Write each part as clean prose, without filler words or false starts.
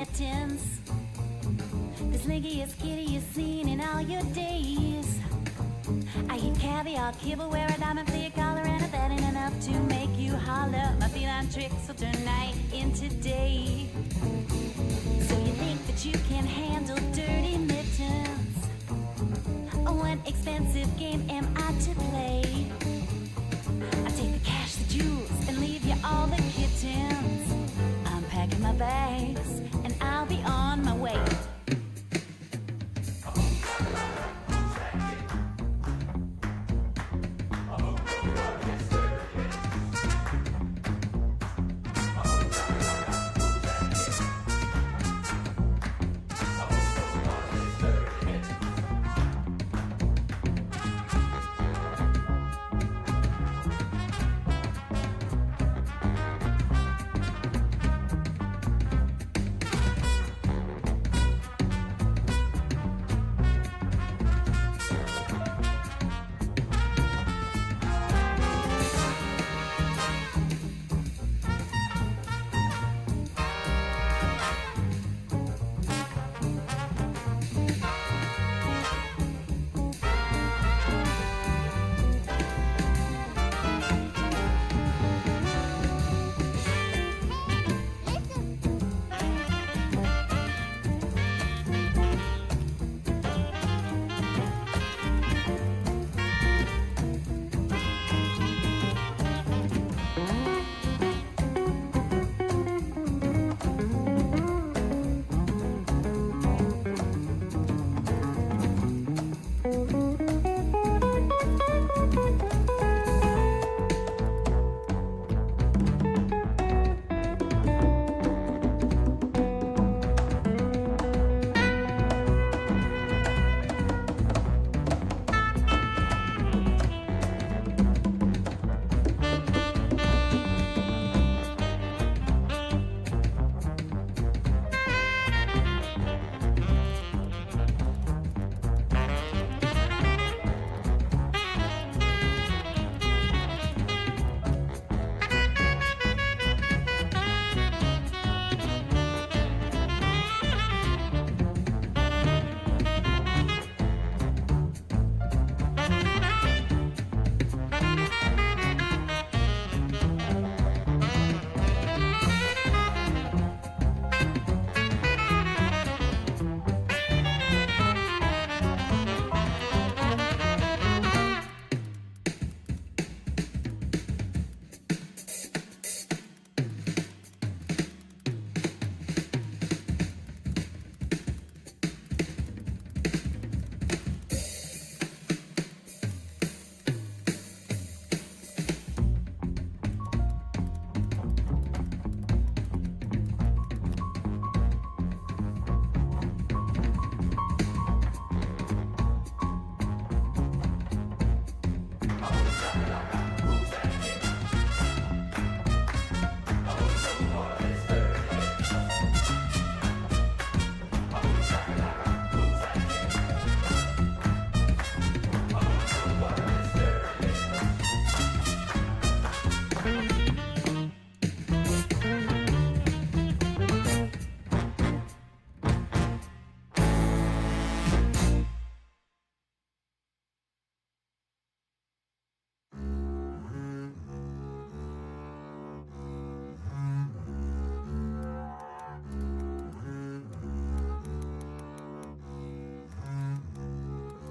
mittens. The slinkiest kitty you've seen in all your days. I eat caviar, kibble, wear a diamond for your collar, and if that ain't enough to make you holler, my feline tricks will turn night into day. So you think that you can handle dirty mittens? What expensive game am I to play? I take the cash, the jewels, and leave you all the kittens. I'm packing my bags, and I'll be on my way.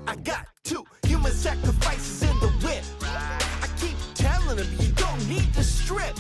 I got 2 human sacrifices in the whip. I keep telling them you don't need to strip.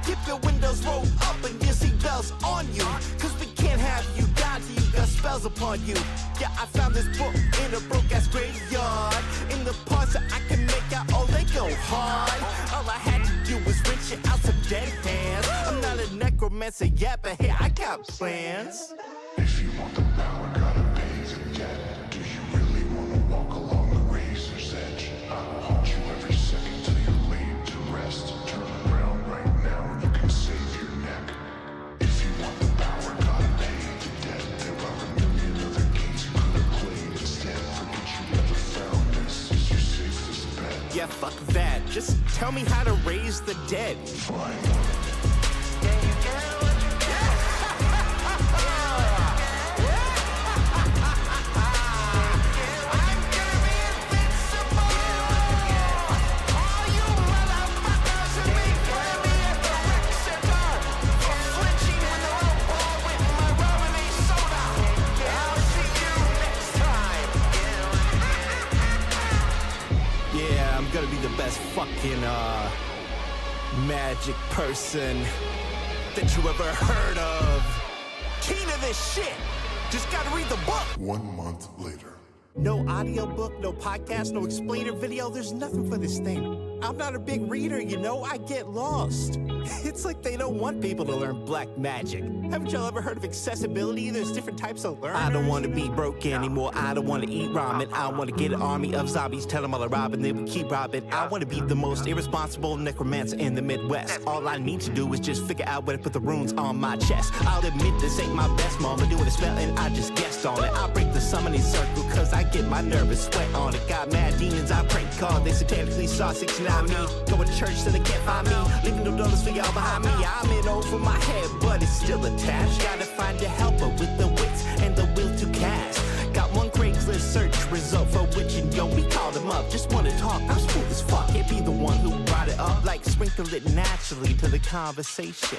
Keep your windows rolled up and your seatbelts on you, cause we can't have you die till you got spells upon you. Yeah, I found this book in a broke-ass graveyard. In the parts that I can make out, oh, they go hard. All I had to do was rinse you out some dead hands. I'm not a necromancer yet, but hey, I got plans. If you want the power, gotta pay the debt. Do you really wanna walk along the razor's edge? I will haunt you every second till you're laid to rest. Turn around right now, you can save your neck. If you want the power, gotta pay the debt. There are a million other games you could have played instead. Forget you ever found this is your safest bet. Yeah, fuck that. Just tell me how to raise the dead. Fine. Yeah, you get what you get. fucking, magic person that you ever heard of. Key to this shit. Just gotta read the book. 1 month later. No audiobook, no podcast, no explainer video. There's nothing for this thing. I'm not a big reader, you know, I get lost. It's like they don't want people to learn black magic. Haven't y'all ever heard of accessibility? There's different types of learners. I don't want to be broke anymore. I don't want to eat ramen. I want to get an army of zombies, tell them all to rob, and then we keep robbing. I want to be the most irresponsible necromancer in the Midwest. All I need to do is just figure out where to put the runes on my chest. I'll admit this ain't my best moment. Doing a spell and I just guessed on it. I'll break the summoning circle cause I get my nervous sweat on it. Got mad demons I prank called. They satanically saw 69 me. Going to church so they can't find me. Leaving no dollars for y'all behind me. I'm in over my head, but it's still attached. Gotta find a helper with the wits and the will to cast. Got one Craigslist search result for which and yo, we called him up. Just wanna talk, I'm smooth as fuck. Can't be the one who brought it up. Like sprinkle it naturally to the conversation.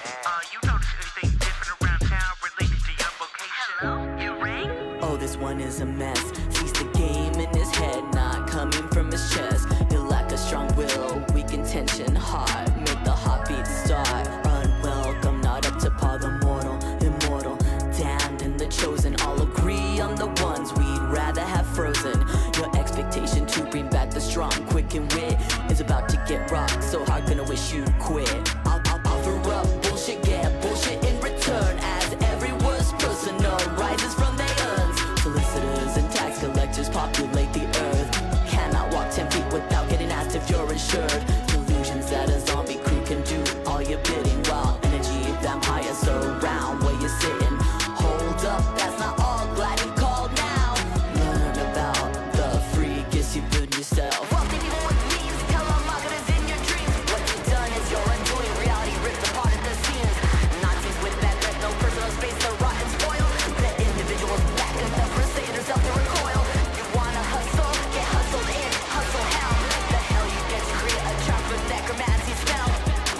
You notice anything different around town related to your vocation? Hello? You rang? Oh, this one is a mess. Sees the game in his head, not coming from his chest. He'll lack a strong will, weak intention, heart. Make the heartbeat start. Unwelcome, not up to par, the mortal, immortal, damned and the chosen. All agree on the ones we'd rather have frozen. Your expectation to bring back the strong, quick and wit is about to get rocked. So hard, gonna wish you'd quit. I'll offer up bullshit, get bullshit in return. As every worst personal rises from their urns. Solicitors and tax collectors populate the earth. Cannot walk 10 feet without getting asked if you're insured. Delusions that a zombie crew can do all your bidding. While energy vampires surround where you're sitting. Hold up, that's not all. Glad you called now. Learn about the freakiest you build yourself. Wealthy people with means, tell our marketers in your dreams. What you've done is your undoing. Reality ripped apart at the seams. Nazis with bad breath, no personal space to rot and spoil. Let individuals back and the crusaders out to recoil. You wanna hustle, get hustled in, hustle hell. The hell you get to create a trap with necromancy spell.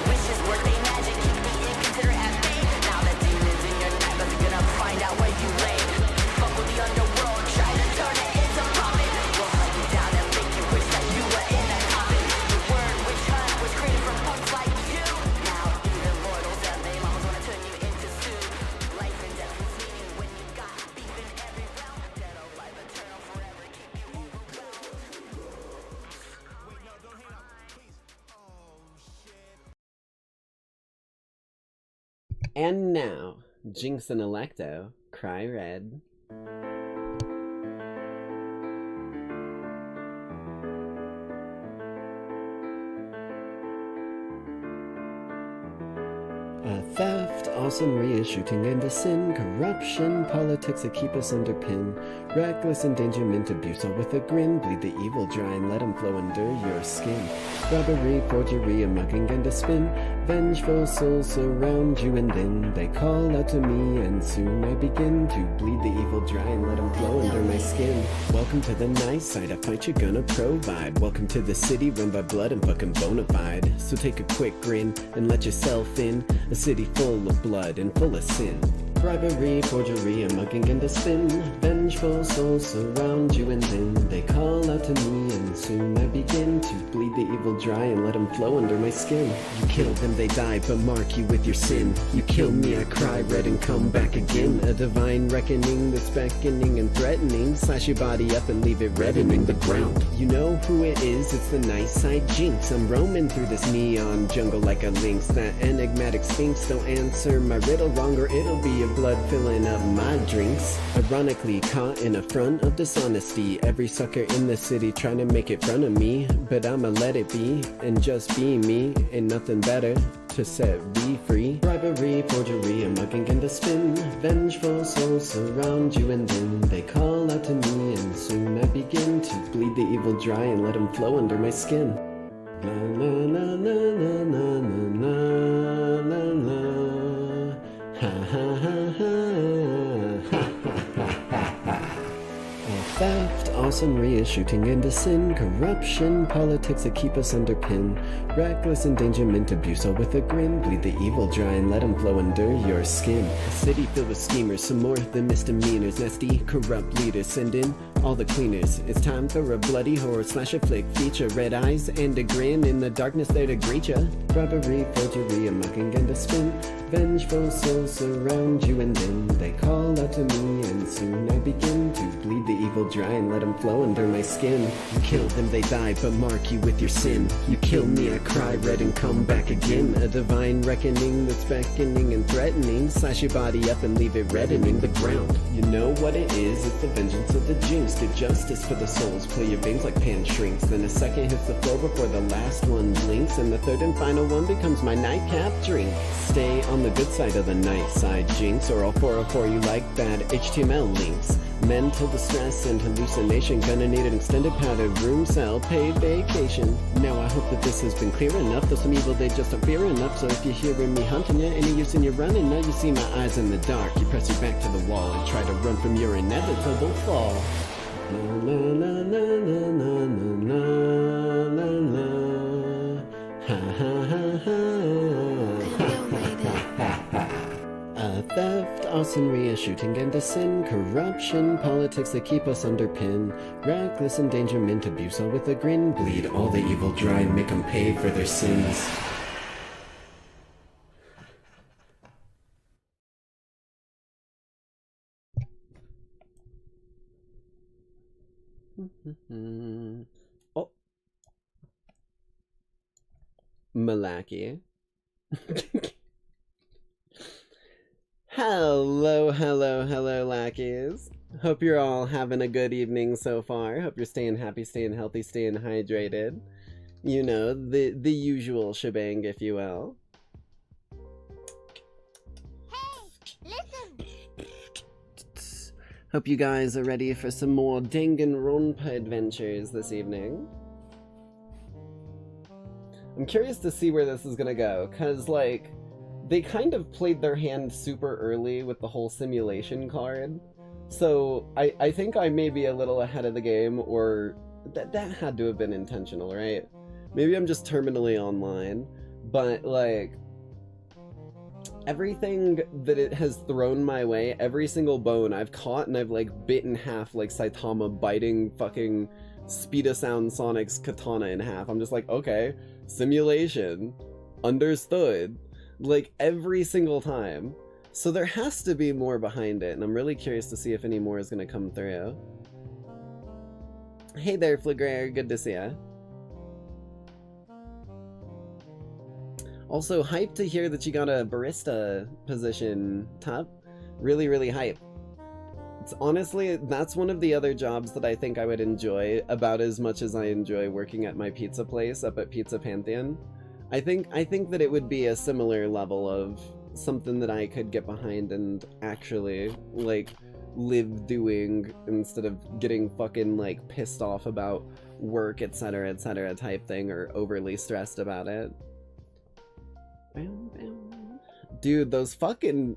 Wishes worth a magic, keep me inconsiderate at bay. Now that demons in your nightmares are gonna find out where you lay. Fuck with the underworld, try to turn it into profit. We'll hunt you down and make you wish that you were in a coffin. The word witch hunt was created for punks like you. Now even mortals and they always wanna turn you into stew. Life and death was meaning when you got beef in every realm. Dead or alive, eternal forever, keep you overwhelmed. Wait, no, don't hang up, please. Oh, shit. And now, Jinx and Electo, Cry Red. Theft, awesome shooting into sin, corruption, politics that keep us under pin, reckless endangerment, abuse all with a grin, bleed the evil dry and let 'em flow under your skin. Robbery, forgery, a mugging and a spin, vengeful souls surround you and then they call out to me and soon I begin to bleed the evil dry and let 'em flow under my skin. Welcome to the nice side, a fight you're gonna provide. Welcome to the city run by blood and fucking bona fide. So take a quick grin and let yourself in, a city full of blood and full of sin. Bribery, forgery, a mugging and a spin, vengeful souls surround you and then they call out to me and soon I begin to bleed the evil dry and let 'em flow under my skin. You kill them, they die, but mark you with your sin. You kill me, I cry red and come back again. A divine reckoning that's beckoning and threatening. Slash your body up and leave it reddening the ground. You know who it is, it's the nice side Jinx. I'm roaming through this neon jungle like a lynx. That enigmatic sphinx, don't answer my riddle wrong or it'll be a blood filling up my drinks. Ironically caught in a front of dishonesty. Every sucker in the city trying to make it front of me, but I'ma let it be and just be me. Ain't nothing better to set me free. Bribery, forgery, a mugging and a spin, vengeful souls surround you and then they call out to me and soon I begin to bleed the evil dry and let 'em flow under my skin. La la la la la la la la la. Ha ha ha ha ha ha ha ha. Theft, awesome shooting into sin, corruption, politics that keep us under pin, reckless endangerment, abuse all with a grin, bleed the evil dry and let 'em flow under your skin. A city filled with schemers, some more than misdemeanors, nasty, corrupt leaders send in all the cleaners. It's time for a bloody horror slasher flick. Feature red eyes and a grin in the darkness there to greet ya. Robbery, forgery, a mucking and a spin. Vengeful souls surround you and then they call out to me and soon I begin to bleed the evil dry and let them flow under my skin. You kill them, they die, but mark you with your sin. You kill me, I cry red and come back again. A divine reckoning that's beckoning and threatening. Slash your body up and leave it reddening the ground. You know what it is, it's the vengeance of the jinx. Get justice for the souls, play your veins like pan shrinks. Then a second hits the floor before the last one blinks. And the third and final one becomes my nightcap drink. Stay on the good side of the night side, jinx, or I'll 404 you like bad HTML links. Mental distress and hallucination, gonna need an extended padded room cell, paid vacation. Now I hope that this has been clear enough, though some evil they just don't fear enough. So if you're hearing me hunting you, any use in your running, now you see my eyes in the dark. You press your back to the wall and try to run from your inevitable fall. La la la la la la la la la. Ha ha ha ha. Theft, arson, shooting and a sin, corruption, politics that keep us under pin, reckless endangerment, abuse all with a grin, bleed all the evil dry and make them pay for their sins. Oh. Malaki. Hello, hello, hello, Lackeys. Hope you're all having a good evening so far. Hope you're staying happy, staying healthy, staying hydrated. You know, the usual shebang, if you will. Hey, listen! Hope you guys are ready for some more Danganronpa adventures this evening. I'm curious to see where this is gonna go, cause like, they kind of played their hand super early with the whole simulation card. So I think I may be a little ahead of the game, or that had to have been intentional, right? Maybe I'm just terminally online, but like, everything that it has thrown my way, every single bone I've caught and I've like bit in half like Saitama biting fucking Speedosound Sonic's katana in half. I'm just like, okay, simulation, understood. Like, every single time. So there has to be more behind it, and I'm really curious to see if any more is gonna come through. Hey there, Flagrare, good to see ya. Also, hyped to hear that you got a barista position, Top. Really, really hype. It's honestly, that's one of the other jobs that I think I would enjoy about as much as I enjoy working at my pizza place up at Pizza Pantheon. I think that it would be a similar level of something that I could get behind and actually, like, live doing instead of getting fucking, like, pissed off about work, etc., type thing, or overly stressed about it. Dude, those fucking,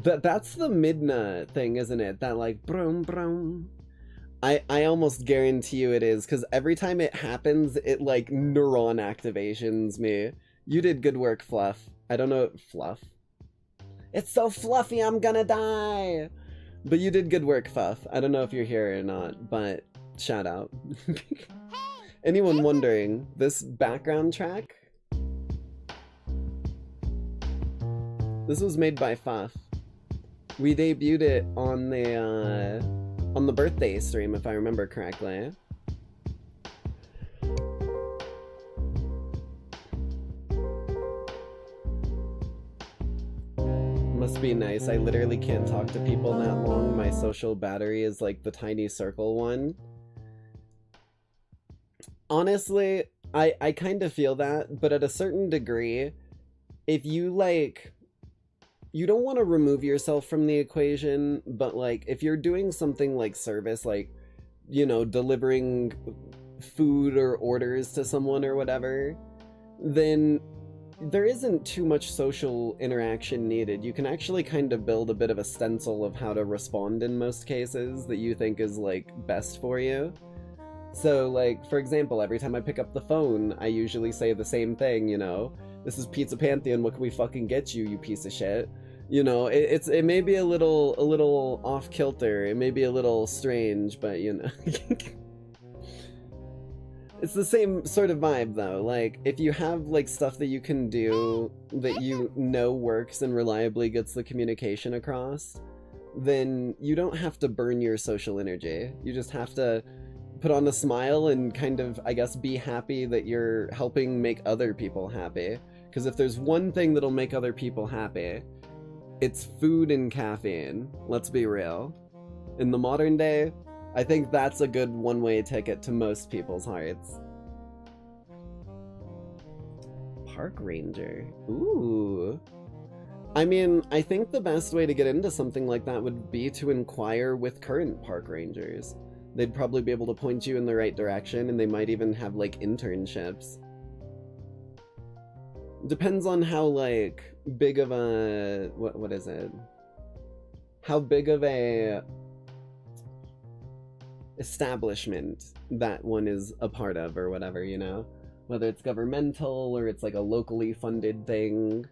that's the Midna thing, isn't it? That, like, brum brum. I almost guarantee you it is, because every time it happens, it, like, neuron activations me. You did good work, Fluff. I don't know, Fluff? It's so fluffy, I'm gonna die! But you did good work, Fuff. I don't know if you're here or not, but shout out. Anyone wondering, this background track? This was made by Fuff. We debuted it on the birthday stream, if I remember correctly. Must be nice. I literally can't talk to people that long. My social battery is like the tiny circle one. Honestly, I kind of feel that, but at a certain degree, if you like... You don't want to remove yourself from the equation, but like, if you're doing something like service, like, you know, delivering food or orders to someone or whatever, then there isn't too much social interaction needed. You can actually kind of build a bit of a stencil of how to respond in most cases that you think is like best for you. So like, for example, every time I pick up the phone, I usually say the same thing, you know, this is Pizza Pantheon, what can we fucking get you, you piece of shit? You know, it may be a little off kilter, it may be a little strange, but you know. It's the same sort of vibe though. Like, if you have like stuff that you can do that you know works and reliably gets the communication across, then you don't have to burn your social energy. You just have to put on a smile and kind of, I guess, be happy that you're helping make other people happy. Because if there's one thing that'll make other people happy, it's food and caffeine. Let's be real. In the modern day, I think that's a good one-way ticket to most people's hearts. Park ranger. Ooh. I mean, I think the best way to get into something like that would be to inquire with current park rangers. They'd probably be able to point you in the right direction, and they might even have, like, internships. Depends on how, like, big of a... What is it? How big of a establishment that one is a part of, or whatever, you know? Whether it's governmental, or it's, like, a locally funded thing.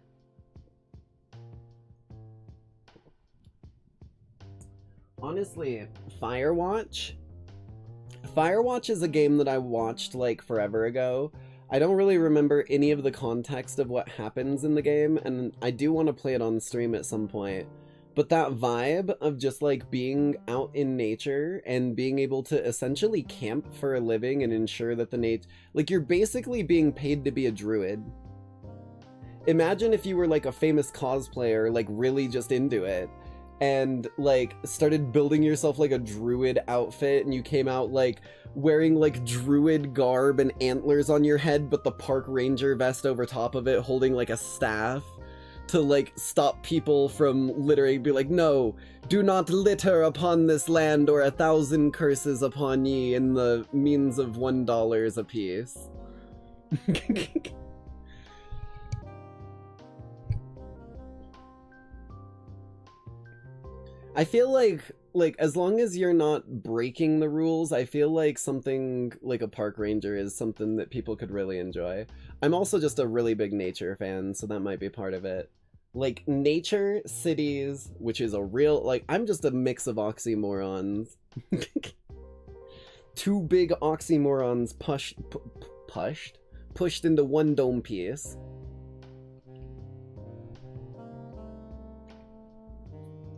Honestly, Firewatch is a game that I watched like forever ago. I don't really remember any of the context of what happens in the game, and I do want to play it on stream at some point. But that vibe of just like being out in nature and being able to essentially camp for a living and ensure that like you're basically being paid to be a druid. Imagine if you were like a famous cosplayer, like really just into it, and like started building yourself like a druid outfit, and you came out like wearing like druid garb and antlers on your head, but the park ranger vest over top of it, holding like a staff to like stop people from littering, be like, no, do not litter upon this land, or 1,000 curses upon ye in the means of $1 apiece. I feel like as long as you're not breaking the rules, I feel like something like a park ranger is something that people could really enjoy. I'm also just a really big nature fan, so that might be part of it. Like, nature, cities, which is a real, like, I'm just a mix of oxymorons. Two big oxymorons pushed into one dome piece.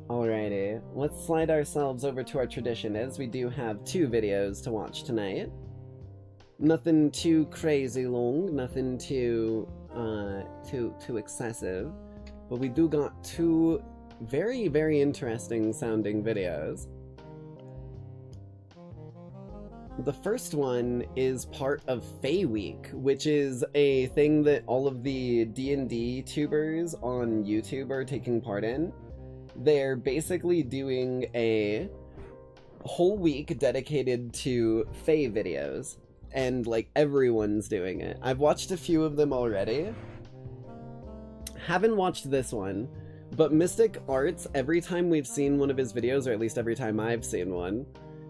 Alrighty, let's slide ourselves over to our tradition, as we do have 2 videos to watch tonight. Nothing too crazy long, nothing too excessive, but we do got 2 very, very interesting sounding videos. The first one is part of Fae Week, which is a thing that all of the D&D tubers on YouTube are taking part in. They're basically doing a whole week dedicated to Fae videos, and like everyone's doing it. I've watched a few of them already. Haven't watched this one, but Mystic Arts, every time we've seen one of his videos, or at least every time I've seen one,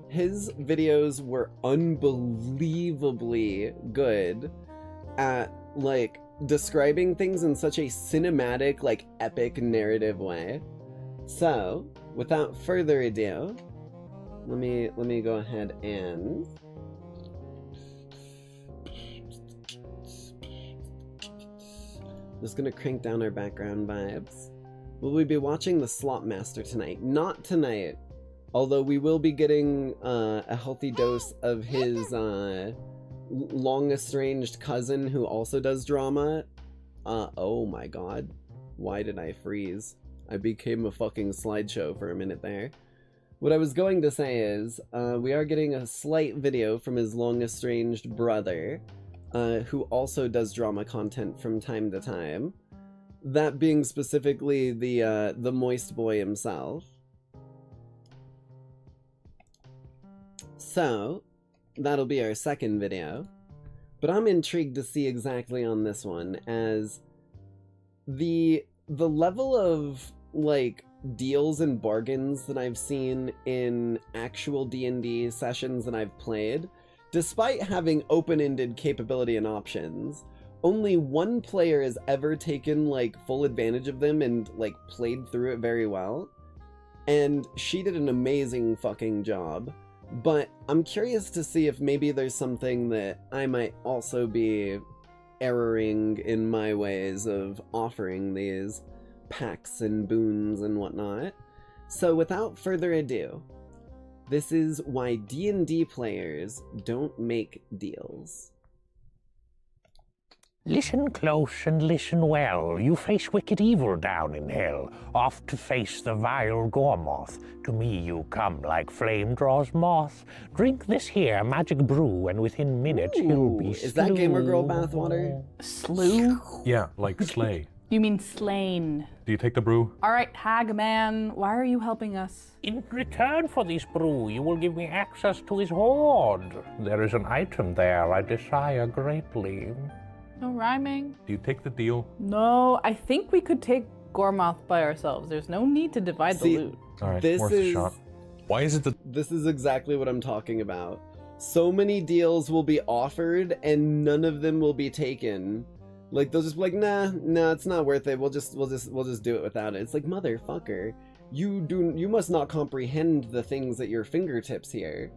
his videos were unbelievably good at like describing things in such a cinematic, like epic narrative way. So, without further ado, let me go ahead and just gonna crank down our background vibes. Will we be watching the Slop Master tonight? Not tonight, although we will be getting a healthy dose of his long estranged cousin who also does drama. Oh my god, why did I freeze? I became a fucking slideshow for a minute there. What I was going to say is, we are getting a slight video from his long estranged brother, who also does drama content from time to time. That being specifically the Moist Boy himself. So, that'll be our second video. But I'm intrigued to see exactly on this one, as the level of like deals and bargains that I've seen in actual D&D sessions that I've played, despite having open-ended capability and options, only one player has ever taken like full advantage of them and like played through it very well. And she did an amazing fucking job. But I'm curious to see if maybe there's something that I might also be erroring in my ways of offering these packs and boons and whatnot. So without further ado, this is why D&D players don't make deals. Listen close and listen well. You face wicked evil down in hell, off to face the vile Gormoth. To me you come like flame draws moth. Drink this here magic brew, and within minutes you'll be Is that Gamer Girl bathwater? Slew? Yeah, like slay. You mean slain. Do you take the brew? All right, Hagman, why are you helping us? In return for this brew, you will give me access to his hoard. There is an item there I desire greatly. No rhyming. Do you take the deal? No, I think we could take Gormoth by ourselves. There's no need to divide the loot. All right, This worth is a shot. Why is it that This is exactly what I'm talking about. So many deals will be offered and none of them will be taken. Like they'll just be like, nah, it's not worth it. We'll just do it without it. It's like, motherfucker, you must not comprehend the things at your fingertips here.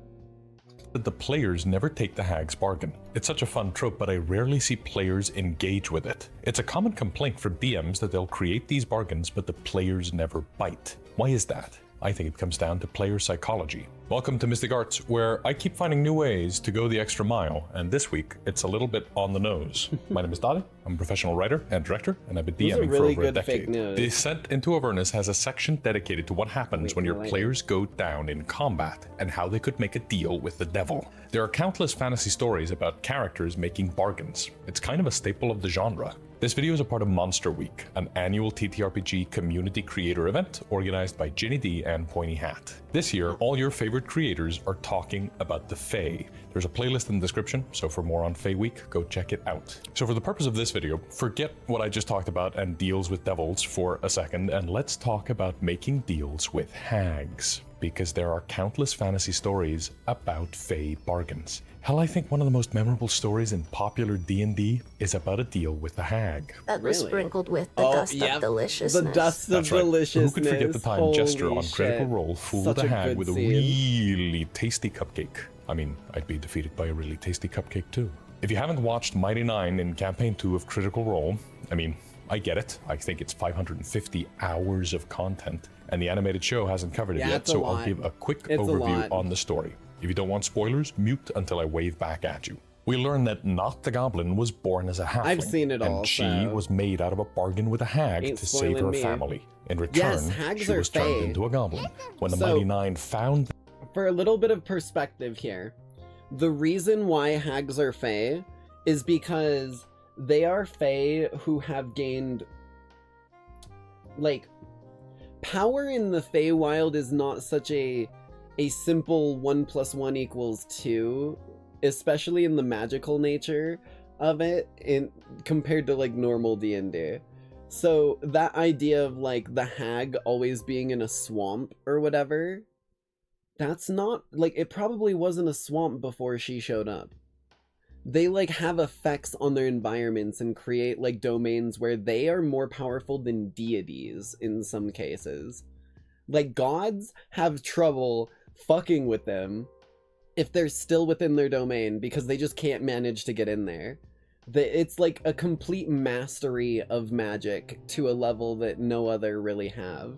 the players never take the hag's bargain? It's such a fun trope, but I rarely see players engage with it. It's a common complaint from DMs that they'll create these bargains, but the players never bite. Why is that? I think it comes down to player psychology. Welcome to Mystic Arts, where I keep finding new ways to go the extra mile, and this week it's a little bit on the nose. My name is Dade, I'm a professional writer and director, and I've been Those are DMing really for over a good fake decade. news. Descent into Avernus has a section dedicated to what happens when your players go down in combat, and how they could make a deal with the devil. There are countless fantasy stories about characters making bargains. It's kind of a staple of the genre. This video is a part of Monster Week, an annual TTRPG community creator event organized by Ginny D and Pointy Hat. This year, all your favorite creators are talking about the Fae. There's a playlist in the description, so for more on Fae Week, go check it out. So for the purpose of this video, forget what I just talked about and deals with devils for a second, and let's talk about making deals with hags. Because there are countless fantasy stories about Fae bargains. Hell, I think one of the most memorable stories in popular D&D is about a deal with the hag. That was Really? sprinkled with the dust of deliciousness. The dust of That's right. deliciousness. Who could forget the time Holy Jester on Critical shit. Role fooled Such the a hag good with a scene. really tasty cupcake? I mean, I'd be defeated by a really tasty cupcake too. If you haven't watched Mighty 9 in Campaign 2 of Critical Role, I mean, I get it. I think it's 550 hours of content, and the animated show hasn't covered it Yeah, yet, it's a so I'll lot. give a quick It's a overview lot. on the story. If you don't want spoilers, mute until I wave back at you. We learn that Not the Goblin was born as a halfling. I've seen it all, and she so- was made out of a bargain with a hag Ain't to save spoiling her me. family. In return, Yes, hags she are was turned Fae. into a goblin. When the So- Mighty 9 found For a little bit of perspective here, the reason why hags are Fae is because they are Fae who have gained, like, power in the Feywild is not such a simple 1 + 1 = 2, especially in the magical nature of it, in compared to like normal D&D. So that idea of like the hag always being in a swamp or whatever, that's not, like, it probably wasn't a swamp before she showed up. They like have effects on their environments and create like domains where they are more powerful than deities in some cases. Like gods have trouble fucking with them if they're still within their domain because they just can't manage to get in there. It's like a complete mastery of magic to a level that no other really have.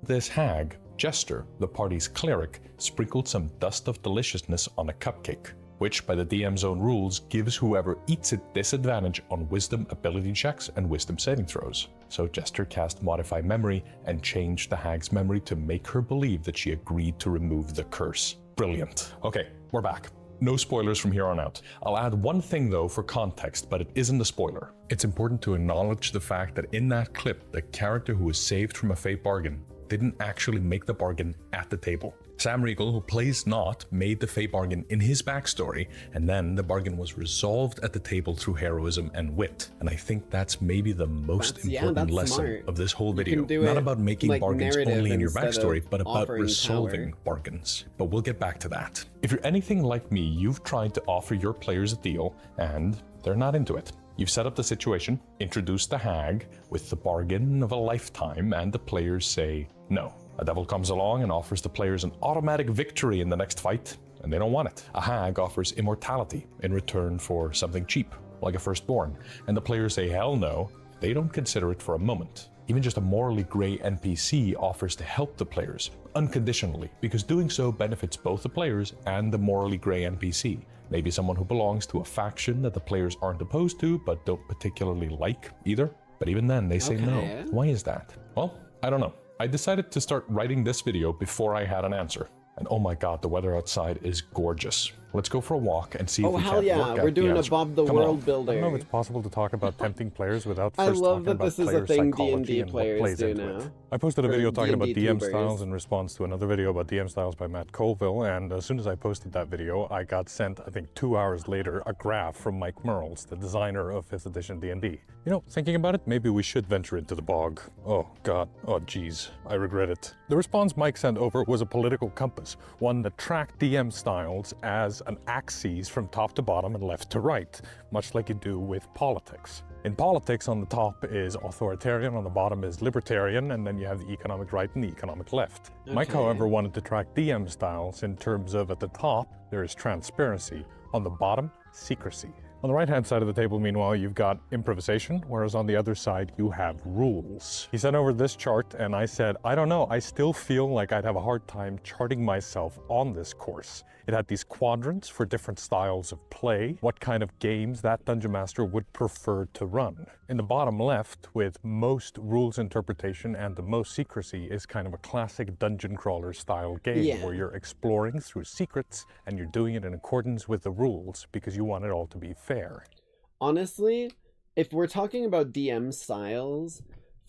this hag, Jester, the party's cleric, sprinkled some dust of deliciousness on a cupcake, which by the DM's own rules gives whoever eats it disadvantage on wisdom ability checks and wisdom saving throws. So Jester cast Modify Memory and changed the hag's memory to make her believe that she agreed to remove the curse. Brilliant. Okay, we're back. No spoilers from here on out. I'll add one thing though for context, but it isn't a spoiler. It's important to acknowledge the fact that in that clip, the character who was saved from a fate bargain didn't actually make the bargain at the table. Sam Riegel, who plays Not, made the Fey bargain in his backstory, and then the bargain was resolved at the table through heroism and wit. And I think that's maybe the most important lesson smart. of this whole video. can do Not it about making like bargains narrative only in your instead backstory, of but about offering resolving power. bargains. But we'll get back to that. If you're anything like me, you've tried to offer your players a deal, and they're not into it. You've set up the situation, introduced the hag with the bargain of a lifetime, and the players say no. A devil comes along and offers the players an automatic victory in the next fight, and they don't want it. A hag offers immortality in return for something cheap, like a firstborn, and the players say hell no. They don't consider it for a moment. Even just a morally grey NPC offers to help the players, unconditionally, because doing so benefits both the players and the morally grey NPC. Maybe someone who belongs to a faction that the players aren't opposed to, but don't particularly like either. But even then, they say no. Why is that? Well, I don't know. I decided to start writing this video before I had an answer. And oh my god, the weather outside is gorgeous. Let's go for a walk and see if we hell can yeah, work out we're doing the a answer. Bob the Come World on. Builder. I don't know if it's possible to talk about tempting players without I first love talking that about this is a player thing psychology D&D and what players plays do into now. it. I posted a video Or talking about D&D DM tubers. styles in response to another video about DM styles by Matt Colville, and as soon as I posted that video, I got sent, I think 2 hours later, a graph from Mike Merles, the designer of 5th edition D&D. You know, thinking about it, maybe we should venture into the bog. Oh god, oh geez, I regret it. The response Mike sent over was a political compass, one that tracked DM styles as an axis from top to bottom and left to right, much like you do with politics. In politics, on the top is authoritarian, on the bottom is libertarian, and then you have the economic right and the economic left. Mike, however, wanted to track DM styles in terms of at the top, there is transparency, on the bottom, secrecy. On the right-hand side of the table, meanwhile, you've got improvisation, whereas on the other side, you have rules. He sent over this chart, and I said, I don't know, I still feel like I'd have a hard time charting myself on this course. It had these quadrants for different styles of play, what kind of games that Dungeon Master would prefer to run. In the bottom left, with most rules interpretation and the most secrecy, is kind of a classic dungeon crawler style game where you're exploring through secrets and you're doing it in accordance with the rules because you want it all to be fair. Honestly, if we're talking about DM styles,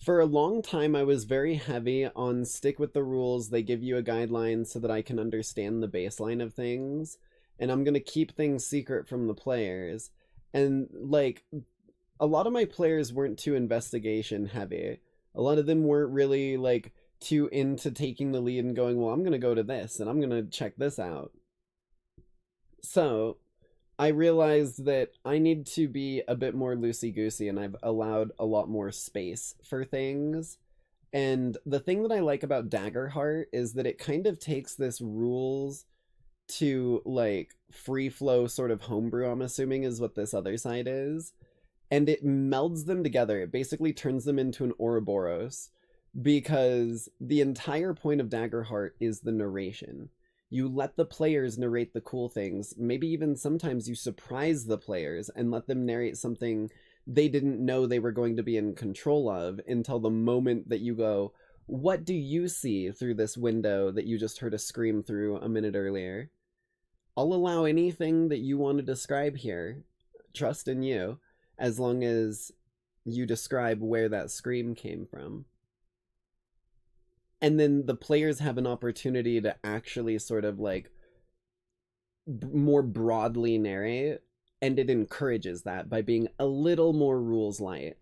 for a long time I was very heavy on stick with the rules, they give you a guideline so that I can understand the baseline of things, and I'm gonna keep things secret from the players. And like, a lot of my players weren't too investigation heavy. A lot of them weren't really like too into taking the lead and going, well, I'm gonna go to this and I'm gonna check this out. So I realized that I need to be a bit more loosey-goosey, and I've allowed a lot more space for things. And the thing that I like about Daggerheart is that it kind of takes this rules to, like, free-flow sort of homebrew, I'm assuming is what this other side is. And it melds them together. It basically turns them into an Ouroboros, because the entire point of Daggerheart is the narration. You let the players narrate the cool things. Maybe even sometimes you surprise the players and let them narrate something they didn't know they were going to be in control of until the moment that you go, what do you see through this window that you just heard a scream through a minute earlier? I'll allow anything that you want to describe here. Trust in you, as long as you describe where that scream came from. And then the players have an opportunity to actually sort of like more broadly narrate, and it encourages that by being a little more rules light.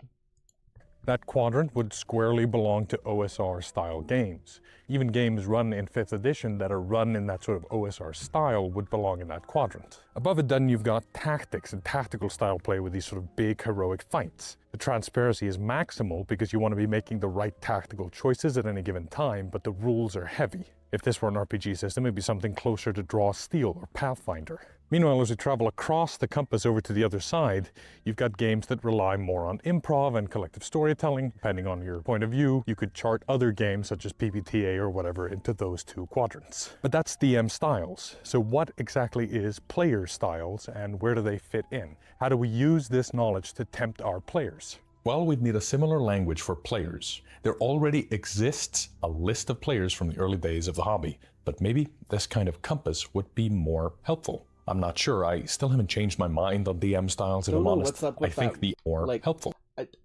That quadrant would squarely belong to OSR-style games. Even games run in 5th edition that are run in that sort of OSR style would belong in that quadrant. Above it then you've got tactics and tactical style play with these sort of big heroic fights. The transparency is maximal because you want to be making the right tactical choices at any given time, but the rules are heavy. If this were an RPG system, it'd be something closer to Draw Steel or Pathfinder. Meanwhile, as we travel across the compass over to the other side, you've got games that rely more on improv and collective storytelling. Depending on your point of view, you could chart other games such as PBTA or whatever into those two quadrants. But that's DM styles. So what exactly is player styles and where do they fit in? How do we use this knowledge to tempt our players? Well, we'd need a similar language for players. There already exists a list of players from the early days of the hobby, but maybe this kind of compass would be more helpful. I'm not sure. I still haven't changed my mind on DM styles, if I'm honest. What's up with I think that, the more like, helpful.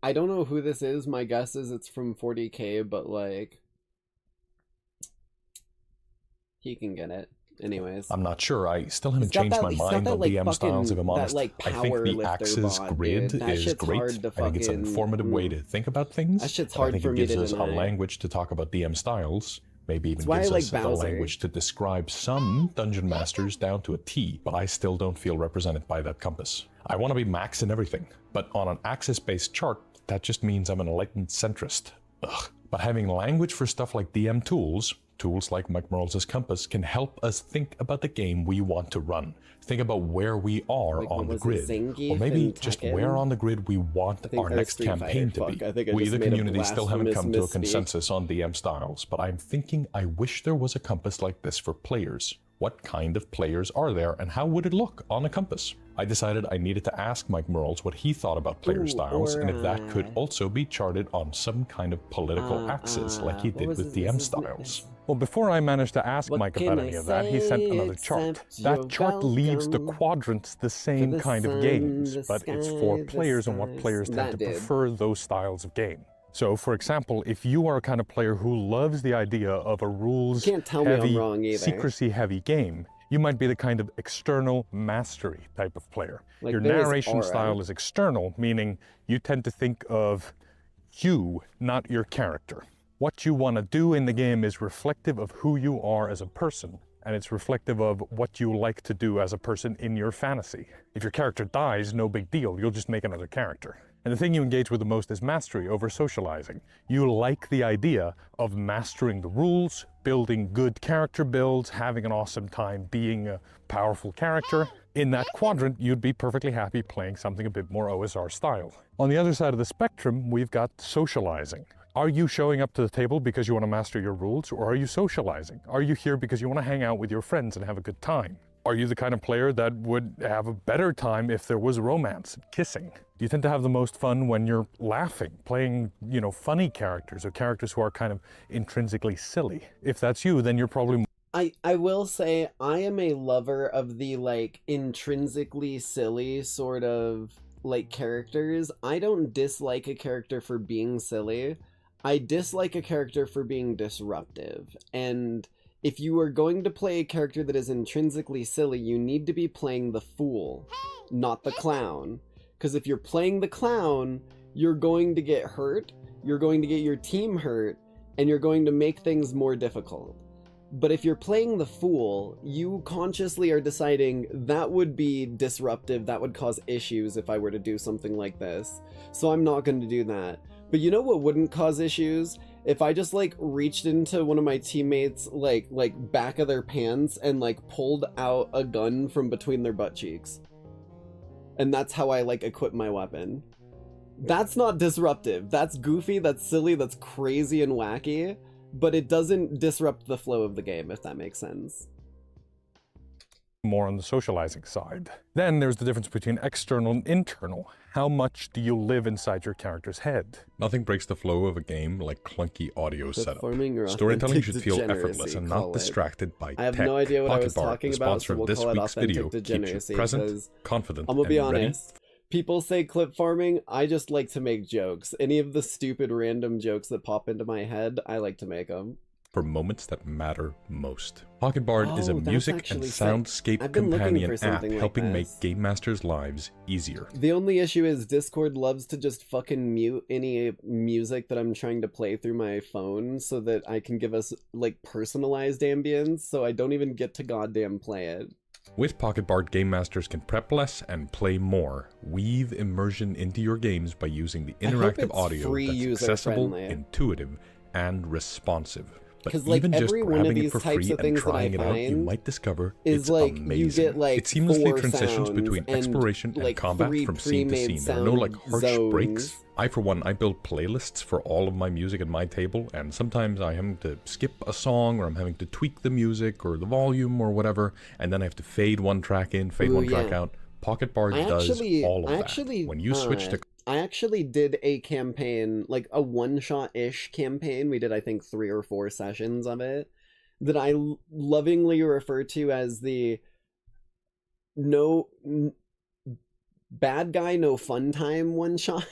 I don't know who this is. My guess is it's from 40k, but like, He can get it. Anyways. I'm not sure. I still haven't changed my mind on DM styles, if I'm honest. I think the Axis grid is great. I think it's an informative way to think about things. That shit's I hard think for it me gives to us a deny. language to talk about DM styles. Maybe even why I gives like us the Bowser. language to describe some dungeon masters down to a T, but I still don't feel represented by that compass. I want to be max in everything, but on an Axis-based chart, that just means I'm an enlightened centrist. Ugh. But having language for stuff like DM tools like Mike Merles' compass, can help us think about the game we want to run. Think about where we are on the grid, or maybe just where on the grid we want our next campaign to be. We, the community, still haven't come to a consensus on DM styles, but I'm thinking I wish there was a compass like this for players. What kind of players are there, and how would it look on a compass? I decided I needed to ask Mike Merles what he thought about player styles, and if that could also be charted on some kind of political axis like he did with DM styles. Well, before I managed to ask Mike about any of that, he sent another chart. That chart leaves the quadrants the same kind of games, but it's for players and what players tend to prefer those styles of game. So, for example, if you are a kind of player who loves the idea of a rules-heavy, secrecy-heavy game, you might be the kind of external mastery type of player. Your narration style is external, meaning you tend to think of you, not your character. What you want to do in the game is reflective of who you are as a person, and it's reflective of what you like to do as a person in your fantasy. If your character dies, no big deal, you'll just make another character. And the thing you engage with the most is mastery over socializing. You like the idea of mastering the rules, building good character builds, having an awesome time being a powerful character. In that quadrant, you'd be perfectly happy playing something a bit more OSR style. On the other side of the spectrum, we've got socializing. Are you showing up to the table because you want to master your rules, or are you socializing? Are you here because you want to hang out with your friends and have a good time? Are you the kind of player that would have a better time if there was romance and kissing? Do you tend to have the most fun when you're laughing, playing, funny characters or characters who are kind of intrinsically silly? If that's you, then you're probably... I will say I am a lover of the, intrinsically silly sort of, characters. I don't dislike a character for being silly. I dislike a character for being disruptive. And if you are going to play a character that is intrinsically silly, you need to be playing the fool, not the clown. Because if you're playing the clown, you're going to get hurt, you're going to get your team hurt, and you're going to make things more difficult. But if you're playing the fool, you consciously are deciding that would be disruptive, that would cause issues if I were to do something like this. So I'm not going to do that. But you know what wouldn't cause issues? If I just reached into one of my teammates back of their pants and pulled out a gun from between their butt cheeks. And that's how I equip my weapon. That's not disruptive. That's goofy, that's silly, that's crazy and wacky. But it doesn't disrupt the flow of the game, if that makes sense. More on the socializing side. Then there's the difference between external and internal. How much do you live inside your character's head? Nothing breaks the flow of a game like clunky audio setup. Storytelling should feel effortless and not distracted by tech. I have no idea what I was talking about, so we'll call it authentic degeneracy. Present, confident, I'm gonna be and ready. honest. People say clip farming, I just like to make jokes. Any of the stupid random jokes that pop into my head, I like to make them. For moments that matter most. Pocket Bard is a music and soundscape companion app helping make game masters' lives easier. The only issue is Discord loves to just fucking mute any music that I'm trying to play through my phone so that I can give us personalized ambience, so I don't even get to goddamn play it. With Pocket Bard, game masters can prep less and play more. Weave immersion into your games by using the interactive audio that's accessible, intuitive, and responsive. But even just grabbing it for free and trying it out, you might discover it's amazing. It seamlessly transitions between exploration and combat from scene to scene. There are no harsh breaks. I, for one, I build playlists for all of my music at my table, and sometimes I am to skip a song, or I'm having to tweak the music or the volume or whatever, and then I have to fade one track in, fade one track out. Pocket Bard does all of that. When you switch to... I actually did a campaign, a one-shot-ish campaign. We did, I think, 3 or 4 sessions of it, that I lovingly refer to as the bad guy, no fun time one-shot.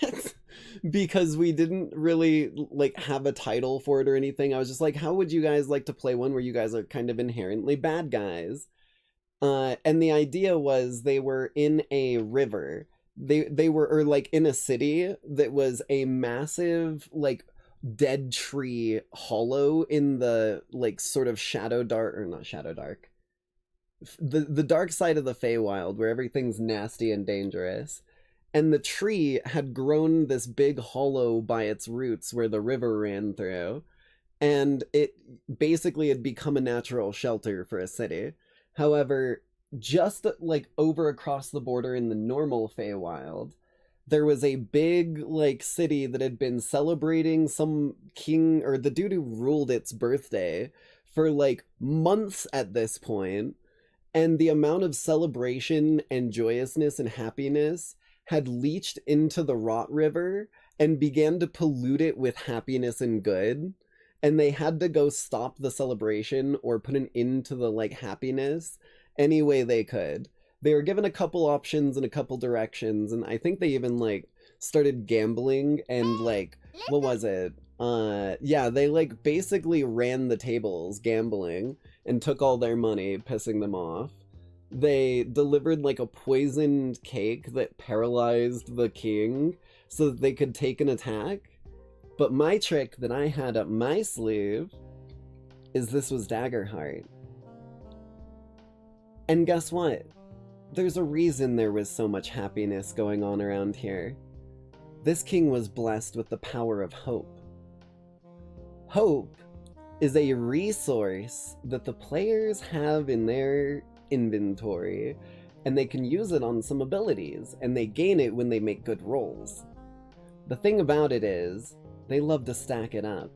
because we didn't really like have a title for it or anything. I was just like, how would you guys like to play one where you guys are kind of inherently bad guys? And the idea was they were in a river. They were, or like in a city that was a massive like dead tree hollow in the like sort of shadow dark, or not shadow dark, the dark side of the Feywild where everything's nasty and dangerous. And the tree had grown this big hollow by its roots where the river ran through, and it basically had become a natural shelter for a city. However, just like over across the border in the normal Feywild, there was a big like city that had been celebrating some king or the dude who ruled its birthday for like months at this point, and the amount of celebration and joyousness and happiness had leached into the Rot River and began to pollute it with happiness and good, and they had to go stop the celebration or put an end to the like happiness any way they could. They were given a couple options and a couple directions, and I think they even like started gambling and like, what was it? Yeah, they like basically ran the tables gambling and took all their money, pissing them off. They delivered like a poisoned cake that paralyzed the king so that they could take an attack. But my trick that I had up my sleeve is this was Daggerheart. And guess what? There's a reason there was so much happiness going on around here. This king was blessed with the power of hope. Hope is a resource that the players have in their inventory, and they can use it on some abilities, and they gain it when they make good rolls. The thing about it is, they love to stack it up.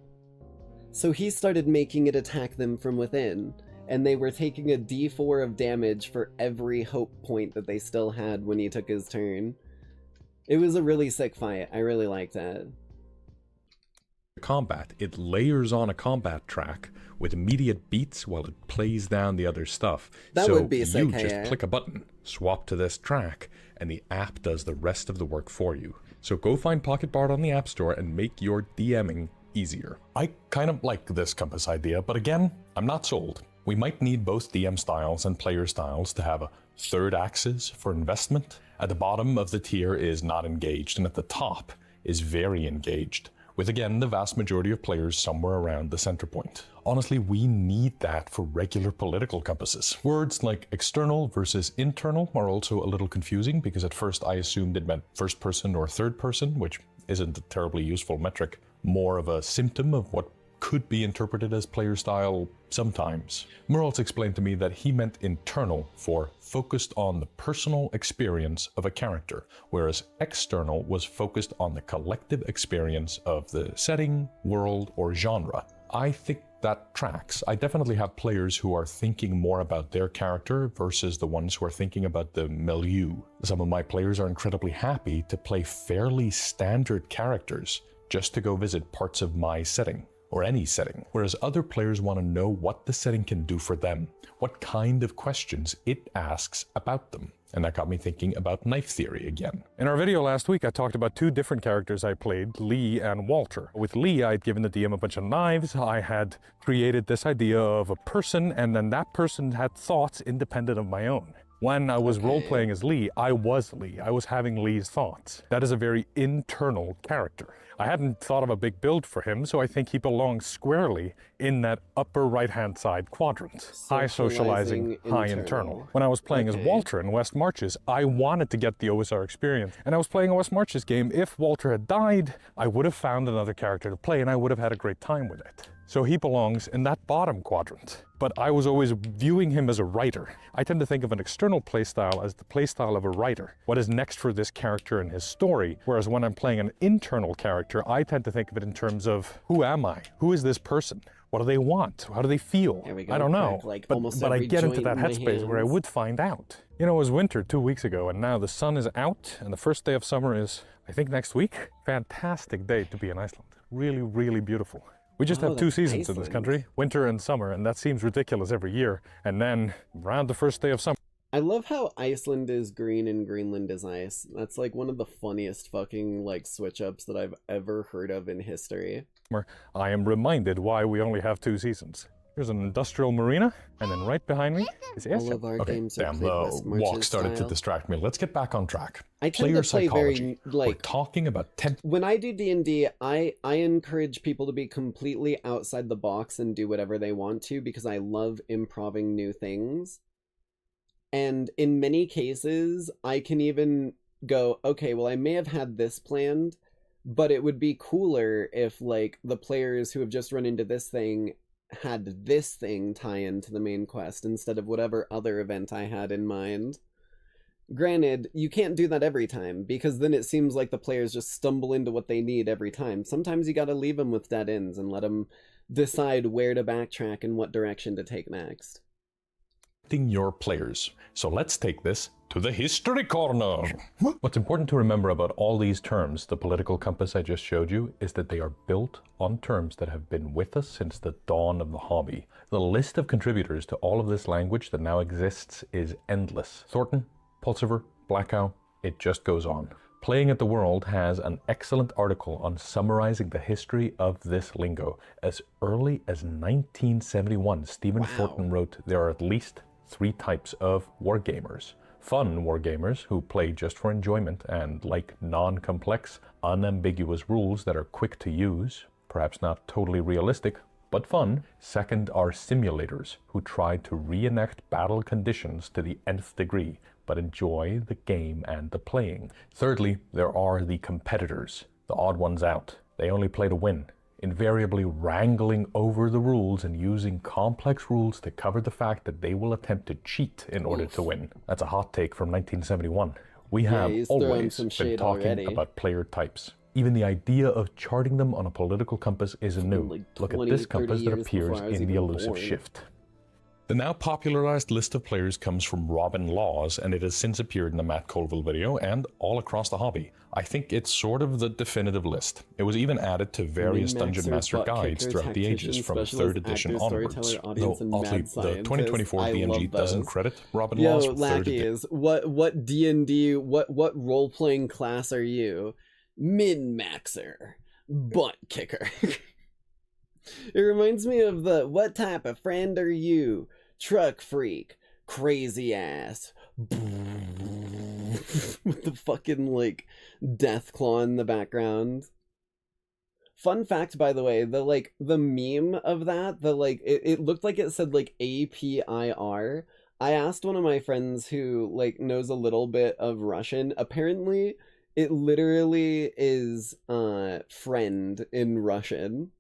So he started making it attack them from within, and they were taking a d4 of damage for every hope point that they still had when he took his turn. It was a really sick fight. I really liked it. Combat, it layers on a combat track with immediate beats while it plays down the other stuff. That so would be sick. You just click a button, swap to this track, and the app does the rest of the work for you. So go find Pocket Bard on the App Store and make your DMing easier. I kind of like this compass idea, but again, I'm not sold. We might need both DM styles and player styles to have a third axis for investment. At the bottom of the tier is not engaged, and at the top is very engaged, with again the vast majority of players somewhere around the center point. Honestly, we need that for regular political compasses. Words like external versus internal are also a little confusing, because at first I assumed it meant first person or third person, which isn't a terribly useful metric, more of a symptom of what could be interpreted as player style sometimes. Merles explained to me that he meant internal for focused on the personal experience of a character, whereas external was focused on the collective experience of the setting, world, or genre. I think that tracks. I definitely have players who are thinking more about their character versus the ones who are thinking about the milieu. Some of my players are incredibly happy to play fairly standard characters just to go visit parts of my setting, or any setting, whereas other players want to know what the setting can do for them, what kind of questions it asks about them. And that got me thinking about knife theory again. In our video last week, I talked about two different characters I played, Lee and Walter. With Lee, I'd given the DM a bunch of knives. I had created this idea of a person, and then that person had thoughts independent of my own. When I was role-playing as Lee, I was Lee. I was having Lee's thoughts. That is a very internal character. I hadn't thought of a big build for him, so I think he belongs squarely in that upper right-hand side quadrant. High socializing, high internal. When I was playing as Walter in West Marches, I wanted to get the OSR experience. And I was playing a West Marches game. If Walter had died, I would have found another character to play, and I would have had a great time with it. So he belongs in that bottom quadrant. But I was always viewing him as a writer. I tend to think of an external playstyle as the playstyle of a writer. What is next for this character in his story? Whereas when I'm playing an internal character, I tend to think of it in terms of, who am I? Who is this person? What do they want? How do they feel? I don't know. Like but I get into that headspace where I would find out. You know, it was winter 2 weeks ago, and now the sun is out, and the first day of summer is, I think, next week. Fantastic day to be in Iceland. Really, really beautiful. We just have 2 seasons in this country, winter and summer, and that seems ridiculous every year. And then around the first day of summer. I love how Iceland is green and Greenland is ice. That's like one of the funniest fucking like switch ups that I've ever heard of in history. I am reminded why we only have 2 seasons. Here's an industrial marina, and then right behind me is All of our games are Damn, played the West walk Marches started to style. distract me. Let's get back on track. I tend Player to play psychology. very, like, We're talking about when I do D&D, I encourage people to be completely outside the box and do whatever they want to because I love improving new things. And in many cases, I can even go, okay, well, I may have had this planned, but it would be cooler if, like, the players who have just run into this thing had this thing tie into the main quest instead of whatever other event I had in mind. Granted, you can't do that every time, because then it seems like the players just stumble into what they need every time. Sometimes you gotta leave them with dead ends and let them decide where to backtrack and what direction to take next. Your players. So let's take this to the history corner. What's important to remember about all these terms, the political compass I just showed you, is that they are built on terms that have been with us since the dawn of the hobby. The list of contributors to all of this language that now exists is endless. Thornton, Pulsiver, Blackow, it just goes on. Playing at the World has an excellent article on summarizing the history of this lingo. As early as 1971, Stephen Thornton wrote, there are at least 3 types of wargamers. Fun wargamers who play just for enjoyment and like non-complex, unambiguous rules that are quick to use, perhaps not totally realistic, but fun. Second are simulators who try to reenact battle conditions to the nth degree, but enjoy the game and the playing. Thirdly, there are the competitors, the odd ones out. They only play to win, invariably wrangling over the rules and using complex rules to cover the fact that they will attempt to cheat in order to win. That's a hot take from 1971. We have always been talking about player types. Even the idea of charting them on a political compass isn't new. Like Look at this compass that appears in the elusive shift. The now popularized list of players comes from Robin Laws, and it has since appeared in the Matt Colville video and all across the hobby. I think it's sort of the definitive list. It was even added to various Dungeon Master guides throughout the ages from 3rd edition onwards. Though oddly, the 2024 DMG doesn't credit Robin Laws for 3rd edition. Lackeys, what D&D, what role-playing class are you? Min-maxer. Butt kicker. It reminds me of the, what type of friend are you? Truck freak. Crazy ass. With the fucking, like, death claw in the background. Fun fact, by the way, the meme of that, it looked like it said, like, APIR. I asked one of my friends who, like, knows a little bit of Russian. Apparently, it literally is, friend in Russian.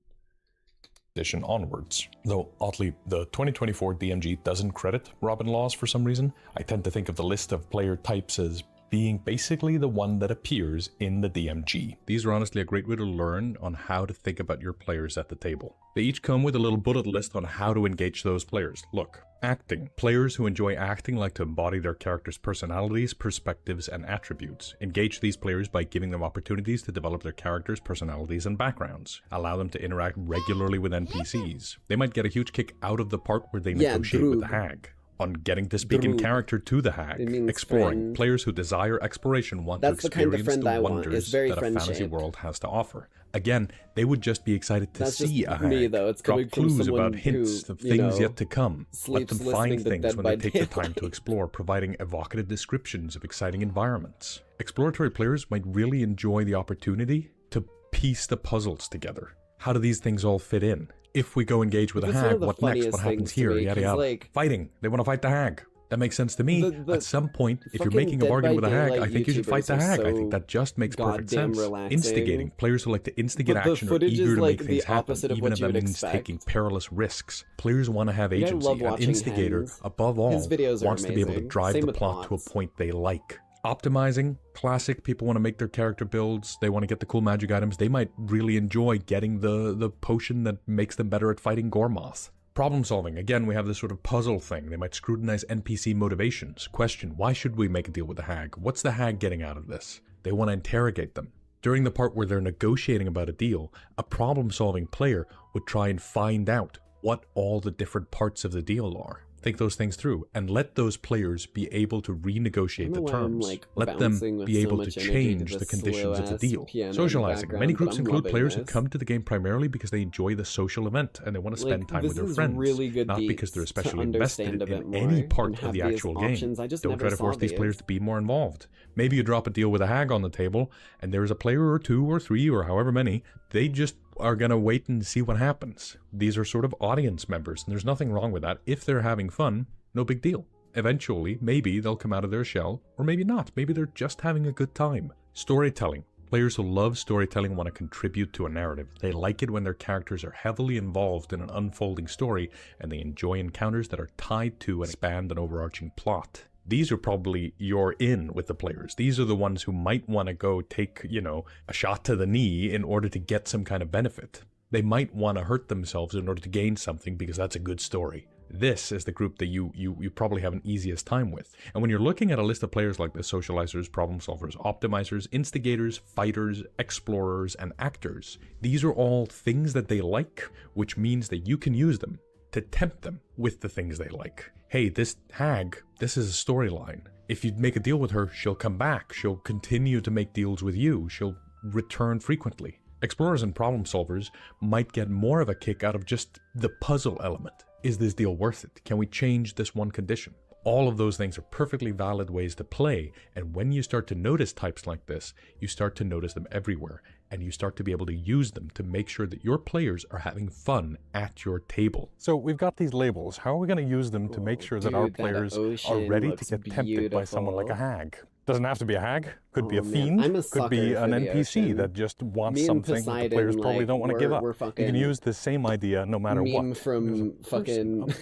Edition onwards. Though, oddly, the 2024 DMG doesn't credit Robin Laws for some reason. I tend to think of the list of player types as being basically the one that appears in the DMG. These are honestly a great way to learn on how to think about your players at the table. They each come with a little bullet list on how to engage those players. Look, acting. Players who enjoy acting like to embody their characters' personalities, perspectives, and attributes. Engage these players by giving them opportunities to develop their characters' personalities and backgrounds. Allow them to interact regularly with NPCs. They might get a huge kick out of the part where they negotiate with the hag. On getting to speak in character to the hag, exploring. Friend. Players who desire exploration want That's to experience the want. wonders that a fantasy world has to offer. Again, they would just be excited to see a hag. Me, though. It's drop coming from clues someone about hints who, of things yet to come. Let them find listening to things Dead when by they take the time Daylight. to explore, providing evocative descriptions of exciting environments. Exploratory players might really enjoy the opportunity to piece the puzzles together. How do these things all fit in? If we go engage with a That's one hag, of the what next? funniest What happens things to here? me, Yada 'cause, yada. like, Fighting. They want to fight the hag. That makes sense to me. At some point, if you're fucking making a Dead bargain by with a hag, I Daylight think you should fight the YouTubers are hag. I so think that just makes perfect goddamn sense. relaxing. Instigating. Players who like to instigate But the action are footage eager is to like make the things happen, opposite of even what if you that would means expect. taking perilous risks. Players want to have I agency. love An watching instigator, Hens. above all, His videos are wants to be able to amazing. drive Same the with plot to a Pots. point they like. Optimizing, classic, people want to make their character builds, they want to get the cool magic items, they might really enjoy getting the potion that makes them better at fighting Gormoth. Problem solving, again we have this sort of puzzle thing, they might scrutinize NPC motivations, question, why should we make a deal with the hag? What's the hag getting out of this? They want to interrogate them. During the part where they're negotiating about a deal, a problem solving player would try and find out what all the different parts of the deal are. think those things through, and let those players be able to renegotiate the terms. Let them be able to change the conditions of the deal. Socializing. Many groups include players who come to the game primarily because they enjoy the social event and they want to spend time with their friends, not because they're especially invested in any part of the actual game. Don't try to force these players to be more involved. Maybe you drop a deal with a hag on the table, and there's a player or 2 or 3 or however many, they just are going to wait and see what happens. These are sort of audience members, and there's nothing wrong with that. If they're having fun, no big deal. Eventually, maybe they'll come out of their shell, or maybe not. Maybe they're just having a good time. Storytelling. Players who love storytelling want to contribute to a narrative. They like it when their characters are heavily involved in an unfolding story, and they enjoy encounters that are tied to and expand an overarching plot. These are probably your in with the players. These are the ones who might want to go take, a shot to the knee in order to get some kind of benefit. They might want to hurt themselves in order to gain something because that's a good story. This is the group that you probably have an easiest time with. And when you're looking at a list of players like this, socializers, problem solvers, optimizers, instigators, fighters, explorers, and actors, these are all things that they like, which means that you can use them to tempt them with the things they like. Hey, this hag, this is a storyline. If you make a deal with her, she'll come back. She'll continue to make deals with you. She'll return frequently. Explorers and problem solvers might get more of a kick out of just the puzzle element. Is this deal worth it? Can we change this one condition? All of those things are perfectly valid ways to play, and when you start to notice types like this, you start to notice them everywhere, and you start to be able to use them to make sure that your players are having fun at your table. So we've got these labels. How are we going to use them to make sure that our players are ready to get tempted by someone like a hag? Doesn't have to be a hag. Could be a fiend. Could be an NPC that just wants something that the players probably don't want to give up. You can use the same idea no matter what. From fucking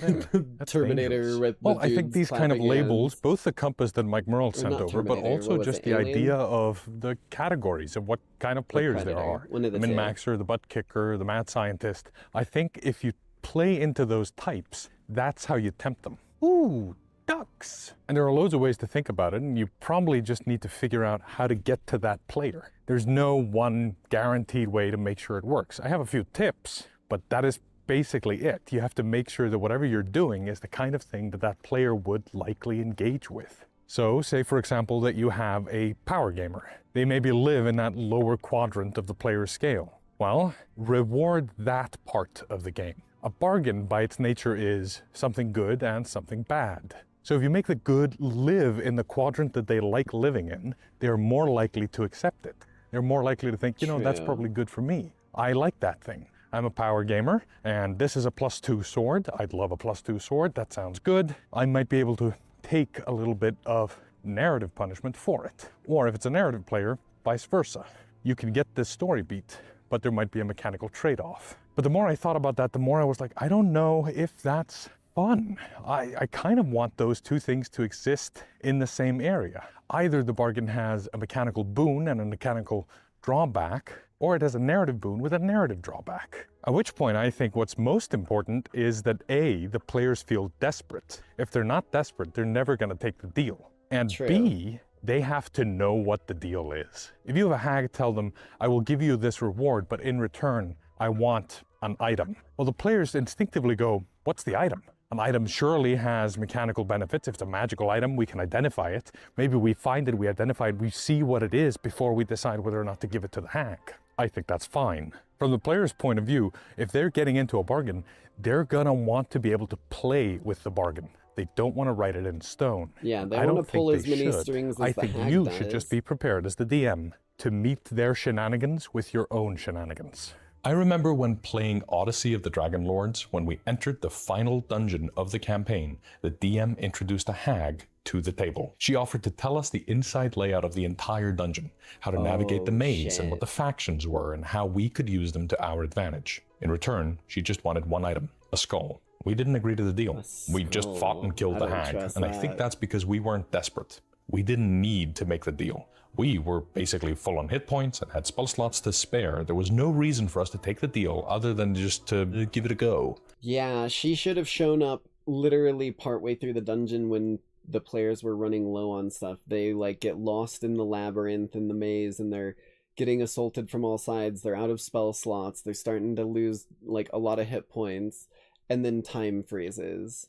Terminator with well, I think these kind of labels, both the compass that Mike Merle sent over, but also just the idea of the categories of what kind of players there are. The min-maxer, the butt kicker, the mad scientist. I think if you play into those types, that's how you tempt them. Ooh, ducks. And there are loads of ways to think about it, and you probably just need to figure out how to get to that player. There's no one guaranteed way to make sure it works. I have a few tips, but that is basically it. You have to make sure that whatever you're doing is the kind of thing that that player would likely engage with. So say, for example, that you have a power gamer. They maybe live in that lower quadrant of the player's scale. Well, reward that part of the game. A bargain by its nature is something good and something bad. So if you make the good live in the quadrant that they like living in, they're more likely to accept it. They're more likely to think, that's probably good for me. I like that thing. I'm a power gamer, and this is a +2 sword. I'd love a +2 sword. That sounds good. I might be able to take a little bit of narrative punishment for it. Or if it's a narrative player, vice versa. You can get this story beat, but there might be a mechanical trade-off. But the more I thought about that, the more I was like, I don't know if that's fun. I kind of want those two things to exist in the same area. Either the bargain has a mechanical boon and a mechanical drawback, or it has a narrative boon with a narrative drawback. At which point I think what's most important is that A, the players feel desperate. If they're not desperate, they're never going to take the deal. And B, they have to know what the deal is. If you have a hag tell them, I will give you this reward, but in return, I want an item. Well, the players instinctively go, what's the item? An item surely has mechanical benefits. If it's a magical item, we can identify it. Maybe we find it, we identify it, we see what it is before we decide whether or not to give it to the hag. I think that's fine. From the player's point of view, if they're getting into a bargain, they're gonna want to be able to play with the bargain. They don't want to write it in stone. Yeah, they want to pull as many strings as the hag does. I think you should just be prepared as the DM to meet their shenanigans with your own shenanigans. I remember when playing Odyssey of the Dragon Lords, when we entered the final dungeon of the campaign, the DM introduced a hag to the table. She offered to tell us the inside layout of the entire dungeon, how to navigate the maze and what the factions were and how we could use them to our advantage. In return, she just wanted one item, a skull. We didn't agree to the deal. We just fought and killed the hag, and I think that's because we weren't desperate. We didn't need to make the deal. We were basically full on hit points and had spell slots to spare. There was no reason for us to take the deal other than just to give it a go. Yeah, she should have shown up literally partway through the dungeon when the players were running low on stuff. They get lost in the labyrinth and the maze, and they're getting assaulted from all sides. They're out of spell slots. They're starting to lose a lot of hit points, and then time freezes.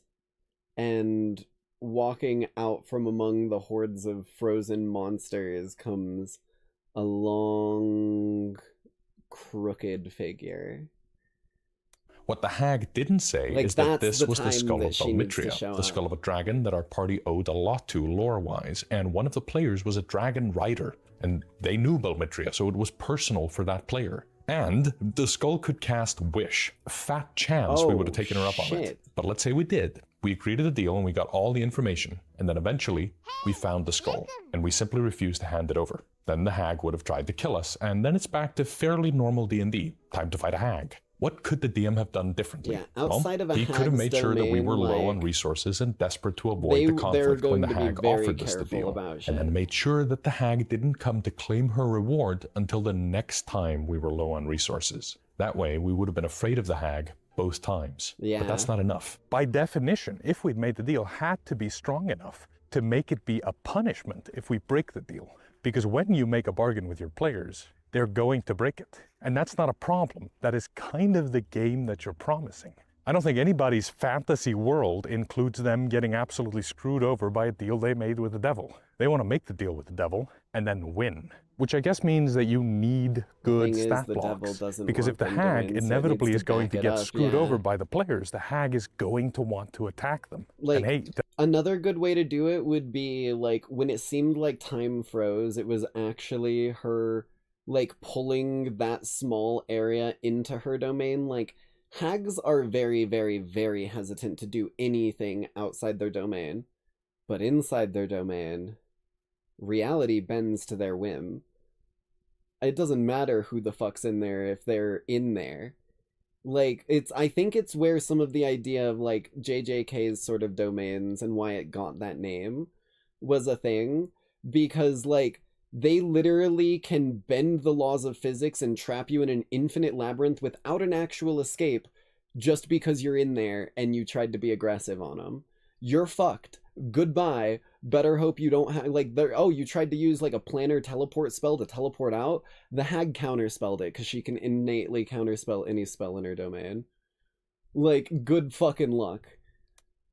and walking out from among the hordes of frozen monsters comes a long, crooked figure. What the hag didn't say is that this was the skull of Belmitria, the skull of a dragon that our party owed a lot to lore-wise, and one of the players was a dragon rider, and they knew Belmitria, so it was personal for that player. And the skull could cast Wish. Fat chance we would have taken her up on it. But let's say we did. We agreed to the deal and we got all the information, and then eventually we found the skull, and we simply refused to hand it over. Then the hag would have tried to kill us, and then it's back to fairly normal D&D. Time to fight a hag. What could the DM have done differently? Yeah, outside of a he could have made sure that we were low on resources and desperate to avoid the conflict when the hag offered us the deal, and then made sure that the hag didn't come to claim her reward until the next time we were low on resources. That way, we would have been afraid of the hag both times. Yeah. But that's not enough. By definition, if we'd made the deal, had to be strong enough to make it be a punishment if we break the deal. Because when you make a bargain with your players, they're going to break it. And that's not a problem. That is kind of the game that you're promising. I don't think anybody's fantasy world includes them getting absolutely screwed over by a deal they made with the devil. They want to make the deal with the devil and then win, which I guess means that you need good stat blocks. Because if the hag inevitably is going to get screwed over by the players, the hag is going to want to attack them. Like, and hey, another good way to do it would be, like, when it seemed like time froze, it was actually her, like, pulling that small area into her domain. Like, hags are very, very, very hesitant to do anything outside their domain. But inside their domain, reality bends to their whim. It doesn't matter who the fuck's in there if they're in there. Like, I think it's where some of the idea of, like, JJK's sort of domains and why it got that name was a thing. Because, like, they literally can bend the laws of physics and trap you in an infinite labyrinth without an actual escape just because you're in there and you tried to be aggressive on them. You're fucked. Goodbye. Better hope you don't have, like, you tried to use, like, a planar teleport spell to teleport out? The hag counterspelled it because she can innately counterspell any spell in her domain. Like, good fucking luck.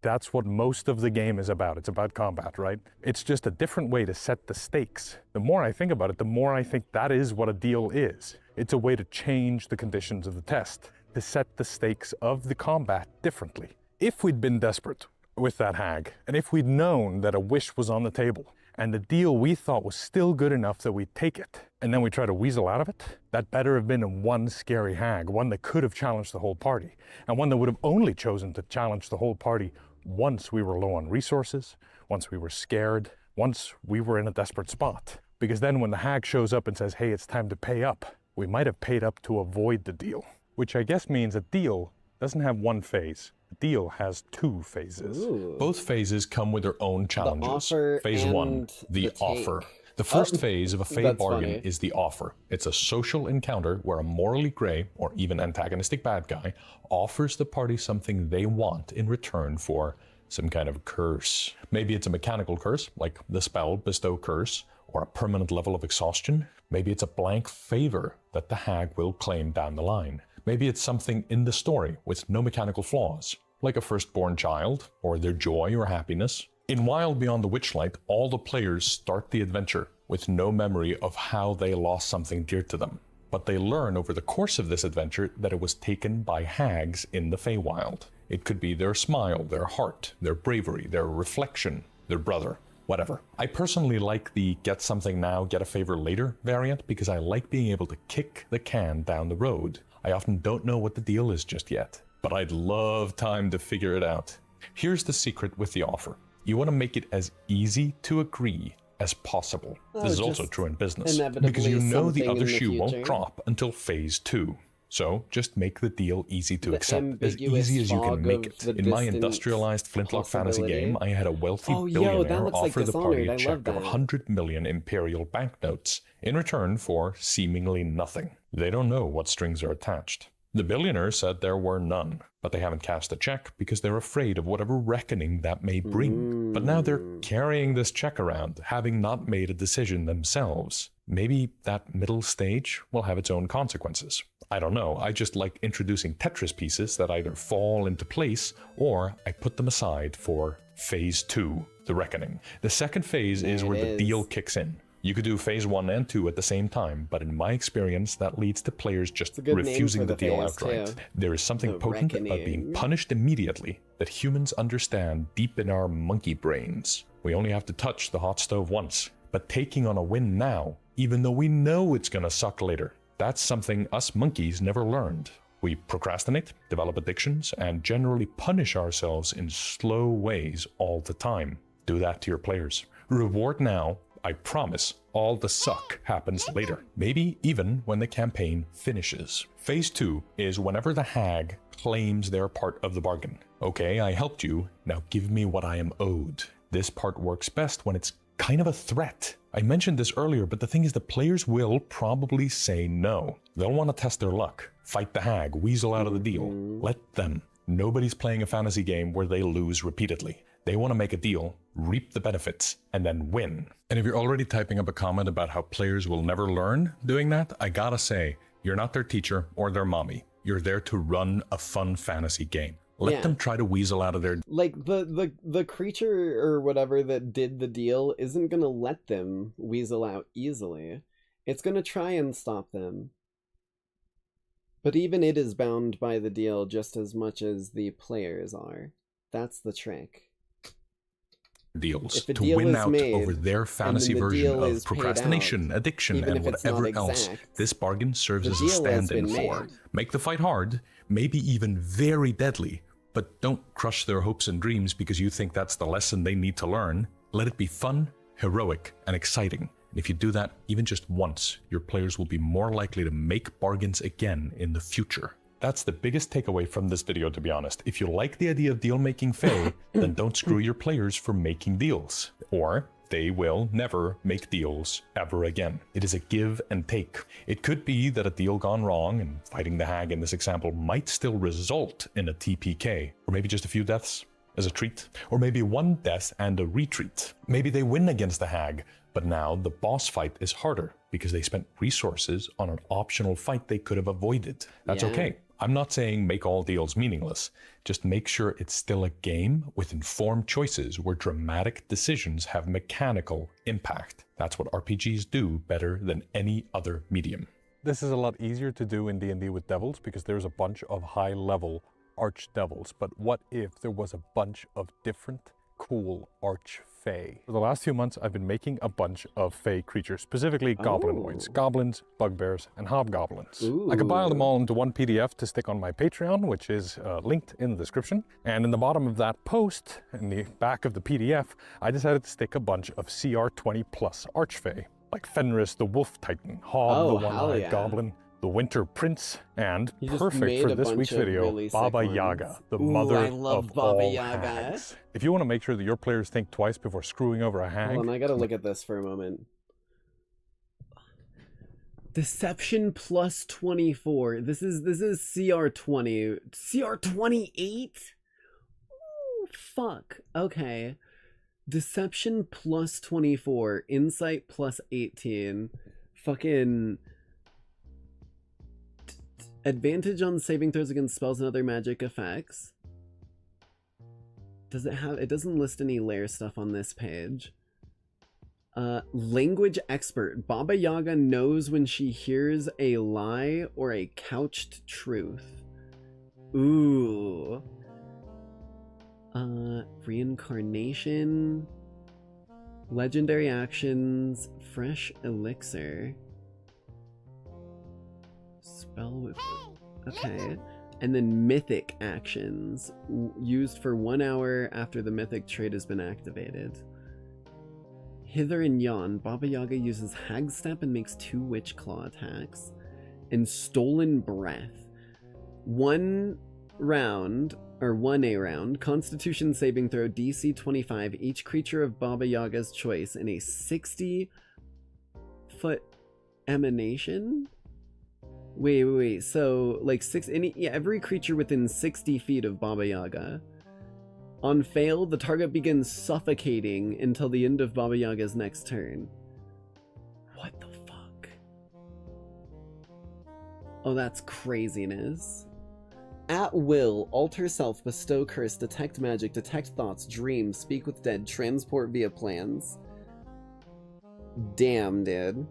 That's what most of the game is about. It's about combat, right? It's just a different way to set the stakes. The more I think about it, the more I think that is what a deal is. It's a way to change the conditions of the test, to set the stakes of the combat differently. If we'd been desperate with that hag, and if we'd known that a wish was on the table, and the deal we thought was still good enough that we'd take it, and then we try to weasel out of it, that better have been one scary hag, one that could have challenged the whole party, and one that would have only chosen to challenge the whole party once we were low on resources, once we were scared, once we were in a desperate spot. Because then when the hag shows up and says, hey, it's time to pay up, we might have paid up to avoid the deal. Which I guess means a deal doesn't have one phase. A deal has two phases. Ooh. Both phases come with their own challenges. The offer Phase and 1, the offer. The first phase of a Fey bargain is the offer. It's a social encounter where a morally gray, or even antagonistic bad guy, offers the party something they want in return for some kind of curse. Maybe it's a mechanical curse, like the spell Bestow Curse, or a permanent level of exhaustion. Maybe it's a blank favor that the hag will claim down the line. Maybe it's something in the story with no mechanical flaws, like a firstborn child, or their joy or happiness. In Wild Beyond the Witchlight, all the players start the adventure with no memory of how they lost something dear to them. But they learn over the course of this adventure that it was taken by hags in the Feywild. It could be their smile, their heart, their bravery, their reflection, their brother, whatever. I personally like the get something now, get a favor later variant because I like being able to kick the can down the road. I often don't know what the deal is just yet, but I'd love time to figure it out. Here's the secret with the offer. You want to make it as easy to agree as possible. This is also true in business, because you know the other shoe won't drop until phase 2. So just make the deal easy to accept, as easy as you can make it. In my industrialized Flintlock fantasy game, I had a wealthy billionaire offer the party a check of 100 million imperial banknotes in return for seemingly nothing. They don't know what strings are attached. The billionaire said there were none, but they haven't cast a check because they're afraid of whatever reckoning that may bring. But now they're carrying this check around, having not made a decision themselves. Maybe that middle stage will have its own consequences. I don't know, I just like introducing Tetris pieces that either fall into place or I put them aside for phase 2, the reckoning. The second phase is where the deal kicks in. You could do phase 1 and 2 at the same time, but in my experience, that leads to players just refusing the deal outright. There is something potent about being punished immediately that humans understand deep in our monkey brains. We only have to touch the hot stove once, but taking on a win now, even though we know it's gonna suck later, that's something us monkeys never learned. We procrastinate, develop addictions, and generally punish ourselves in slow ways all the time. Do that to your players. Reward now. I promise, all the suck happens later, maybe even when the campaign finishes. Phase 2 is whenever the hag claims their part of the bargain. Okay, I helped you, now give me what I am owed. This part works best when it's kind of a threat. I mentioned this earlier, but the thing is the players will probably say no. They'll want to test their luck, fight the hag, weasel out of the deal. Let them. Nobody's playing a fantasy game where they lose repeatedly. They want to make a deal, reap the benefits, and then win. And if you're already typing up a comment about how players will never learn doing that, I gotta say, you're not their teacher or their mommy. You're there to run a fun fantasy game. Let them try to weasel out of their... Like, the creature or whatever that did the deal isn't gonna let them weasel out easily. It's gonna try and stop them. But even it is bound by the deal just as much as the players are. That's the trick. Deals to win out over their fantasy version of procrastination, addiction, and whatever else this bargain serves as a stand-in for. Make the fight hard, maybe even very deadly, but don't crush their hopes and dreams because you think that's the lesson they need to learn. Let it be fun, heroic, and exciting. And if you do that even just once, your players will be more likely to make bargains again in the future. That's the biggest takeaway from this video, to be honest. If you like the idea of deal-making Fae, then don't screw your players for making deals. Or they will never make deals ever again. It is a give and take. It could be that a deal gone wrong, and fighting the hag in this example might still result in a TPK, or maybe just a few deaths as a treat, or maybe one death and a retreat. Maybe they win against the hag, but now the boss fight is harder because they spent resources on an optional fight they could have avoided. That's okay. I'm not saying make all deals meaningless, just make sure it's still a game with informed choices where dramatic decisions have mechanical impact. That's what RPGs do better than any other medium. This is a lot easier to do in D&D with devils because there's a bunch of high-level archdevils, but what if there was a bunch of different cool arch-fae? For the last few months, I've been making a bunch of fae creatures, specifically goblinoids, goblins, bugbears, and hobgoblins. I compiled them all into one PDF to stick on my Patreon, which is linked in the description. And in the bottom of that post, in the back of the PDF, I decided to stick a bunch of CR20 plus arch-fae, like Fenris the Wolf Titan, Hog the One-Eyed Goblin, the Winter Prince, and perfect for this week's video, really Baba Yaga, the mother of all hags. If you want to make sure that your players think twice before screwing over a hag... Hold on, I gotta look at this for a moment. Deception plus 24. This is CR20. CR28? Ooh, fuck. Okay. Deception plus 24. Insight plus 18. Fucking... Advantage on saving throws against spells and other magic effects. Does it have... It doesn't list any layer stuff on this page. Language expert. Baba Yaga knows when she hears a lie or a couched truth. Ooh. Reincarnation. Legendary actions. Fresh elixir. Spell with... Okay. And then mythic actions. Used for 1 hour after the mythic trait has been activated. Hither and Yon. Baba Yaga uses Hag Step and makes 2 Witch Claw attacks. And Stolen Breath. 1 round, or 1A round, Constitution saving throw DC 25. Each creature of Baba Yaga's choice in a 60-foot emanation? Wait. So, like, every creature within 60 feet of Baba Yaga. On fail, the target begins suffocating until the end of Baba Yaga's next turn. What the fuck? Oh, that's craziness. At will, alter self, bestow curse, detect magic, detect thoughts, dream, speak with dead, transport via plans. Damn, dude.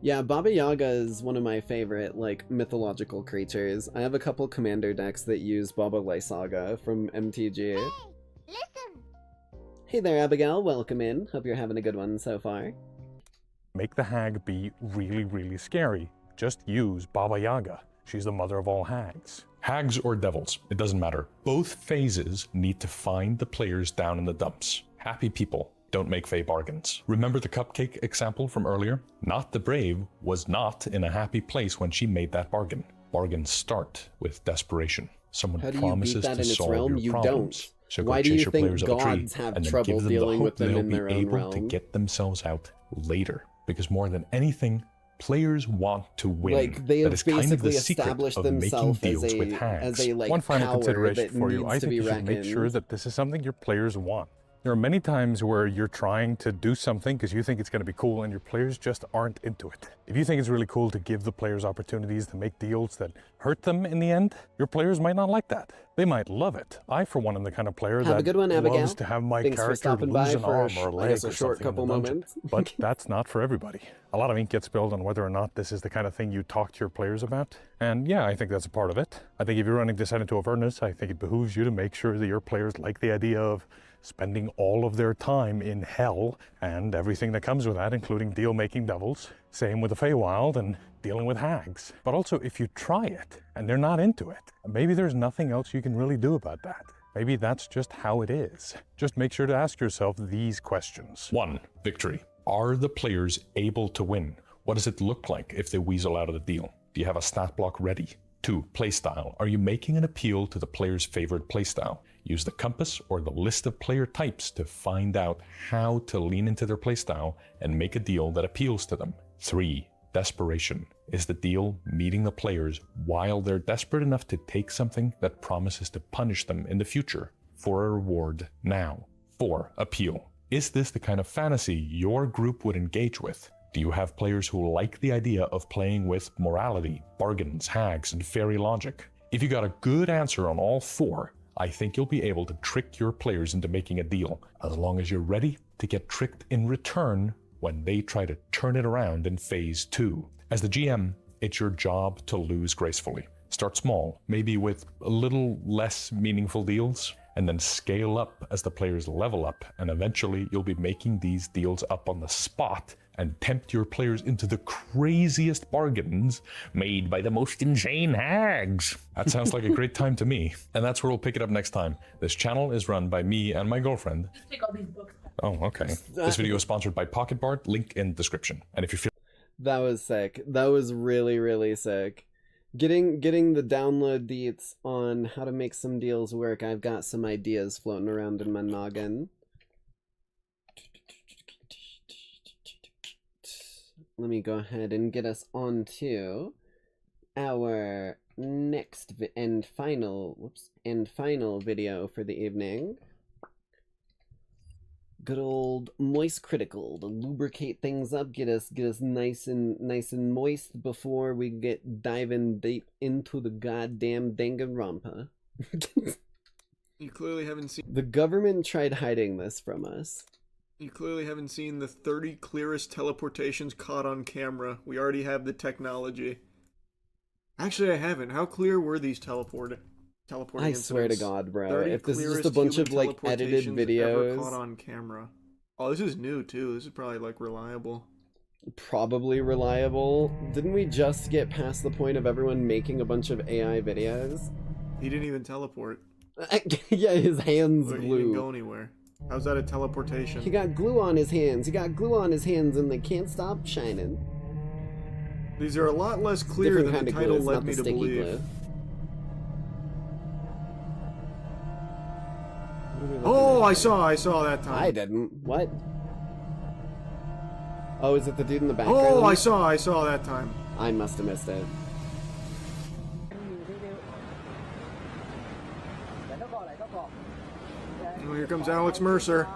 Yeah, Baba Yaga is one of my favorite, like, mythological creatures. I have a couple commander decks that use Baba Lysaga from MTG. Hey, listen. Hey there, Abigail. Welcome in. Hope you're having a good one so far. Make the hag be really, really scary. Just use Baba Yaga. She's the mother of all hags. Hags or devils, it doesn't matter. Both phases need to find the players down in the dumps. Happy people don't make fey bargains. Remember the cupcake example from earlier? Not the Brave was not in a happy place when she made that bargain. Bargains start with desperation. Someone How do you beat promises that to in its solve realm? your You problems. don't. So Why go do chase you your think players up a tree gods have and then trouble give them the dealing hope with them they'll in be their own able to realm? get themselves out later. Because more than anything, players want to win. Like, they That have is kind of basically the secret established of making themselves deals as with hags. a like, One final power consideration that for you. needs I to think be you should make sure reckoned. that this is something your players want. There are many times where you're trying to do something because you think it's going to be cool and your players just aren't into it. If you think it's really cool to give the players opportunities to make deals that hurt them in the end, your players might not like that. They might love it. I, for one, am the kind of player Have a that good one, Abigail. loves to have my Thanks for character stopping lose by an for arm or a I leg guess or a short something in couple the dungeon. moments. But that's not for everybody. A lot of ink gets spilled on whether or not this is the kind of thing you talk to your players about. And yeah, I think that's a part of it. I think if you're running Descent into Avernus, I think it behooves you to make sure that your players like the idea of spending all of their time in hell and everything that comes with that, including deal-making devils. Same with the Feywild and dealing with hags. But also, if you try it and they're not into it, maybe there's nothing else you can really do about that. Maybe that's just how it is. Just make sure to ask yourself these questions. 1. Victory. Are the players able to win? What does it look like if they weasel out of the deal? Do you have a stat block ready? 2. Playstyle. Are you making an appeal to the player's favorite playstyle? Use the compass or the list of player types to find out how to lean into their playstyle and make a deal that appeals to them. 3. Desperation. Is the deal meeting the players while they're desperate enough to take something that promises to punish them in the future for a reward now? 4. Appeal. Is this the kind of fantasy your group would engage with? Do you have players who like the idea of playing with morality, bargains, hags, and fairy logic? If you got a good answer on all 4, I think you'll be able to trick your players into making a deal, as long as you're ready to get tricked in return when they try to turn it around in phase 2. As the GM, it's your job to lose gracefully. Start small, maybe with a little less meaningful deals, and then scale up as the players level up, and eventually you'll be making these deals up on the spot and tempt your players into the craziest bargains made by the most insane hags. That sounds like a great time to me. And that's where we'll pick it up next time. This channel is run by me and my girlfriend. Take all these books. Oh, okay. This video is sponsored by Pocket Bard, link in description. And if you feel That was sick. That was really, really sick. Getting the download deets on how to make some deals work. I've got some ideas floating around in my noggin. Let me go ahead and get us on to our next and final video for the evening. Good old moist critical to lubricate things up, get us nice and moist before we get diving deep into the goddamn Danganronpa. You clearly haven't seen. The government tried hiding this from us. You clearly haven't seen the 30 clearest teleportations caught on camera. We already have the technology. Actually, I haven't. How clear were these teleporting I swear to God, bro. 30 If this is just a clearest bunch human of like edited teleportations ever videos, caught on camera. Oh, this is new too. This is probably like reliable. probably reliable. Didn't we just get past the point of everyone making a bunch of AI videos? He didn't even teleport. Yeah, his hands He didn't go glue. anywhere. How's that a teleportation? He got glue on his hands. He got glue on his hands and they can't stop shining. These are a lot less clear Different than kind the of glue. title It's led not me the to sticky believe. glue. What are we looking Oh, at? I saw that time. I didn't. What? Oh, is it the dude in the background? Oh, I saw that time. I must have missed it. Oh, here comes Alex Mercer.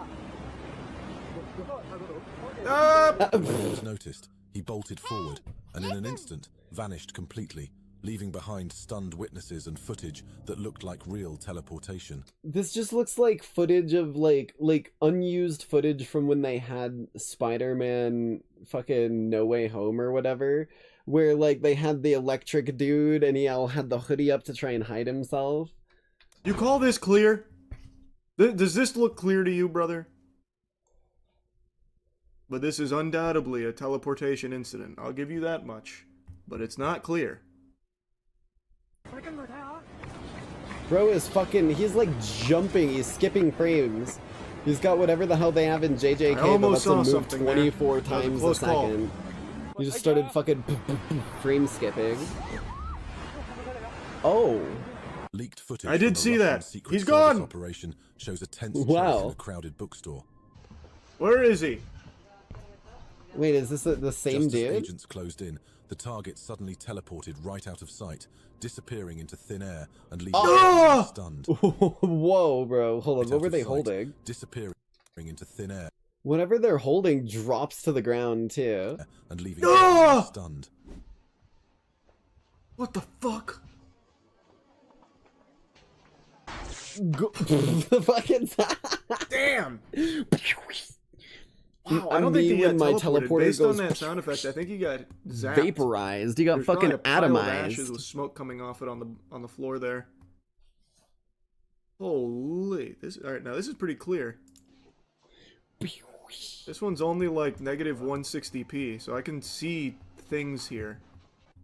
Ah! Was noticed. He bolted forward, and in an instant, vanished completely, leaving behind stunned witnesses and footage that looked like real teleportation. This just looks like footage of like unused footage from when they had Spider-Man fucking No Way Home or whatever, where like they had the electric dude and he all had the hoodie up to try and hide himself. You call this clear? Does this look clear to you, brother? But this is undoubtedly a teleportation incident. I'll give you that much. But it's not clear. Bro is fucking, he's like jumping, he's skipping frames. He's got whatever the hell they have in JJK that lets him move 24 times a second. He just started fucking frame skipping. Oh. Leaked footage I did see that. Secret He's gone. Operation shows a tense wow. in a crowded bookstore. Where is he? Wait, is this the same Just dude? as agents closed in, the target suddenly teleported right out of sight, disappearing into thin air and leaving everyone stunned. Whoa, bro. Hold on, Right what out were of they sight, holding? Disappearing into thin air Whatever they're holding drops to the ground, too. and leaving everyone stunned. What the fuck? The fucking damn! Wow, I don't think he got my teleported. teleporter Based goes on that sound effect, I think he got zapped. vaporized. He got There's fucking probably a pile of atomized. ashes with smoke coming off it on the floor there. Holy! All right, now this is pretty clear. This one's only like negative 160p, so I can see things here.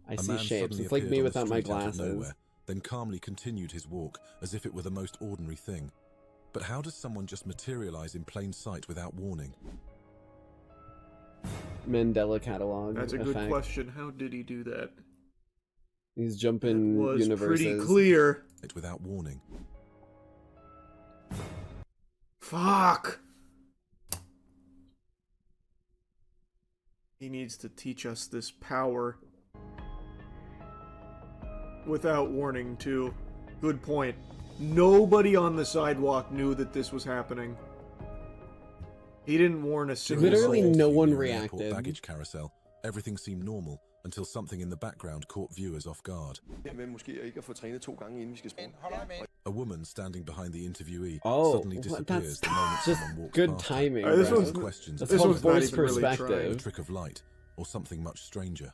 I see shapes. It's like me without my glasses. Nowhere, then calmly continued his walk as if it were the most ordinary thing. But how does someone just materialize in plain sight without warning? Mandela catalog. That's a good question. How did he do that? He's jumping it was universes. Pretty clear. Without warning. Fuck! He needs to teach us this power. Without warning, too. Good point. Nobody on the sidewalk knew that this was happening. He didn't warn a single Literally soul. no one Near an reacted. airport baggage carousel. Everything seemed normal until something in the background caught viewers off guard. A woman standing behind the interviewee suddenly disappears the moment just someone walks good past timing. her. This bro. one's- Questions That's this called one's not forced even really perspective. trying. a trick of light or something much stranger.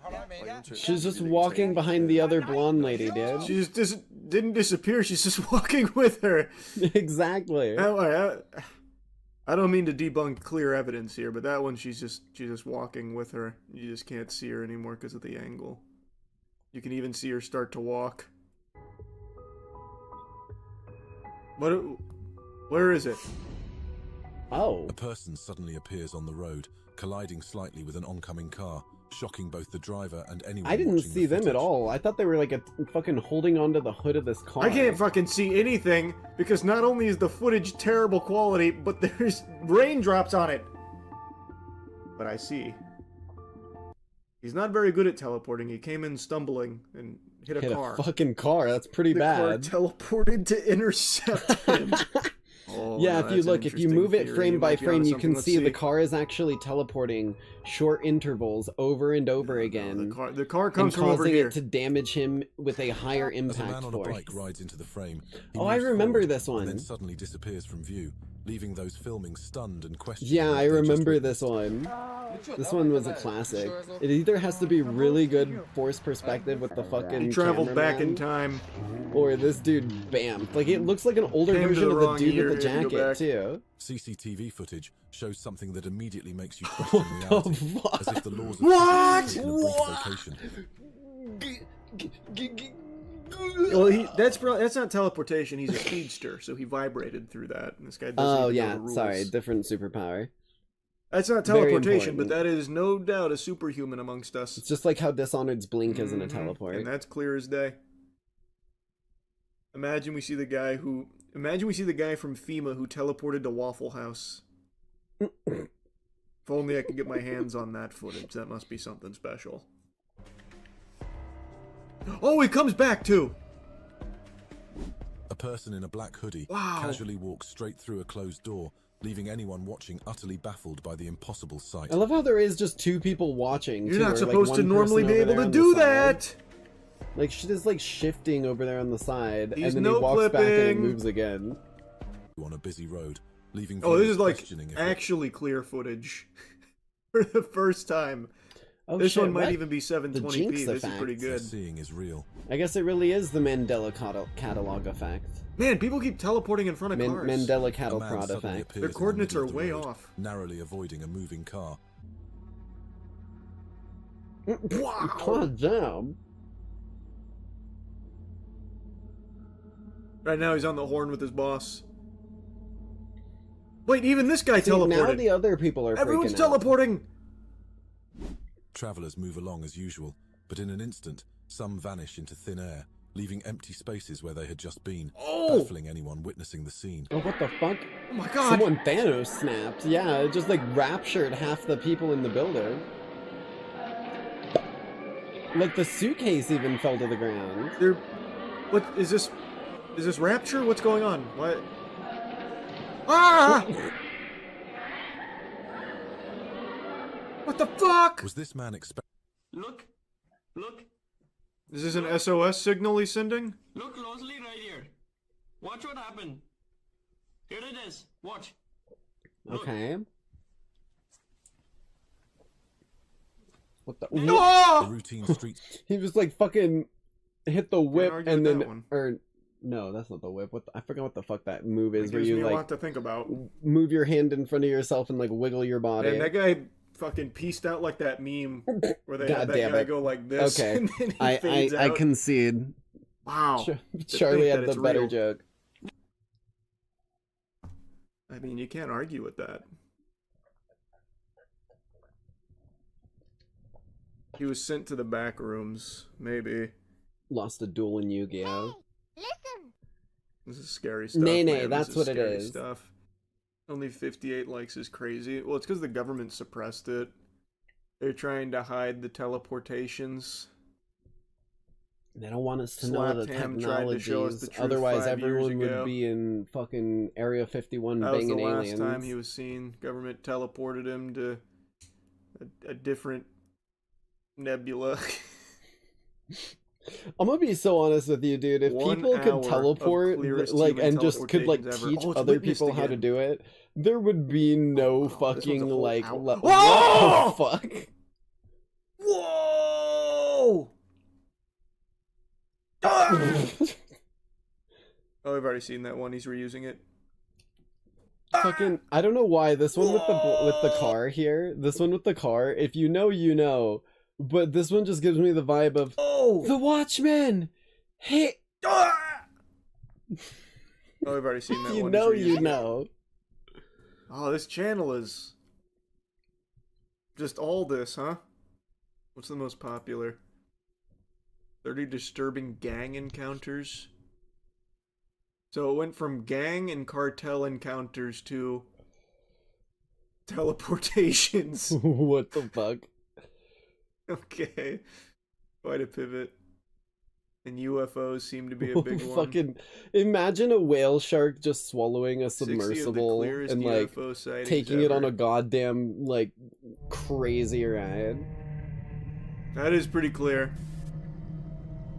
She's just walking behind the other blonde lady, dude. She just didn't disappear, she's just walking with her. Exactly. I don't mean to debunk clear evidence here, but that one she's just walking with her. You just can't see her anymore because of the angle. You can even see her start to walk. Where is it? Oh. A person suddenly appears on the road, colliding slightly with an oncoming car, shocking both the driver and anyone I didn't watching see the them at footage. all. I thought they were like fucking holding onto the hood of this car. I can't fucking see anything because not only is the footage terrible quality, but there's raindrops on it. But I see. He's not very good at teleporting. He came in stumbling and hit a car. A fucking car. That's pretty The car bad. teleported to intercept him. Oh, Yeah, no, if you that's an look, if you interesting move it theory. frame by might be frame, onto you can something. see the Let's car is actually teleporting short intervals over and over again. The car comes and from over causing here. it to damage him with a higher As a impact man on a force. bike rides into the frame, he Oh, I moves remember forward this and one. then suddenly disappears from view, leaving those filming stunned and questioning. Yeah, what I they just remember witnessed. this one. This one was a classic. It either has to be really good force perspective with the fucking He traveled back in cameraman, time. or this dude bammed. Like, it looks like an older Came to version the of the wrong dude year, with the had to go jacket, back. too. CCTV footage shows something that immediately makes you question reality, fuck? as if the laws of What? physics were taken a brief vacation. Well, that's not teleportation. He's a speedster, so he vibrated through that. And this guy doesn't Oh, even know yeah, the rules. sorry, different superpower. That's not Very teleportation, but important. that is no doubt a superhuman amongst us. It's just like how Dishonored's blink isn't a teleport. And that's clear as day. Imagine we see the guy from FEMA who teleported to Waffle House. If only I could get my hands on that footage. That must be something special. Oh, he comes back too! A person in a black hoodie Wow. casually walks straight through a closed door, leaving anyone watching utterly baffled by the impossible sight. I love how there is just 2 people watching. You're too, not or, supposed like, to one normally person be over able there to on the do side. that. Like, shit is like shifting over there on the side, He's and then he walks back and it no-clipping. moves again. On a busy road, leaving Oh, this viewers is like questioning if actually clear footage for the first time. Oh, This shit, one might what? even be The 720p. jinx This is effect. pretty what good. seeing is real. I guess it really is the Mandela catalog effect. Man, people keep teleporting in front of cars. Mandela A cattle man prod suddenly effect. appears Their in the coordinates middle are of the way road, off. narrowly avoiding a moving car. Wow. God damn. Right now he's on the horn with his boss. Wait, even this guy See, teleported. now the other people are Everyone's freaking teleporting. Travelers move along as usual, but in an instant, some vanish into thin air, leaving empty spaces where they had just been, baffling anyone witnessing the scene. out. Oh, what the fuck? Oh my god. Someone Thanos snapped. Yeah, it just like raptured half the people in the building. Like the suitcase even fell to the ground. They're... What is this? Is this rapture? What's going on? What? Ah! What the fuck? Was this man expecting? Look! Is this an SOS signal he's sending? Look closely right here. Watch what happened. Here it is. Watch. Look. Okay. What the? No! The routine street He was like fucking hit the whip argue and with then that one. or no, that's not the whip. What the, I forgot what the fuck that move is It where gives you me a like lot to think about. move your hand in front of yourself and like wiggle your body. And that guy fucking pieced out like that meme where they God had that damn guy it. go like this. Okay. And then he fades I out. concede. Wow. Charlie think had that the it's better real. joke. I mean, you can't argue with that. He was sent to the back rooms, maybe. Lost a duel in Yu-Gi-Oh. This is scary stuff. Nay, man. that's This what it scary is. Stuff. Only 58 likes is crazy. Well, it's because the government suppressed it. They're trying to hide the teleportations. They don't want us to know the Slapped Ham tried to show us technologies. the truth Otherwise, 5 years everyone would ago. be in fucking Area 51 That was the banging last aliens. time he was seen. Government teleported him to a different nebula. I'm gonna be so honest with you, dude. If 1 people hour could of teleport, clearest like, human and just could like teleportations ever. teach Oh, it's other witnessed people how to again. do it, there would be no this one's a fucking whole like. hour. What Whoa! the fuck? Whoa! Oh, I've already seen that one. He's reusing it. Fucking, I don't know why this one with the car here. This one with the car. If you know, you know. But this one just gives me the vibe of the Watchmen. Hey, Oh, I've already seen that you one. know, He's you reusing it. know. Oh, this channel is just all this, huh? What's the most popular? 30 disturbing gang encounters. So it went from gang and cartel encounters to teleportations. What the fuck? Okay. Quite a pivot. And UFOs seem to be a big one. Fucking imagine a whale shark just swallowing a 60 of the submersible clearest and like UFO sightings taking it on ever. a goddamn like crazy ride. That is pretty clear.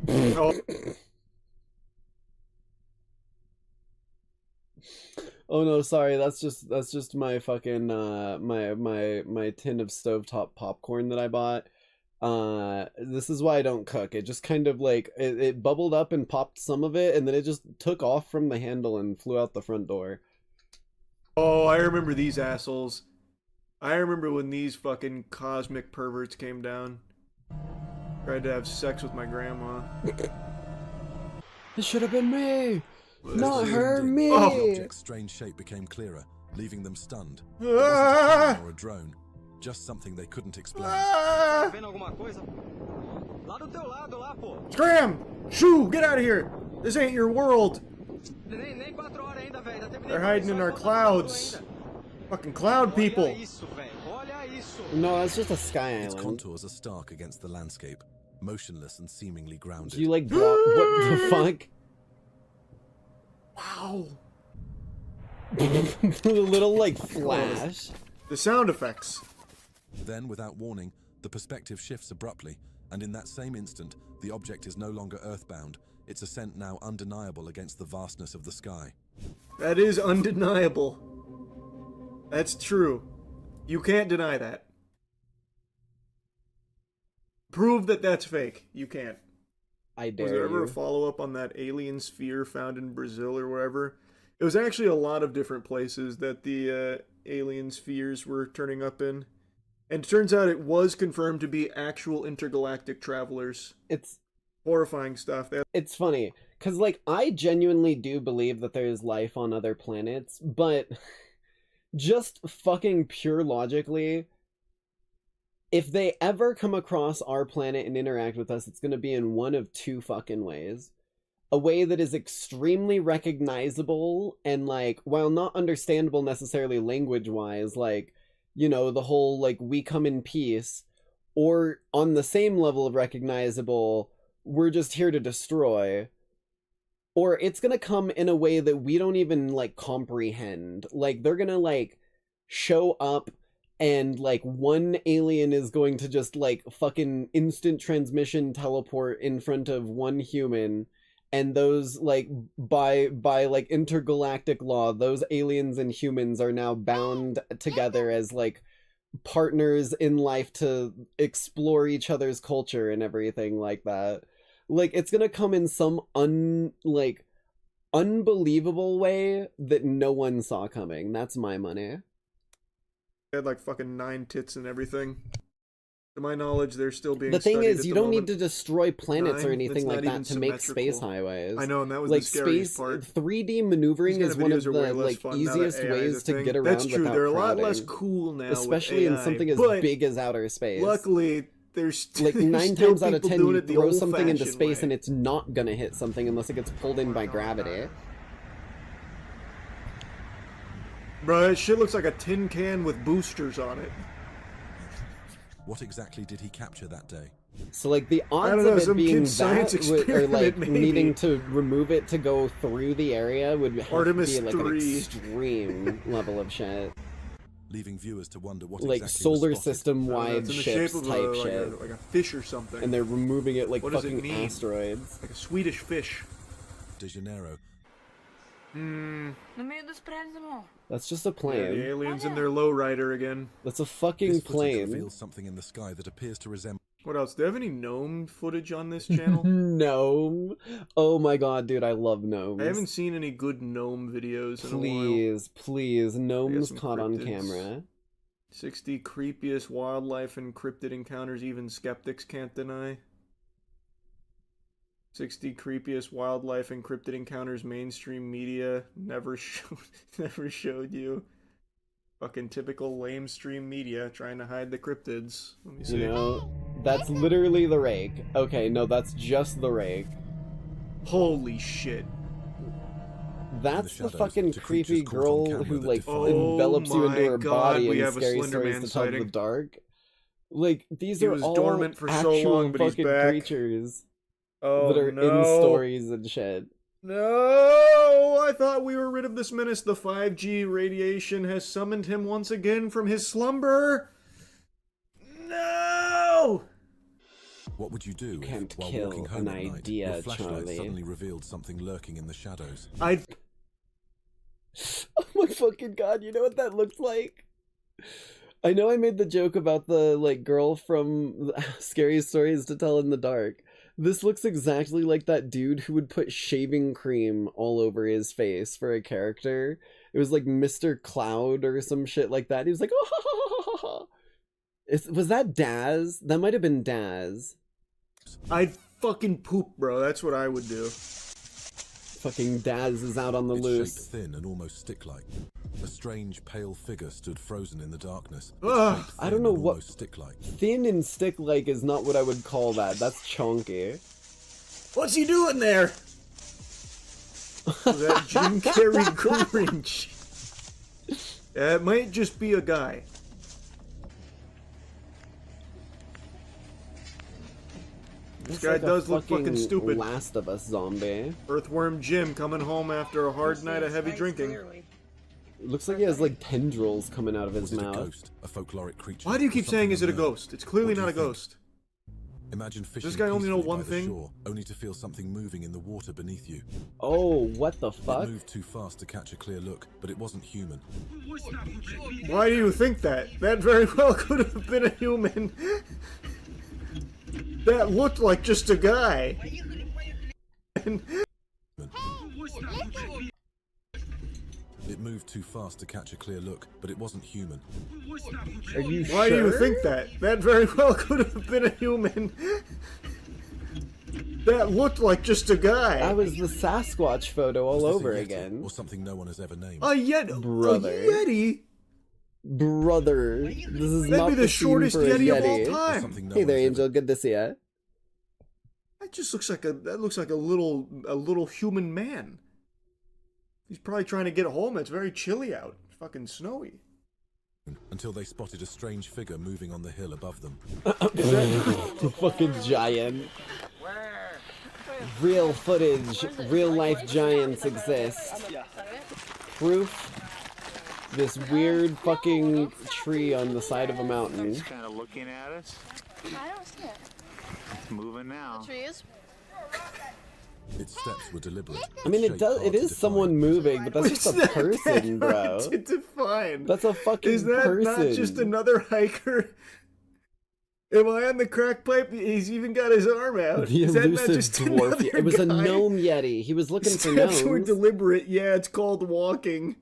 Oh. Oh no, sorry, that's just my fucking my tin of stovetop popcorn that I bought. This is why I don't cook. It just kind of like it bubbled up and popped some of it, and then it just took off from the handle and flew out the front door. Oh, I remember these assholes. I remember when these fucking cosmic perverts came down. Tried to have sex with my grandma. It should have been me! Not As her, zoomed in, me! The object's strange shape became clearer, leaving them stunned. It wasn't a plane or a drone, just something they couldn't explain. Scram! Shoo! Get out of here! This ain't your world! They're hiding in our clouds. Fucking cloud people. No, that's just a sky Its island. contours are stark against the landscape, motionless and seemingly grounded. Do you like what? What the fuck? Wow. The little, like, flash. The sound effects. Then, without warning, the perspective shifts abruptly, and in that same instant, the object is no longer earthbound, its ascent now undeniable against the vastness of the sky. That is undeniable. That's true. You can't deny that. Prove that that's fake. You can't. I dare Was there ever you. a follow-up on that alien sphere found in Brazil or wherever? It was actually a lot of different places that the alien spheres were turning up in. And it turns out it was confirmed to be actual intergalactic travelers. It's horrifying stuff. It's funny, because, like, I genuinely do believe that there's life on other planets, but just fucking pure logically, if they ever come across our planet and interact with us, it's going to be in one of two fucking ways. A way that is extremely recognizable and, like, while not understandable necessarily language-wise, like, you know, the whole, like, we come in peace, or on the same level of recognizable, we're just here to destroy. Or it's gonna come in a way that we don't even, like, comprehend. Like, they're gonna, like, show up and, like, one alien is going to just, like, fucking instant transmission teleport in front of one human, and those, like, by like, intergalactic law, those aliens and humans are now bound together as, like, partners in life to explore each other's culture and everything like that. Like, it's gonna come in some unbelievable way that no one saw coming. That's my money. They had like fucking 9 tits and everything. To my knowledge, they're still being The thing studied is, at you the don't moment. need to destroy planets or 9? anything That's like not that even to make space symmetrical. highways. I know, and that was like the scariest space, part. 3D maneuvering These is kind one of of videos are way the less like fun now that easiest AI is ways a to thing. get around That's true. without They're a lot crowding. less cool now, especially with in AI, something as but big as outer space. Luckily, there's like there's 9 still times out of people 10 doing you it the throw something into old-fashioned space way. and it's not gonna hit something unless it gets pulled in by gravity. Bro, that shit looks like a tin can with boosters on it. What exactly did he capture that day? So, like, the I odds don't know, of it some being kid's science that, or, experiment, like, maybe. needing to remove it to go through the area would have Artemis to be, like, 3. an extreme level of shit. Leaving viewers to wonder what Like, exactly solar was spotted. system-wide It's in the ships shape of type a, shit. like a fish or something. And they're removing it like What does it fucking mean? asteroids. Like a Swedish fish. De Janeiro. That's just a Yeah, plane. the aliens in their lowrider again. That's a fucking This footage plane. reveals something in the sky that appears to resemble. What else? Do they have any gnome footage on this channel? Gnome. Oh my god, dude, I love gnomes. I haven't seen any good gnome videos in a while. Please, gnomes some caught on cryptids. camera. 60 creepiest wildlife and cryptid encounters even skeptics can't deny. 60 creepiest wildlife and cryptid encounters mainstream media never showed you. Fucking typical lamestream media trying to hide the cryptids. Let me see. You know, that's literally the rake. Okay, no, that's just the rake. Holy shit. That's the shadows, fucking to creepy creatures caught on girl camera who, that like, defy- envelops you into Oh her my body God, we in have a scary Slender stories Man to tell in the sighting. dark. Like, these He are was all dormant for so actual long, but he's fucking back. creatures Oh, that are no. in stories and shit. No! I thought we were rid of this menace. The 5G radiation has summoned him once again from his slumber. No! What would you do can't if, while kill walking an home at night, idea, your flashlight Charlie. suddenly revealed something lurking in the shadows? I'd... Oh my fucking god, you know what that looks like? I know I made the joke about the, like, girl from Scary Stories to Tell in the Dark. This looks exactly like that dude who would put shaving cream all over his face for a character. It was like Mr. Cloud or some shit like that. He was like, oh, ha, ha, ha, ha, ha. Was that Daz? That might have been Daz. I'd fucking poop, bro. That's what I would do. Fucking Daz is out on the Its loose. shape thin and almost stick-like. A strange, pale figure stood frozen in the darkness. Its Ugh. shape I thin don't know and what... almost stick-like. Thin and stick-like is not what I would call that. That's chonky. What's he doing there? That Jim Carrey Grinch. Yeah, it might just be a guy. This guy Looks like a does look fucking stupid. Last of Us zombie. Earthworm Jim coming home after a hard night of heavy drinking. Looks like he has like tendrils coming out of his Was it a mouth. ghost, a folkloric creature? Why do you or keep saying, something is it a unknown? ghost? It's clearly What do not you a think? ghost. Imagine fishing This guy only know peacefully one by the thing? shore, only to feel something moving in the water beneath you. Oh, what the fuck? It moved too fast to catch a clear look, but it wasn't human. Why do you think that? That very well could have been a human. That looked like just a guy. It moved too fast to catch a clear look, but it wasn't human. Are you Why sure? do you think that? That very well could have been a human. That looked like just a guy. That was the Sasquatch photo all Was this a over yeti, again. or something no one has ever named. A Yeti? Brother. A Yeti? Brother, this is That'd not be the scene shortest for a Yeti of all Yeti. Or time. something no Hey one there, has Angel. Good to see ya. That just looks like a little human man. He's probably trying to get home. It's very chilly out. It's fucking snowy. Until they spotted a strange figure moving on the hill above them. The fucking giant. Real footage, real life giants exist. Proof. This weird fucking tree on the side of a mountain. It's kind of looking at us. I don't see it. It's moving now. The trees? Its steps were deliberate. I mean, its it shape does. hard It to is define. someone moving, but that's just a person, bro. To define. That's a fucking Is that person. not just another hiker? Am I on the crack pipe? He's even got his arm out. The Is that not elusive just dwarf. another It was a guy? gnome yeti. He was looking for Steps were gnomes. deliberate. Yeah, it's called walking.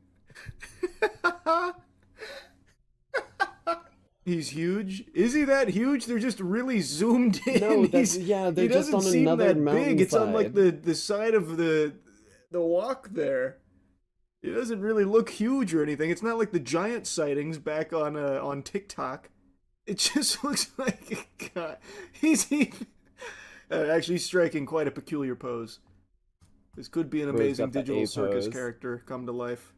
He's huge. Is he that huge? They're just really zoomed in. No, that's, yeah, they're he just doesn't on seem another that mountainside. big. It's on like the side of the walk there. It doesn't really look huge or anything. It's not like the giant sightings back on TikTok. It just looks like God. He's actually striking quite a peculiar pose. This could be an Bro's amazing got the digital A circus pose. character come to life.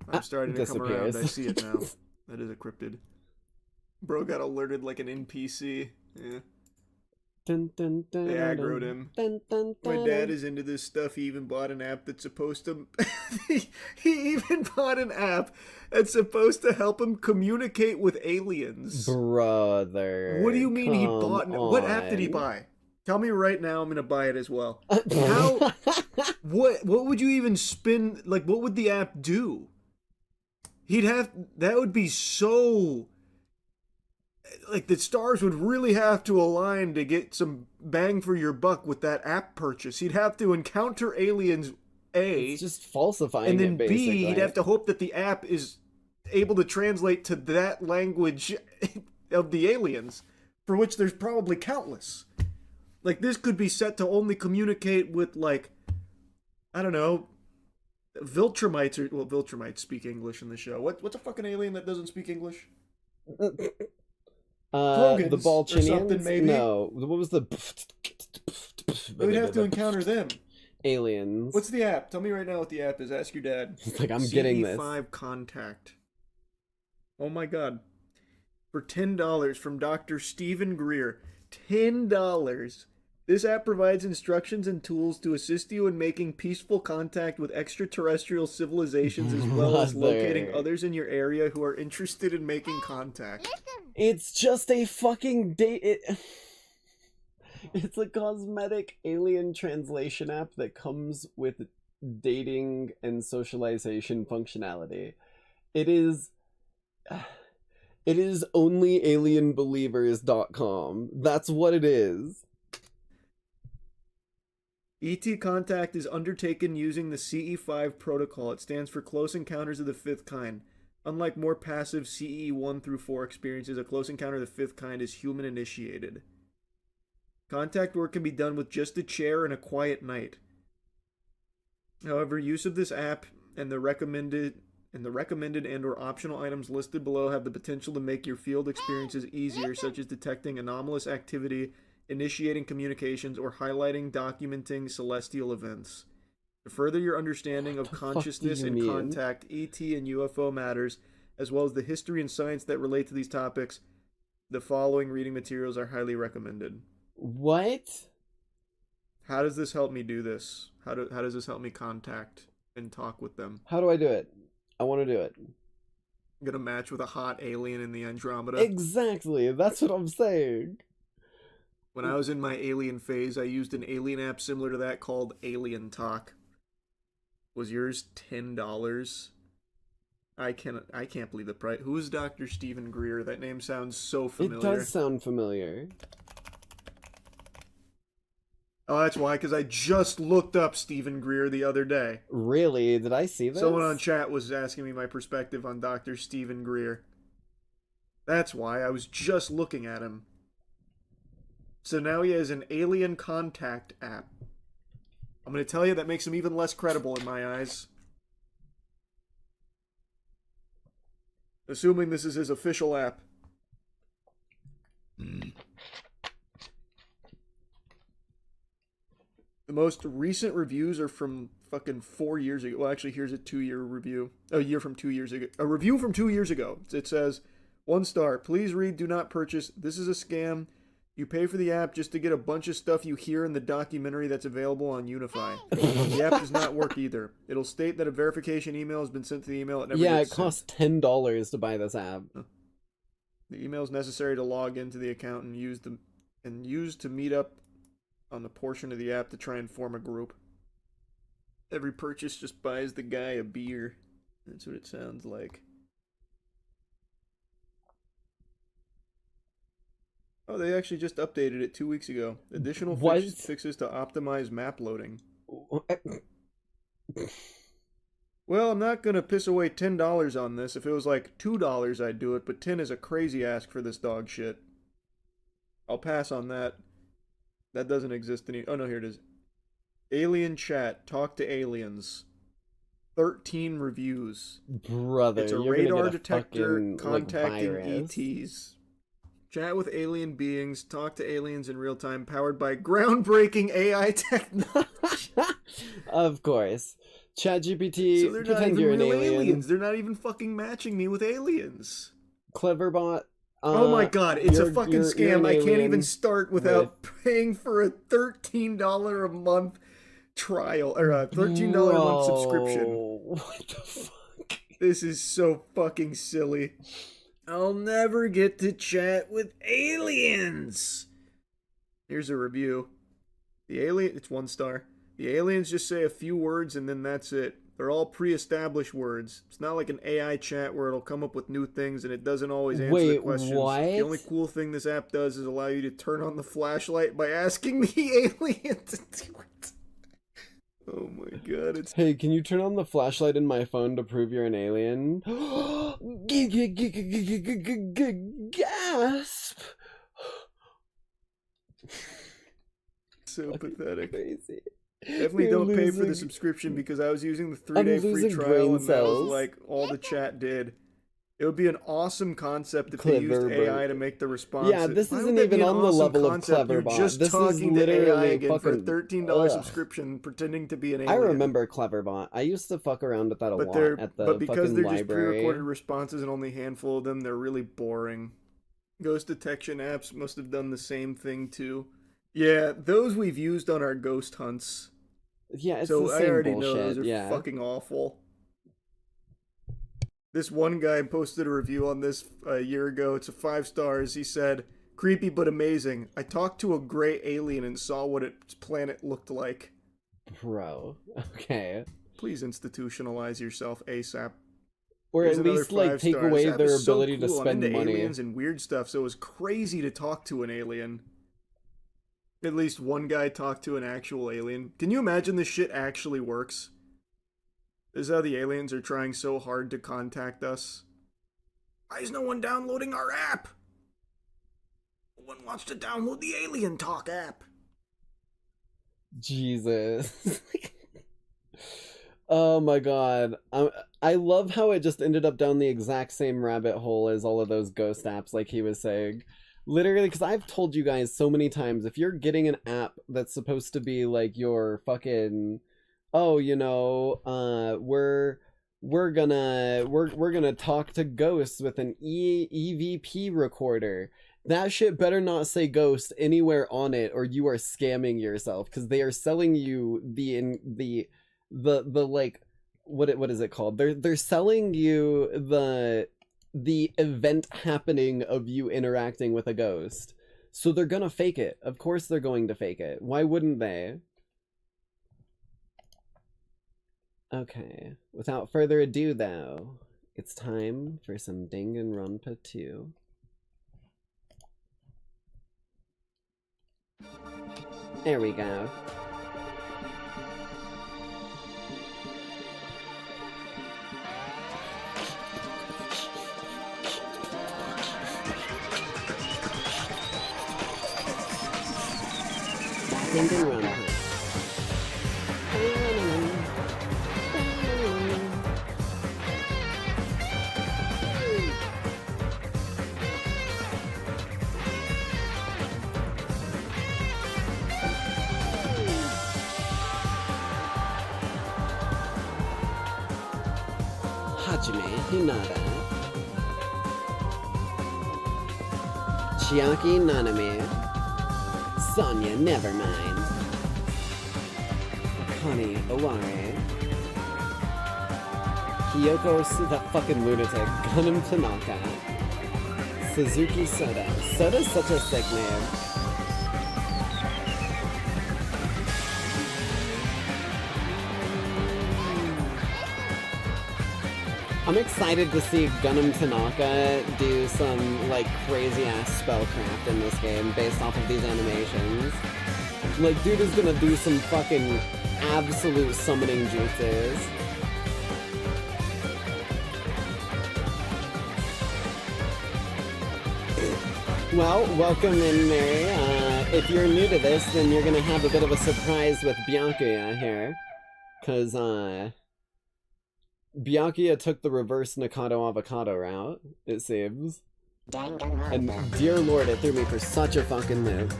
I'm starting to come around. I see it now. That is a cryptid. Bro got alerted like an NPC. Yeah. Dun, dun, dun, They dun, aggroed him. dun, dun, My dun, dad dun. is into this stuff. He even bought an app that's supposed to... he even bought an app that's supposed to help him communicate with aliens. Brother. What do you mean he come bought... What app did he on. buy? Tell me right now. I'm going to buy it as well. How... What would you even spin... Like, what would the app do? He'd have... That would be so... Like, the stars would really have to align to get some bang for your buck with that app purchase. He'd have to encounter aliens, A, It's just falsifying and then it, B, basically. he'd have to hope that the app is able to translate to that language of the aliens, for which there's probably countless. Like, this could be set to only communicate with, like, I don't know, Viltrumites, or, well, Viltrumites speak English in the show. What's a fucking alien that doesn't speak English? The Krogans or Balchinians? something, maybe? No. What was the... We'd have to encounter them. Aliens. What's the app? Tell me right now what the app is. Ask your dad. It's like, I'm getting this. CE5 Contact. Oh my god. For $10 from Dr. Stephen Greer. $10. This app provides instructions and tools to assist you in making peaceful contact with extraterrestrial civilizations as well as locating Brother. others in your area who are interested in making contact. It's just a fucking date. It's a cosmetic alien translation app that comes with dating and socialization functionality. It is onlyalienbelievers.com. That's what it is. ET contact is undertaken using the CE5 protocol. It stands for Close Encounters of the Fifth Kind. Unlike more passive CE 1 through 4 experiences, a close encounter of the fifth kind is human initiated. Contact work can be done with just a chair and a quiet night. However, use of this app and the recommended and or optional items listed below have the potential to make your field experiences easier, such as detecting anomalous activity, initiating communications, or documenting celestial events. To further your understanding of consciousness and contact, ET and UFO matters, as well as the history and science that relate to these topics, the following reading materials are highly recommended. What? How does this help me do this? How does this help me contact and talk with them? How do I do it? I want to do it. I'm gonna match with a hot alien in the Andromeda. Exactly, that's what I'm saying. When I was in my alien phase, I used an alien app similar to that called Alien Talk. Was yours $10? I can't believe the price. Who is Dr. Stephen Greer? That name sounds so familiar. It does sound familiar. Oh, that's why, because I just looked up Stephen Greer the other day. Really? Did I see this? Someone on chat was asking me my perspective on Dr. Stephen Greer. That's why I was just looking at him. So now he has an alien contact app. I'm going to tell you that makes him even less credible in my eyes. Assuming this is his official app. The most recent reviews are from fucking 4 years ago. Well, actually, here's a 2-year review. A year from 2 years ago. A review from 2 years ago. It says, 1 star. Please read, do not purchase. This is a scam. You pay for the app just to get a bunch of stuff you hear in the documentary that's available on Unify. The app does not work either. It'll state that a verification email has been sent to the email. It never yeah, it gets costs $10 to buy this app. The email is necessary to log into the account and use to meet up on the portion of the app to try and form a group. Every purchase just buys the guy a beer. That's what it sounds like. Oh, they actually just updated it 2 weeks ago. Additional fixes to optimize map loading. Well, I'm not going to piss away $10 on this. If it was like $2, I'd do it, but 10 is a crazy ask for this dog shit. I'll pass on that. That doesn't exist any... Oh, no, here it is. Alien chat. Talk to aliens. 13 reviews. Brother, it's a you're radar gonna get a detector fucking, contacting like, virus. ETs. Chat with alien beings. Talk to aliens in real time. Powered by groundbreaking AI technology. Of course. ChatGPT, So they're not pretend even you're an real alien. aliens. They're not even fucking matching me with aliens. Cleverbot. Oh my god, it's a you're- fucking you're scam. an I can't alien even start without with- paying for a $13 a month trial, or a $13 a month subscription. What the fuck? This is so fucking silly. I'll never get to chat with aliens. Here's a review. It's 1 star. The aliens just say a few words and then that's it. They're all pre-established words. It's not like an AI chat where it'll come up with new things and it doesn't always answer the Wait, questions. what? The only cool thing this app does is allow you to turn on the flashlight by asking the alien to do it. Oh my god, it's... Hey, can you turn on the flashlight in my phone to prove you're an alien? Gasp! So pathetic. Crazy. Definitely You're don't pay for the losing- subscription because I was using the I'm 3-day free losing trial brain and that was cells. like all the chat did. It would be an awesome concept if they used Cleverbot. AI to make the response. Yeah, this Why isn't would that be even an on the awesome level of concept? You're Cleverbot. just This is talking to AI literally again for a fucking- $13 ugh. subscription, pretending to be an I alien. remember Cleverbot. I used to fuck around with that a lot at the but because fucking they're just library. pre-recorded responses and only a handful of them, they're really boring. Ghost detection apps must have done the same thing too. Yeah, those we've used on our ghost hunts. Yeah, it's So the I same already bullshit. know those are yeah. fucking awful. This one guy posted a review on this a year ago. It's a 5 stars. He said, "Creepy but amazing. I talked to a gray alien and saw what its planet looked like." Bro, okay. Please institutionalize yourself ASAP. Or Here's at another least, like, 5 take stars. away That their was so ability to cool. I'm spend into money. aliens and weird stuff, so it was crazy to talk to an alien. At least one guy talked to an actual alien. Can you imagine this shit actually works? This is how the aliens are trying so hard to contact us. Why is no one downloading our app? No one wants to download the Alien Talk app. Jesus. Oh my god. I love how it just ended up down the exact same rabbit hole as all of those ghost apps, like he was saying. Literally, because I've told you guys so many times, if you're getting an app that's supposed to be like your fucking, oh, you know, we're gonna talk to ghosts with an EVP recorder. That shit better not say ghost anywhere on it, or you are scamming yourself, because they are selling you the like what is it called? They're selling you the event happening of you interacting with a ghost. So they're gonna fake it. Of course they're going to fake it. Why wouldn't they? Okay, without further ado though, it's time for some Danganronpa 2. There we go. Danganronpa. Hajime Hinata. Chiaki Nanami. Sonya Nevermind. Akane Oware. Hiyoko, that fucking lunatic. Gunam Tanaka. Suzuki Soda. Soda's such a sick name. I'm excited to see Gunam Tanaka do some, like, crazy-ass spellcraft in this game based off of these animations. Like, dude is gonna do some fucking absolute summoning jutsus. Well, welcome in, Mary. If you're new to this, then you're gonna have a bit of a surprise with Byakuya here. 'Cause, Byakuya took the reverse Nikado Avocado route, it seems. And dear lord, it threw me for such a fucking loop.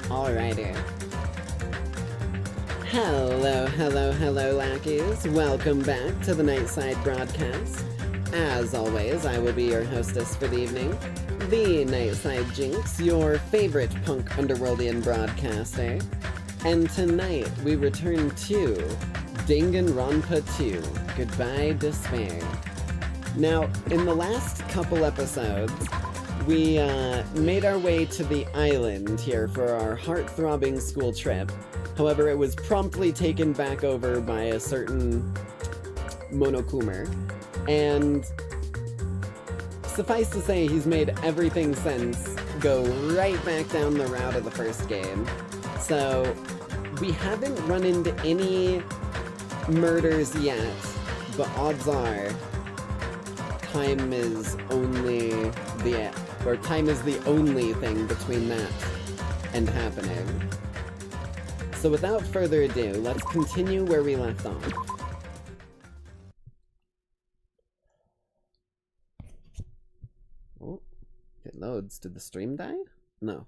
Alrighty. Hello, hello, hello, Lackeys. Welcome back to the Nightside broadcast. As always, I will be your hostess for the evening, the Nightside Jinx, your favorite punk underworldian broadcaster. And tonight, we return to Danganronpa 2, Goodbye Despair. Now, in the last couple episodes, we made our way to the island here for our heart-throbbing school trip. However, it was promptly taken back over by a certain Monokumer. And suffice to say, he's made everything since go right back down the route of the first game. So, we haven't run into any murders yet, but odds are time is the only thing between that and happening. So without further ado, let's continue where we left off. Oh, it loads. Did the stream die? No.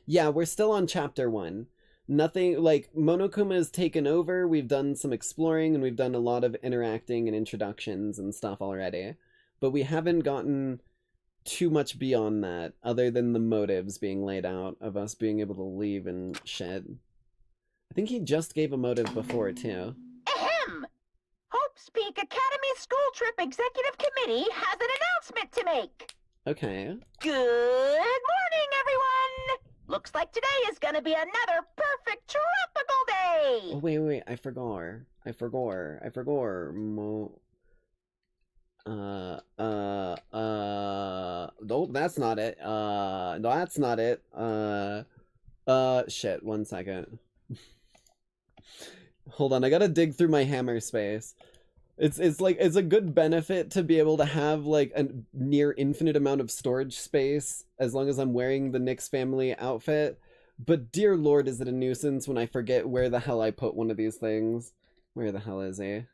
Yeah, we're still on chapter 1. Nothing, like, Monokuma has taken over, we've done some exploring, and we've done a lot of interacting and introductions and stuff already. But we haven't gotten too much beyond that, other than the motives being laid out of us being able to leave and shit. I think he just gave a motive before, too. Ahem! Hope's Peak Academy School Trip Executive Committee has an announcement to make! Okay. Good morning, everyone! Looks like today is gonna be another perfect tropical day! Oh, wait, I forgot. Nope, that's not it. No, that's not it. Shit, 1 second. Hold on, I gotta dig through my hammer space. It's like, it's a good benefit to be able to have, like, a near infinite amount of storage space as long as I'm wearing the Nyx family outfit. But dear lord, is it a nuisance when I forget where the hell I put one of these things. Where the hell is he?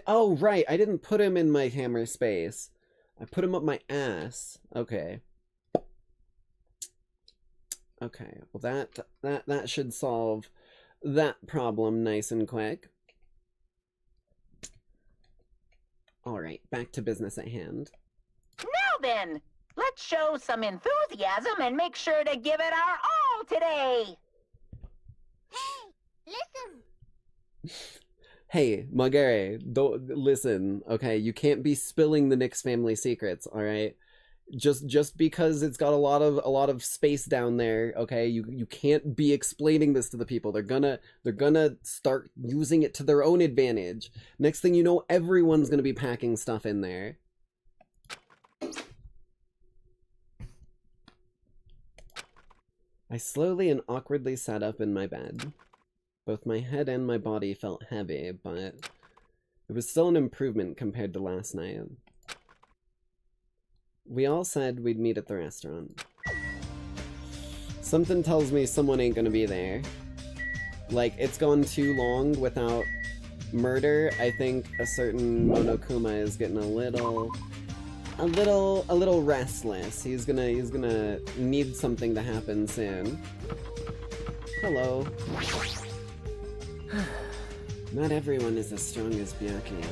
Oh, right, I didn't put him in my hammer space. I put him up my ass. Okay. Okay, well that should solve that problem nice and quick. Alright, back to business at hand. Now then, Let's show some enthusiasm and make sure to give it our all today. Hey, Magare, don't listen, okay? You can't be spilling the Nix family secrets, all right? Just because it's got a lot of space down there, okay? You can't be explaining this to the people. They're gonna start using it to their own advantage. Next thing you know, everyone's gonna be packing stuff in there. I slowly and awkwardly sat up in my bed. Both my head and my body felt heavy, but it was still an improvement compared to last night. We all said we'd meet at the restaurant. Something tells me someone ain't gonna be there. Like, it's gone too long without murder. I think a certain Monokuma is getting a little restless. He's gonna need something to happen soon. Hello. Not everyone is as strong as Byakuya.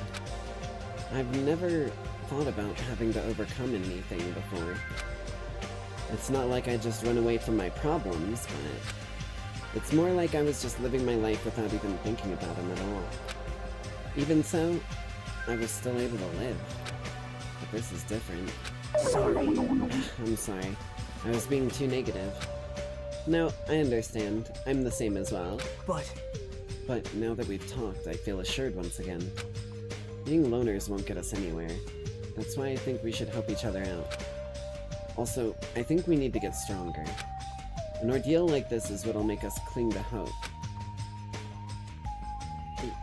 I've never thought about having to overcome anything before. It's not like I just run away from my problems, but it's more like I was just living my life without even thinking about them at all. Even so, I was still able to live. But this is different. Sorry. I'm sorry. I was being too negative. No, I understand. I'm the same as well. But now that we've talked, I feel assured once again. Being loners won't get us anywhere. That's why I think we should help each other out. Also, I think we need to get stronger. An ordeal like this is what'll make us cling to hope.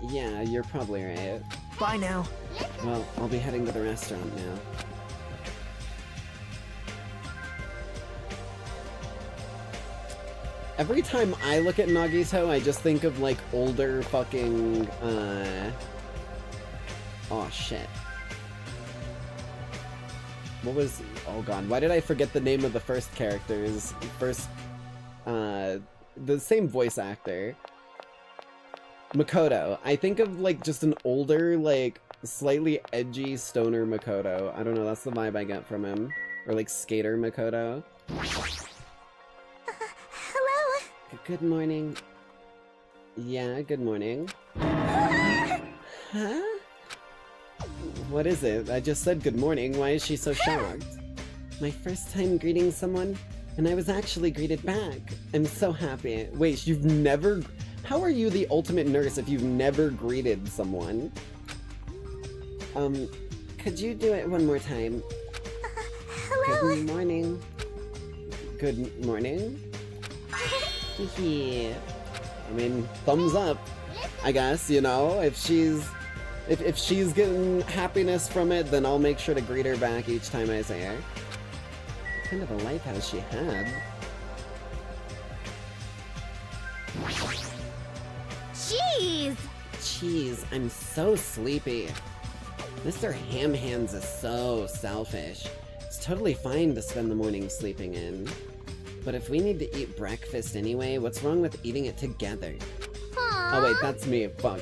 Yeah, you're probably right. Bye now. Well, I'll be heading to the restaurant now. Every time I look at Nagito, I just think of, like, older fucking, oh, shit. What was... Oh, God. Why did I forget the name of the first characters? The same voice actor. Makoto. I think of, like, just an older, like, slightly edgy stoner Makoto. I don't know, that's the vibe I get from him. Or, like, skater Makoto. Good morning. Yeah, good morning. Huh? What is it? I just said good morning. Why is she so shocked? My first time greeting someone, and I was actually greeted back. I'm so happy. Wait, you've never... How are you the ultimate nurse if you've never greeted someone? Could you do it one more time? Hello? Good morning. Good morning? Yeah. I mean, thumbs up, I guess, you know? If she's getting happiness from it, then I'll make sure to greet her back each time I see her. What kind of a life has she had? Jeez, I'm so sleepy. Mr. Ham Hands is so selfish. It's totally fine to spend the morning sleeping in. But if we need to eat breakfast anyway, what's wrong with eating it together? Aww. Oh wait, that's me, fuck.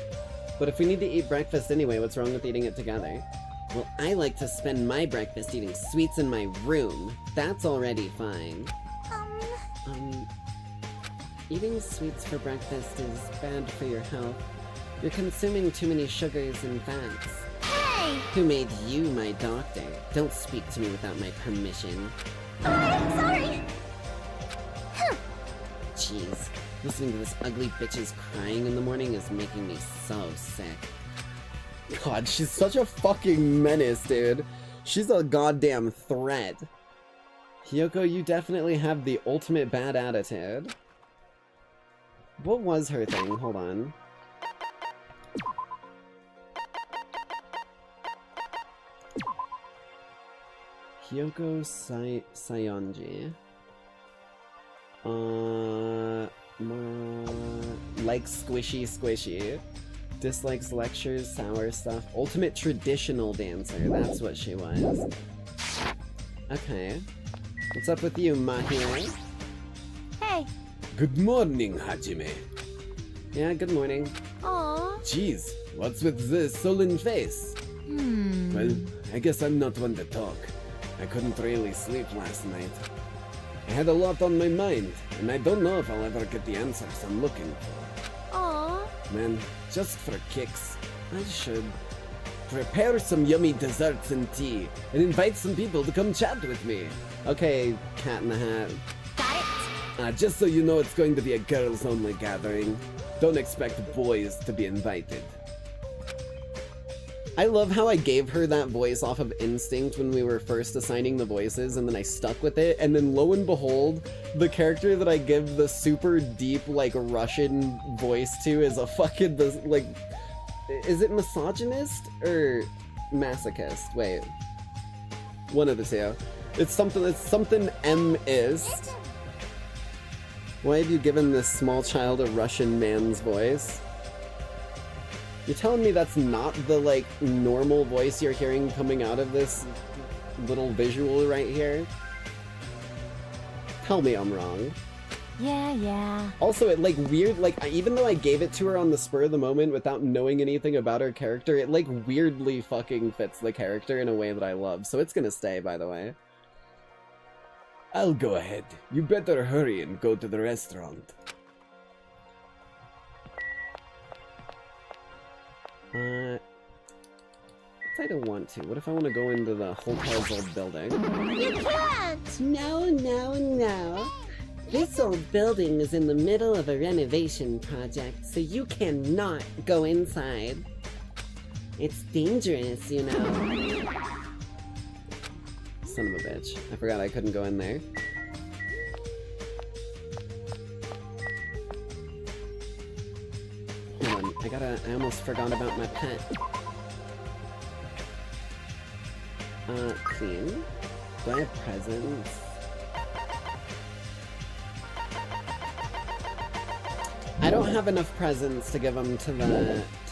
But if we need to eat breakfast anyway, what's wrong with eating it together? Well, I like to spend my breakfast eating sweets in my room. That's already fine. Eating sweets for breakfast is bad for your health. You're consuming too many sugars and fats. Hey! Who made you my doctor? Don't speak to me without my permission. Sorry! Jeez, listening to this ugly bitch's crying in the morning is making me so sick. God, she's such a fucking menace, dude. She's a goddamn threat. Hiyoko, you definitely have the ultimate bad attitude. What was her thing? Hold on. Hiyoko Sayonji. Likes squishy. Dislikes lectures, sour stuff. Ultimate traditional dancer, that's what she was. Okay. What's up with you, Mahiro? Hey. Good morning, Hajime. Yeah, good morning. Aww. Jeez, what's with this sullen face? Well, I guess I'm not one to talk. I couldn't really sleep last night. I had a lot on my mind, and I don't know if I'll ever get the answers I'm looking for. Aw. Man, just for kicks, I should prepare some yummy desserts and tea, and invite some people to come chat with me. Okay, Cat in the Hat. Got it? Just so you know, it's going to be a girls-only gathering. Don't expect boys to be invited. I love how I gave her that voice off of instinct when we were first assigning the voices, and then I stuck with it, and then lo and behold, the character that I give the super deep, like, Russian voice to is a fucking, like, is it misogynist or masochist? Wait. One of the two. It's something M-ist. Why have you given this small child a Russian man's voice? You're telling me that's not the, like, normal voice you're hearing coming out of this little visual right here? Tell me I'm wrong. Yeah. Also, it, like, weird, like, even though I gave it to her on the spur of the moment without knowing anything about her character, it, like, weirdly fucking fits the character in a way that I love, so it's gonna stay, by the way. I'll go ahead. You better hurry and go to the restaurant. What if I don't want to? What if I want to go into the hotel's old building? You can't! No. This old building is in the middle of a renovation project, so you cannot go inside. It's dangerous, you know. Son of a bitch. I forgot I couldn't go in there. Hold on, I almost forgot about my pet. Clean. Do I have presents? I don't have enough presents to give them to the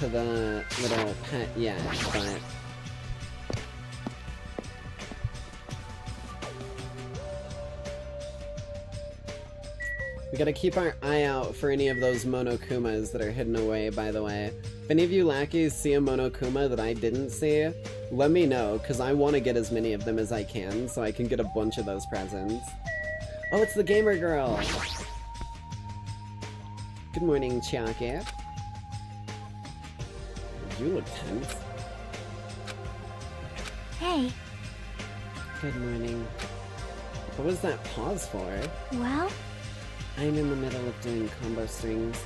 little pet yet, but we gotta keep our eye out for any of those Monokumas that are hidden away, by the way. If any of you Lackeys see a Monokuma that I didn't see, let me know, because I want to get as many of them as I can, so I can get a bunch of those presents. Oh, it's the gamer girl! Good morning, Chiaki. You look tense. Hey. Good morning. What was that pause for? Well? I'm in the middle of doing combo strings.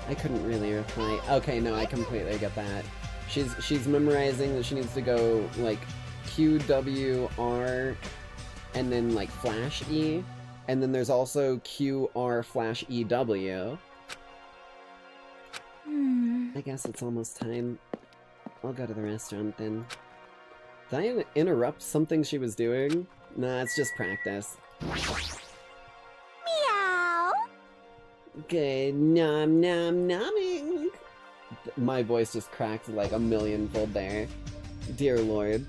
I couldn't really reply. Okay, no, I completely get that. She's memorizing that she needs to go, like, Q, W, R, and then, like, flash E. And then there's also Q, R, flash E, W. I guess it's almost time. I'll go to the restaurant then. Did I interrupt something she was doing? Nah, it's just practice. Meow! Good nom nom nomming! My voice just cracked like a millionfold there. Dear Lord.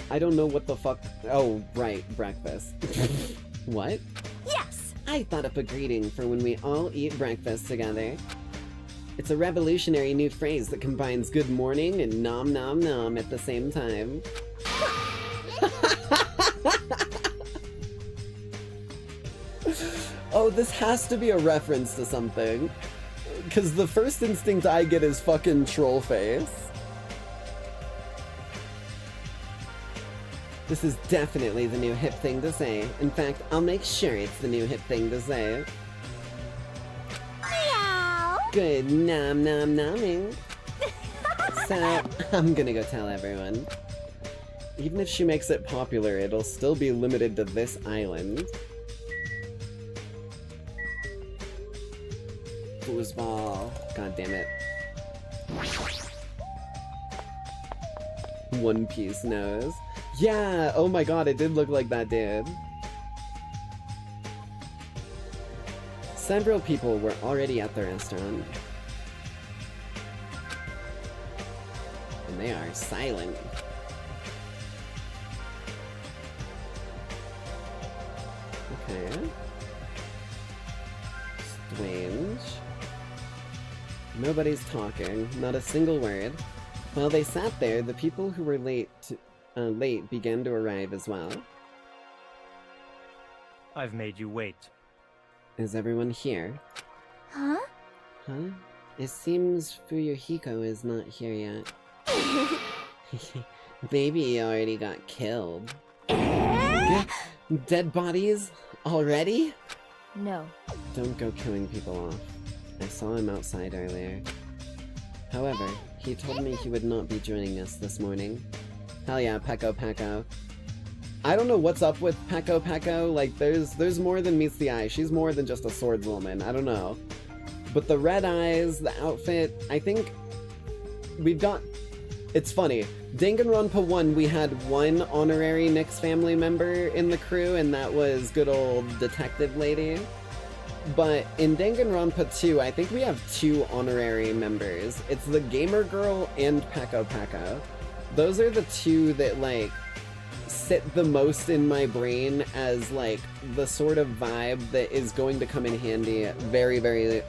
I don't know what the fuck— oh, right, breakfast. What? Yes! I thought up a greeting for when we all eat breakfast together. It's a revolutionary new phrase that combines good morning and nom nom nom at the same time. Oh, this has to be a reference to something. Because the first instinct I get is fucking troll face. This is definitely the new hip thing to say. In fact, I'll make sure it's the new hip thing to say. Meow! Good nom nom nomming. So, I'm gonna go tell everyone. Even if she makes it popular, it'll still be limited to this island. Foosball. God damn it. One Piece nose. Yeah! Oh my god, it did look like that dude. Several people were already at the restaurant. And they are silent. Okay. Strange. Nobody's talking, not a single word. While they sat there, the people who were late to— late began to arrive as well. I've made you wait. Is everyone here? Huh? Huh? It seems Fuyuhiko is not here yet. Baby already got killed. Dead bodies? Already? No. Don't go killing people off. I saw him outside earlier. However, he told me he would not be joining us this morning. Hell yeah, Peko Peko. I don't know what's up with Peko Peko, like there's more than meets the eye. She's more than just a swordswoman, I don't know. But the red eyes, the outfit, I think we've got... It's funny, Danganronpa 1 we had one honorary Nyx family member in the crew, and that was good old detective lady. But in Danganronpa 2, I think we have 2 honorary members. It's the gamer girl and Peko Peko. Those are the 2 that, like, sit the most in my brain as, like, the sort of vibe that is going to come in handy very, very,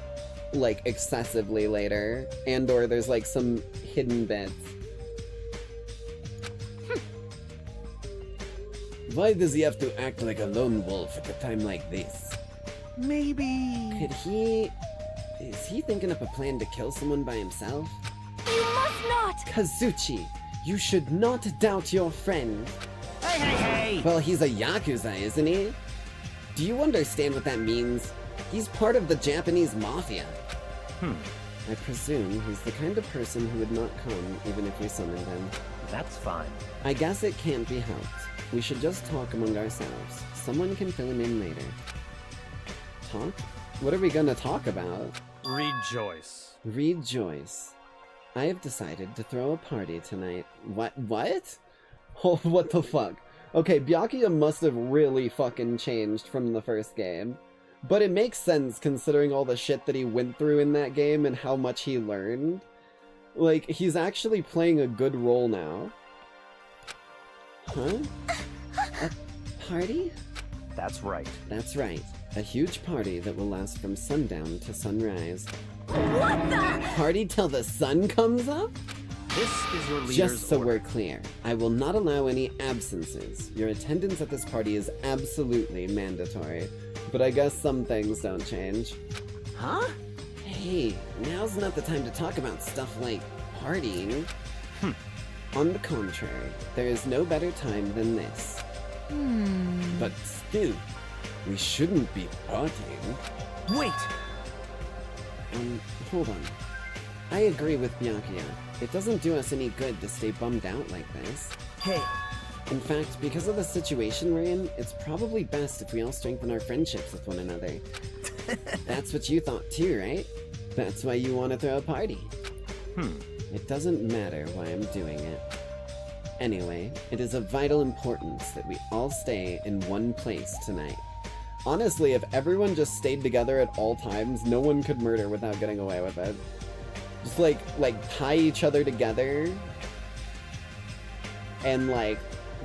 like, excessively later. And or there's, like, some hidden bits. Why does he have to act like a lone wolf at a time like this? Maybe... Could he... Is he thinking up a plan to kill someone by himself? You must not! Kazuchi, you should not doubt your friend. Hey, hey, hey! Well, he's a Yakuza, isn't he? Do you understand what that means? He's part of the Japanese mafia. I presume he's the kind of person who would not come even if we summoned him. That's fine. I guess it can't be helped. We should just talk among ourselves. Someone can fill him in later. Talk? What are we gonna talk about? Rejoice. Rejoice. I have decided to throw a party tonight. What? Oh, what the fuck? Okay, Byakuya must have really fucking changed from the first game. But it makes sense considering all the shit that he went through in that game and how much he learned. Like, he's actually playing a good role now. Huh? A party? That's right. That's right. A huge party that will last from sundown to sunrise. What the? Party till the sun comes up? This is your leader's Just so order. we're clear, I will not allow any absences. Your attendance at this party is absolutely mandatory. But I guess some things don't change. Huh? Hey, now's not the time to talk about stuff like partying. On the contrary, there is no better time than this. But still, we shouldn't be partying. Wait! Hold on. I agree with Byakuya. It doesn't do us any good to stay bummed out like this. Hey! In fact, because of the situation we're in, it's probably best if we all strengthen our friendships with one another. That's what you thought too, right? That's why you want to throw a party. It doesn't matter why I'm doing it. Anyway, it is of vital importance that we all stay in one place tonight. Honestly, if everyone just stayed together at all times, no one could murder without getting away with it. Just like tie each other together and like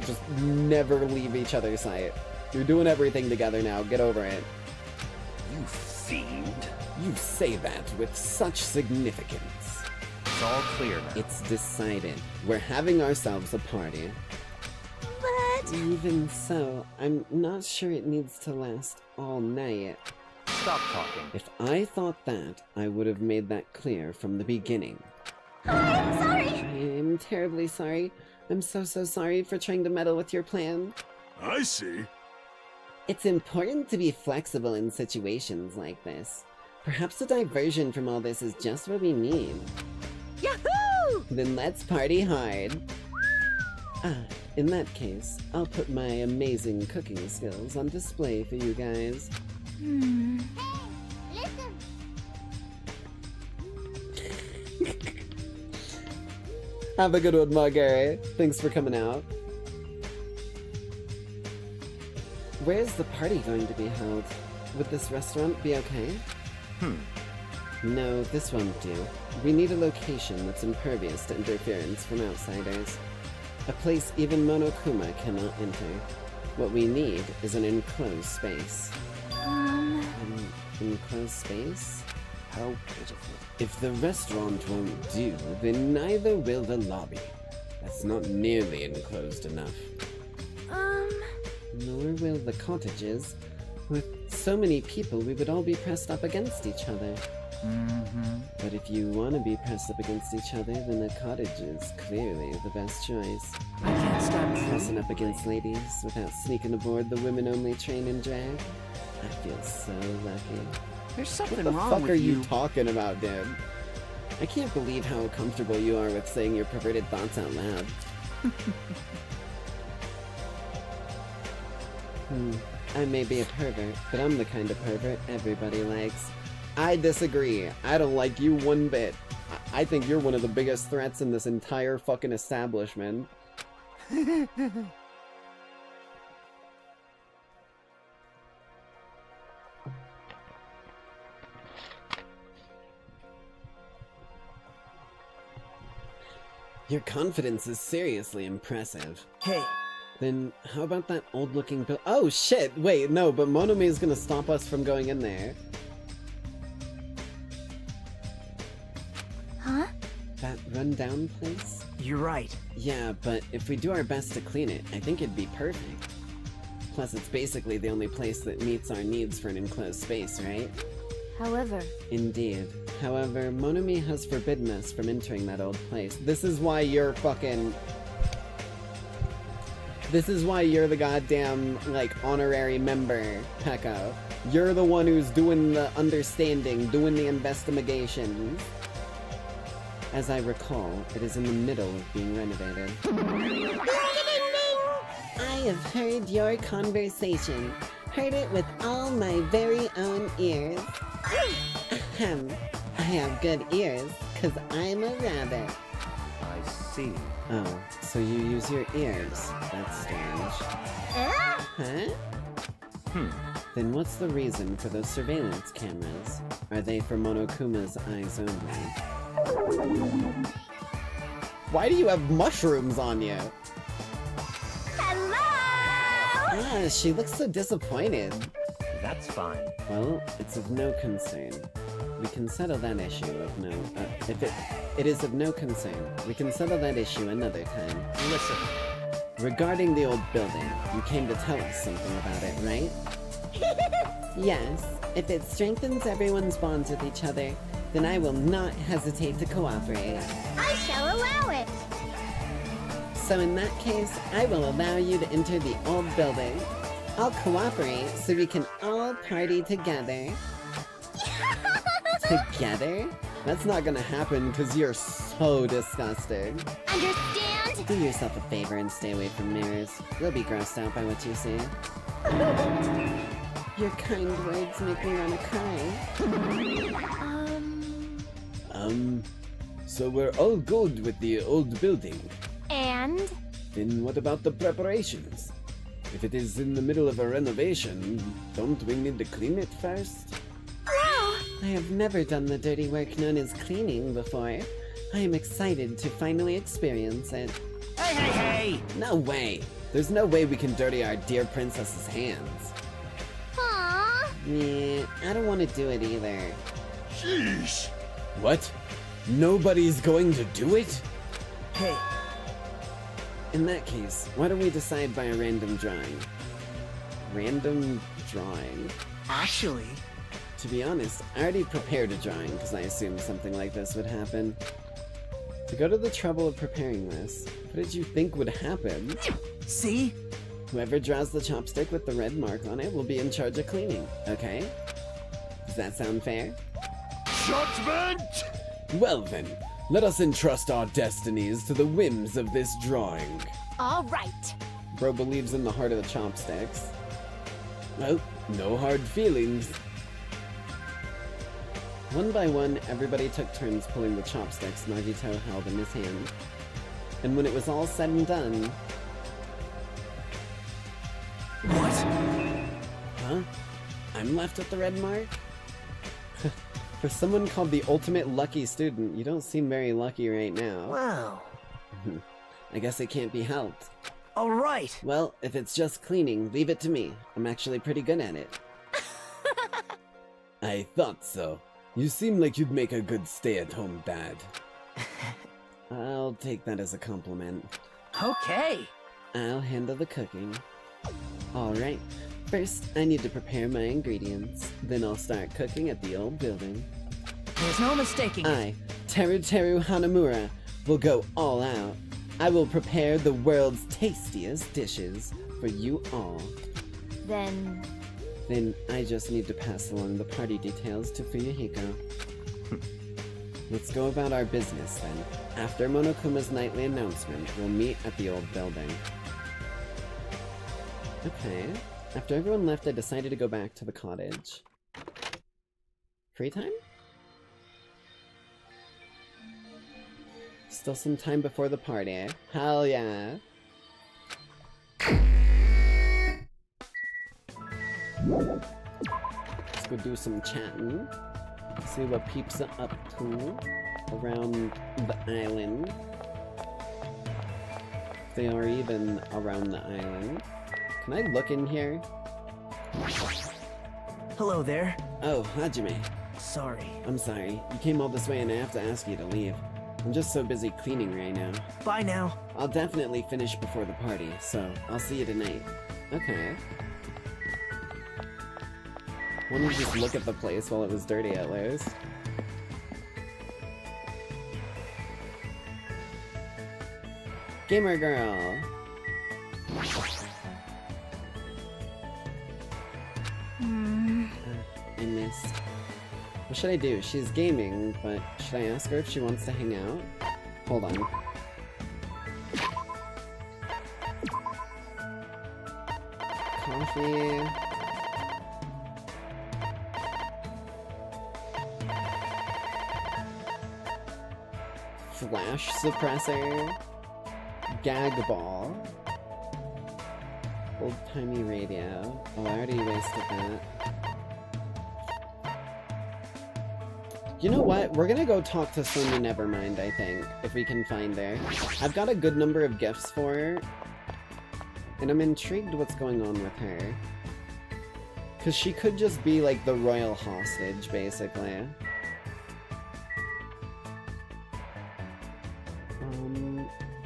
just never leave each other's sight. You're doing everything together now, get over it. You fiend. You say that with such significance. It's all clear now. It's decided. We're having ourselves a party. But... Even so, I'm not sure it needs to last all night. Stop talking. If I thought that, I would have made that clear from the beginning. I'm sorry! I'm terribly sorry. I'm so sorry for trying to meddle with your plan. I see. It's important to be flexible in situations like this. Perhaps a diversion from all this is just what we need. Yahoo! Then let's party hard. In that case, I'll put my amazing cooking skills on display for you guys. Hey, listen! Have a good one, Marguerite. Thanks for coming out. Where's the party going to be held? Would this restaurant be okay? No, this won't do. We need a location that's impervious to interference from outsiders. A place even Monokuma cannot enter. What we need is an enclosed space. An enclosed space? How pitiful. If the restaurant won't do, then neither will the lobby. That's not nearly enclosed enough. Nor will the cottages. With so many people, we would all be pressed up against each other. But if you want to be pressed up against each other, then a cottage is clearly the best choice. I can't stop Pressing up against ladies without sneaking aboard the women-only train and drag. I feel so lucky. There's something What the wrong fuck with are you you. talking about, dude? I can't believe how comfortable you are with saying your perverted thoughts out loud. I may be a pervert, but I'm the kind of pervert everybody likes. I disagree. I don't like you one bit. I think you're one of the biggest threats in this entire fucking establishment. Your confidence is seriously impressive. Hey. Then how about that old-looking build? Oh shit! Wait, no, but Monome is gonna stop us from going in there. Huh? That run-down place? You're right. Yeah, but if we do our best to clean it, I think it'd be perfect. Plus, it's basically the only place that meets our needs for an enclosed space, right? However, Indeed. However, Monome has forbidden us from entering that old place. This is why you're fucking... This is why you're the goddamn, like, honorary member, Pekko. You're the one who's doing the understanding, doing the investigations. As I recall, it is in the middle of being renovated. I have heard your conversation. Heard it with all my very own ears. Ahem. I have good ears, 'cause I'm a rabbit. I see. Oh, so you use your ears. That's strange. Huh? Then what's the reason for those surveillance cameras? Are they for Monokuma's eyes only? Why do you have mushrooms on you? hello! Ah, she looks so disappointed. That's fine. Well, it's of no concern. We can settle that issue of no... if it is of no concern, we can settle that issue another time. Listen. Regarding the old building, you came to tell us something about it, right? Yes. If it strengthens everyone's bonds with each other, then I will not hesitate to cooperate. I shall allow it. So in that case, I will allow you to enter the old building. I'll cooperate so we can all party together. Together? That's not gonna happen because you're so disgusting. Understand? Do yourself a favor and stay away from mirrors. You'll be grossed out by what you see. Your kind words make me wanna cry. So we're all good with the old building. And? Then what about the preparations? If it is in the middle of a renovation, don't we need to clean it first? Wow! I have never done the dirty work known as cleaning before. I am excited to finally experience it. Hey, hey, hey! No way! There's no way we can dirty our dear princess's hands. Aww. Yeah, I don't want to do it either. Sheesh. What? Nobody's going to do it? Hey. In that case, why don't we decide by a random drawing? Random drawing? Actually... To be honest, I already prepared a drawing because I assumed something like this would happen. To go to the trouble of preparing this, what did you think would happen? See? Whoever draws the chopstick with the red mark on it will be in charge of cleaning, okay? Does that sound fair? Judgment! Well then, let us entrust our destinies to the whims of this drawing. All right. Bro believes in the heart of the chopsticks. Well, no hard feelings. One by one, everybody took turns pulling the chopsticks Nagito held in his hand. And when it was all said and done... What? Huh? I'm left with the red mark? For someone called the ultimate lucky student, you don't seem very lucky right now. Wow. I guess it can't be helped. All right. Well, if it's just cleaning, leave it to me. I'm actually pretty good at it. I thought so. You seem like you'd make a good stay-at-home dad. I'll take that as a compliment. Okay. I'll handle the cooking. Alright, first I need to prepare my ingredients. Then I'll start cooking at the old building. There's no mistaking it. I, Teru Hanamura, will go all out. I will prepare the world's tastiest dishes for you all. Then I just need to pass along the party details to Fuyuhiko. Let's go about our business then. After Monokuma's nightly announcement, we'll meet at the old building. Okay. After everyone left, I decided to go back to the cottage. Free time? Still some time before the party. Hell yeah! Let's go do some chatting. See what peeps are up to around the island. If they are even around the island. Can I look in here? Hello there. Oh, Hajime. Sorry. I'm sorry. You came all this way and I have to ask you to leave. I'm just so busy cleaning right now. Bye now. I'll definitely finish before the party, so I'll see you tonight. Okay. Wanted to just look at the place while it was dirty at least. Gamer girl! I missed. What should I do? She's gaming, but should I ask her if she wants to hang out? Hold on. Coffee... Flash suppressor, gag ball, old-timey radio. Oh, I already wasted that. You know what? We're gonna go talk to Sonya Nevermind, I think, if we can find her. I've got a good number of gifts for her, and I'm intrigued what's going on with her. Because she could just be like the royal hostage, basically.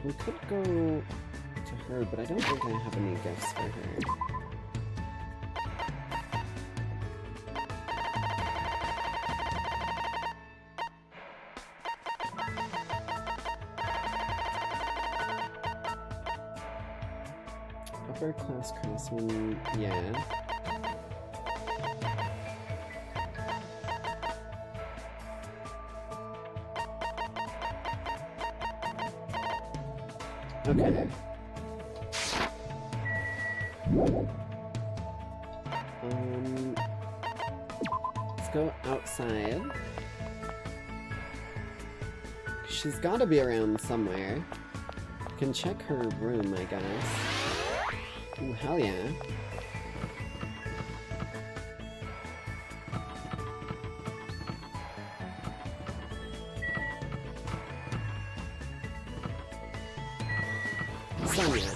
We could go to her, but I don't think I have any gifts for her. Upper class craftsman, yeah. Okay. Let's go outside. She's gotta be around somewhere. Can check her room, I guess. Ooh, hell yeah. Sonya.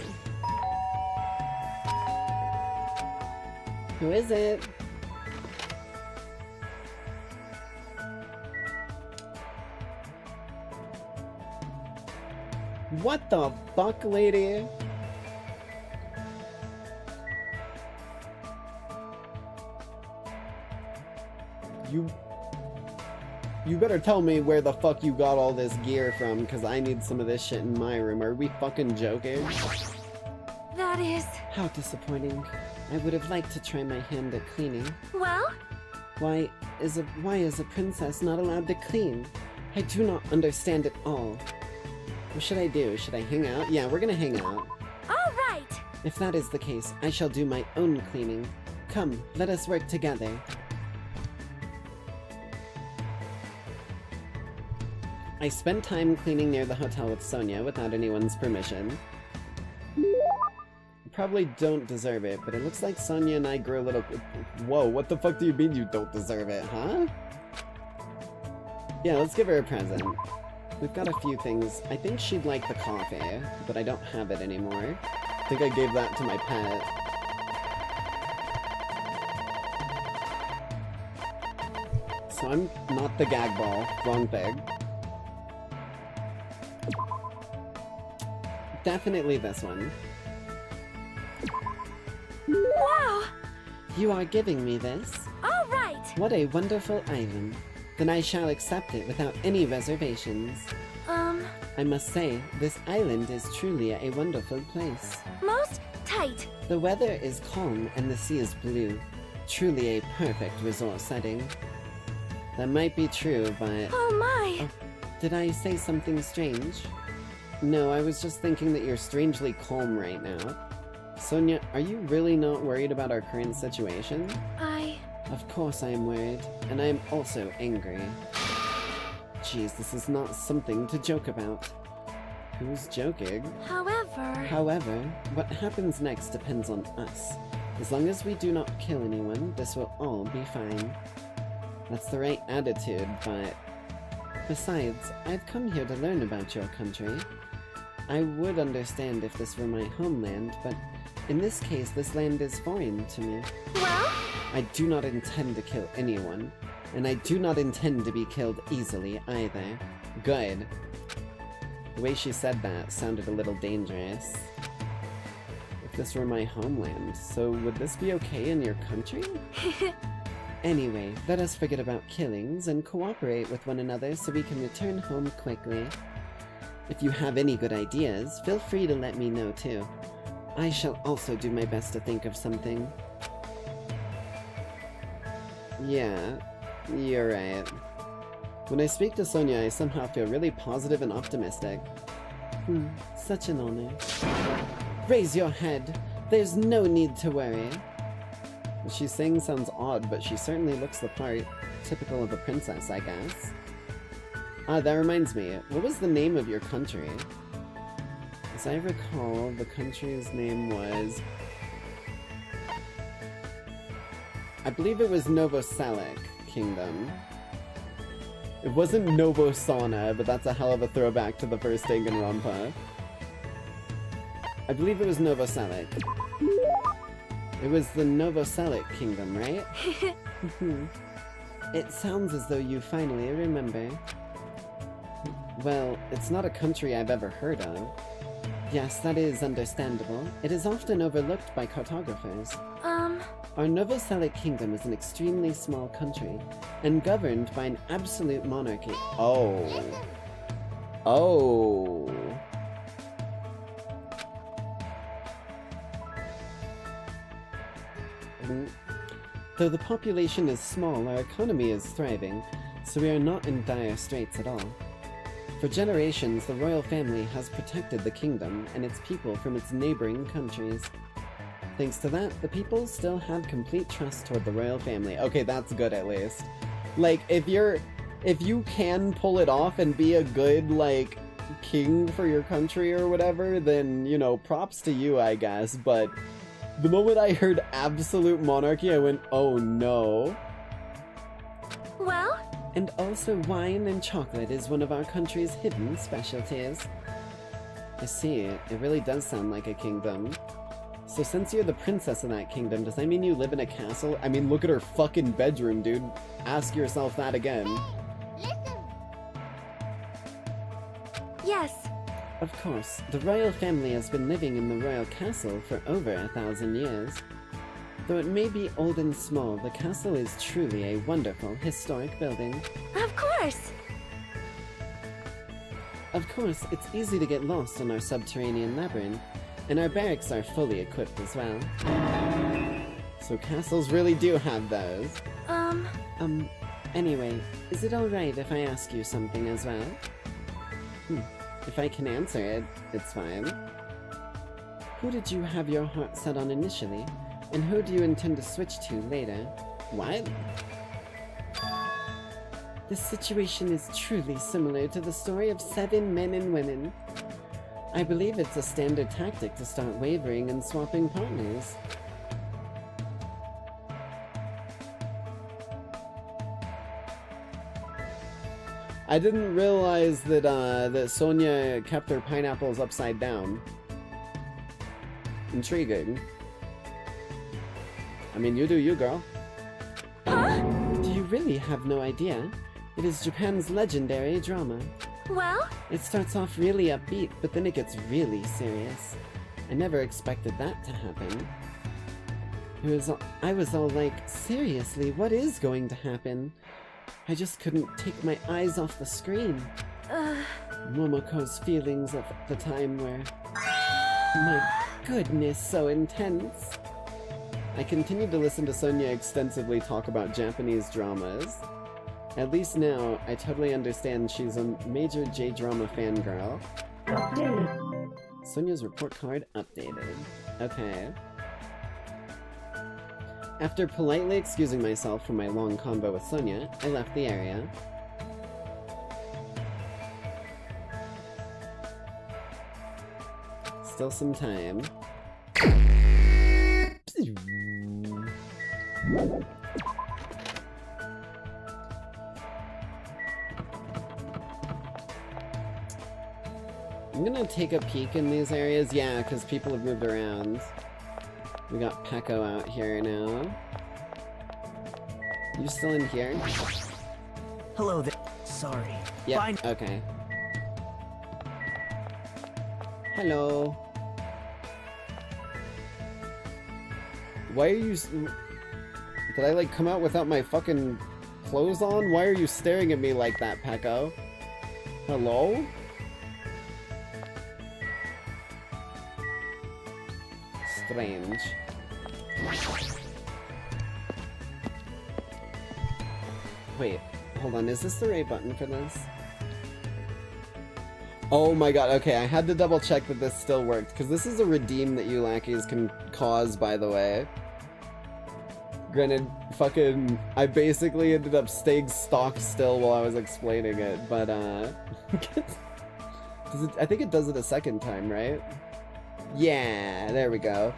Who is it? What the fuck, lady? You better tell me where the fuck you got all this gear from, because I need some of this shit in my room. Are we fucking joking? that is... How disappointing. I would have liked to try my hand at cleaning. Well? Why is a princess not allowed to clean? I do not understand at all. What should I do? Should I hang out? Yeah, we're gonna hang out. All right! If that is the case, I shall do my own cleaning. Come, let us work together. I spent time cleaning near the hotel with Sonya without anyone's permission. Probably don't deserve it, but it looks like Sonya and I grew a little... Whoa, what the fuck do you mean you don't deserve it, huh? Yeah, let's give her a present. We've got a few things. I think she'd like the coffee, but I don't have it anymore. I think I gave that to my pet. So I'm not the gag ball. Wrong thing. definitely this one. Wow! You are giving me this? All right! What a wonderful island. Then I shall accept it without any reservations. I must say, this island is truly a wonderful place. Most tight. The weather is calm and the sea is blue. Truly a perfect resort setting. That might be true, but... Oh my! Oh, did I say something strange? No, I was just thinking that you're strangely calm right now. Sonia, are you really not worried about our current situation? Of course I am worried, and I am also angry. Jeez, this is not something to joke about. Who's joking? However, what happens next depends on us. As long as we do not kill anyone, this will all be fine. That's the right attitude, but... Besides, I've come here to learn about your country. I would understand if this were my homeland, but in this case, this land is foreign to me. Well? I do not intend to kill anyone, and I do not intend to be killed easily either. Good. The way she said that sounded a little dangerous. If this were my homeland, so would this be okay in your country? Anyway, let us forget about killings and cooperate with one another so we can return home quickly. If you have any good ideas, feel free to let me know too. I shall also do my best to think of something. Yeah, you're right. When I speak to Sonia, I somehow feel really positive and optimistic. Such an honor. Raise your head. There's no need to worry. What she's saying sounds odd, but she certainly looks the part. Typical of a princess, I guess. Ah, that reminds me. What was the name of your country? As I recall, the country's name was... I believe it was Novoselic Kingdom. It wasn't Novosana, but that's a hell of a throwback to the first Danganronpa. I believe it was Novoselic. It was the Novoselic Kingdom, right? It sounds as though you finally remember. Well, it's not a country I've ever heard of. Yes, that is understandable. It is often overlooked by cartographers. Our Novoselic Kingdom is an extremely small country, and governed by an absolute monarchy. Oh. Oh. Though the population is small, our economy is thriving, so we are not in dire straits at all. For generations, the royal family has protected the kingdom and its people from its neighboring countries. Thanks to that, the people still have complete trust toward the royal family. Okay, that's good at least. Like, if you can pull it off and be a good, like, king for your country or whatever, then, you know, props to you, I guess, but the moment I heard absolute monarchy, I went, oh no. Well? And also wine and chocolate is one of our country's hidden specialties. I see, it really does sound like a kingdom. So since you're the princess in that kingdom, does that mean you live in a castle? I mean, look at her fucking bedroom, dude. Ask yourself that again. Listen. Yes. Of course, the royal family has been living in the royal castle for over 1,000 years. Though it may be old and small, the castle is truly a wonderful historic building. Of course! Of course, it's easy to get lost in our subterranean labyrinth, and our barracks are fully equipped as well. So castles really do have those. Anyway, is it alright if I ask you something as well? If I can answer it, it's fine. Who did you have your heart set on initially, and who do you intend to switch to later? What? This situation is truly similar to the story of 7 men and women. I believe it's a standard tactic to start wavering and swapping partners. I didn't realize that that Sonia kept her pineapples upside down. Intriguing. I mean, you do you, girl. Huh? Do you really have no idea? It is Japan's legendary drama. Well? It starts off really upbeat, but then it gets really serious. I never expected that to happen. I was all like, seriously, what is going to happen? I just couldn't take my eyes off the screen. Momoko's feelings at the time were... My goodness, so intense. I continued to listen to Sonia extensively talk about Japanese dramas. At least now, I totally understand she's a major J-drama fangirl. Sonia's report card updated. Okay. After politely excusing myself from my long convo with Sonia, I left the area. Still some time. I'm gonna take a peek in these areas, yeah, because people have moved around. We got Peko out here now. You still in here? Hello there. Sorry. Yeah, Fine. okay. Hello. Why are you... Did I, like, come out without my fucking clothes on? Why are you staring at me like that, Peko? Hello? Strange. Wait, hold on, is this the right button for this? Oh my god, okay, I had to double check that this still worked, because this is a redeem that you Lackeys can cause, by the way. Granted, fucking, I basically ended up staying stock still while I was explaining it, but, I think it does it a second time, right? Yeah, there we go.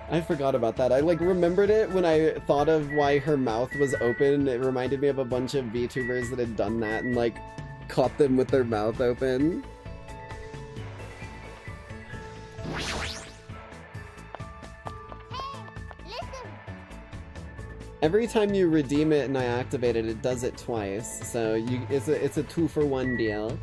I forgot about that. I, like, remembered it when I thought of why her mouth was open. It reminded me of a bunch of VTubers that had done that and, like, caught them with their mouth open. Every time you redeem it and I activate it, it does it twice. So it's a 2-for-1 deal.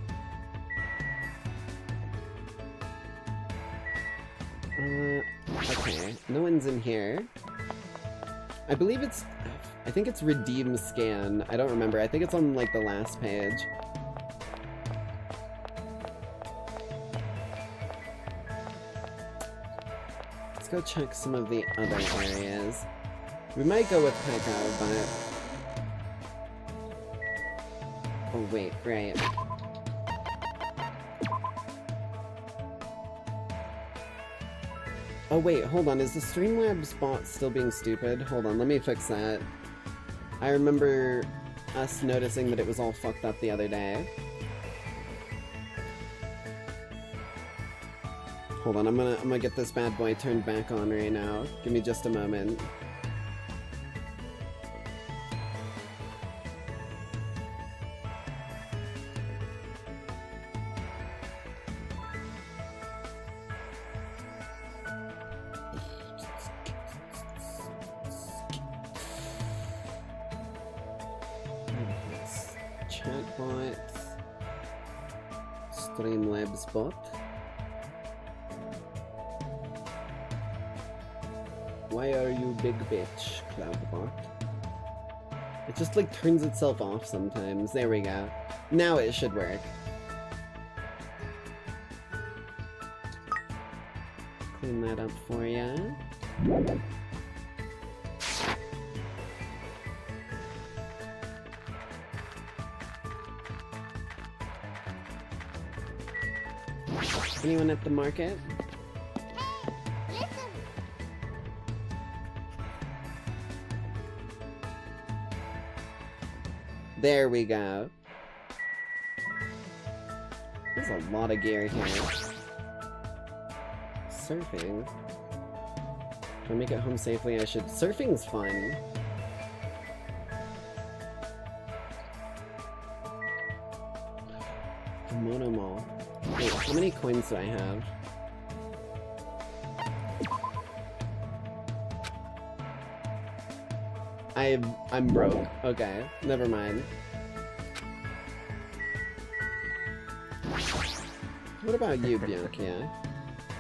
Okay, no one's in here. I believe it's... I think it's redeem scan. I don't remember. I think it's on, like, the last page. Let's go check some of the other areas. We might go with Peko, but... Oh wait, right. Oh wait, hold on, is the Streamlabs bot still being stupid? Hold on, let me fix that. I remember us noticing that it was all fucked up the other day. Hold on, I'm gonna get this bad boy turned back on right now. Give me just a moment. Chatbot, Streamlabs bot. Why are you big bitch, Cloudbot? It just like turns itself off sometimes. There we go. Now it should work. Clean that up for ya. Anyone at the market? There we go. There's a lot of gear here. Surfing. If I make it home safely, I should... Surfing's fun. The Mono Mall. Wait, how many coins do I have? I'm broke. Okay, never mind. What about you, Bianca?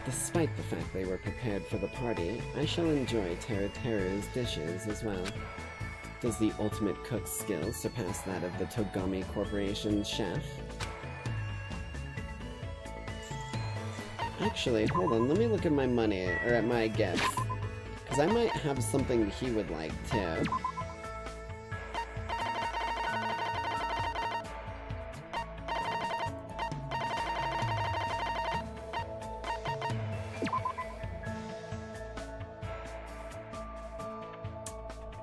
Despite the fact they were prepared for the party, I shall enjoy Teru's dishes as well. Does the ultimate cook's skill surpass that of the Togami Corporation's chef? Actually, hold on, let me look at my money, or at my gifts. Because I might have something he would like, too.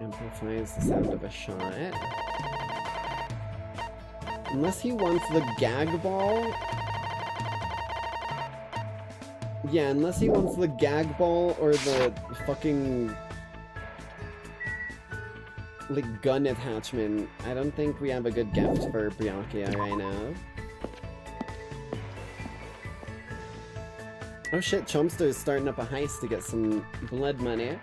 Amplifies the sound of a shot. Unless he wants the gag ball? Yeah, unless he wants the gag ball or the fucking... like, gun attachment. I don't think we have a good gift for Bianca right now. Oh shit, Chomster's starting up a heist to get some blood money.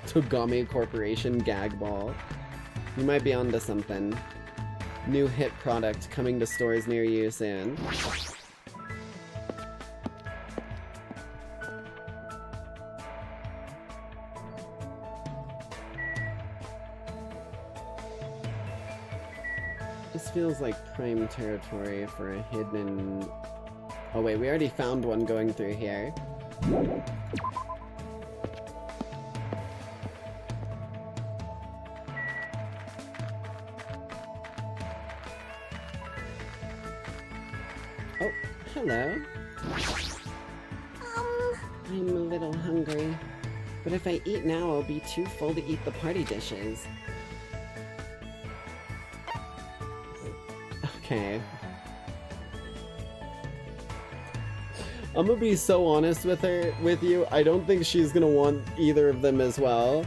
Togami Corporation gag ball. You might be onto something. New hit product coming to stores near you soon. This feels like prime territory for a hidden... Oh wait, we already found one going through here. Oh, hello. I'm a little hungry. But if I eat now, I'll be too full to eat the party dishes. Okay. I'm gonna be so honest with you, I don't think she's gonna want either of them as well.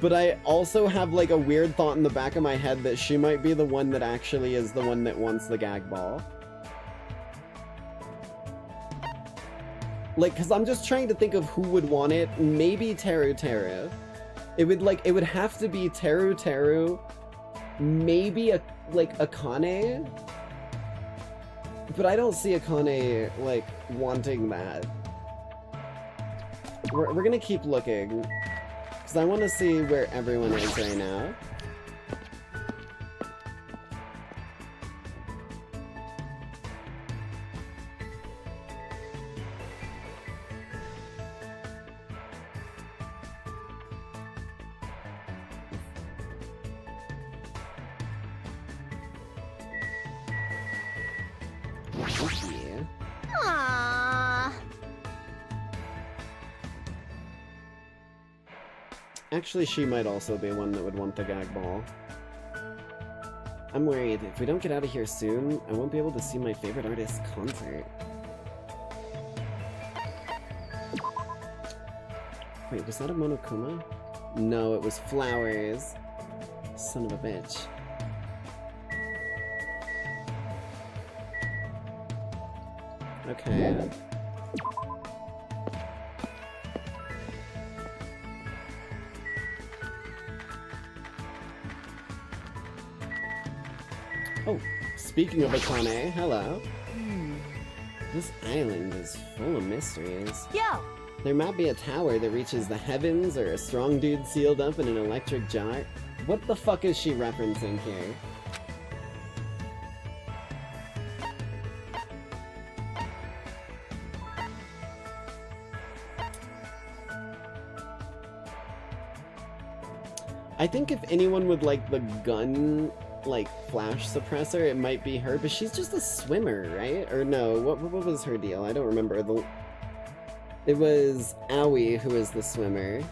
But I also have like a weird thought in the back of my head that she might be the one that actually is the one that wants the gag ball. Like, cause I'm just trying to think of who would want it. Maybe Teru. It would have to be Teru. Maybe Akane. But I don't see Akane, like, wanting that. We're gonna keep looking. Cause I want to see where everyone is right now. Actually, she might also be one that would want the gag ball. I'm worried. If we don't get out of here soon, I won't be able to see my favorite artist's concert. Wait, was that a Monokuma? No, it was Flowers. Son of a bitch. Okay. Oh, speaking of Akane, hello. This island is full of mysteries. Yo! There might be a tower that reaches the heavens, or a strong dude sealed up in an electric jar. What the fuck is she referencing here? I think if anyone would like the gun, like, flash suppressor, it might be her, but she's just a swimmer, right? Or no, what was her deal? I don't remember. It was Aoi who was the swimmer.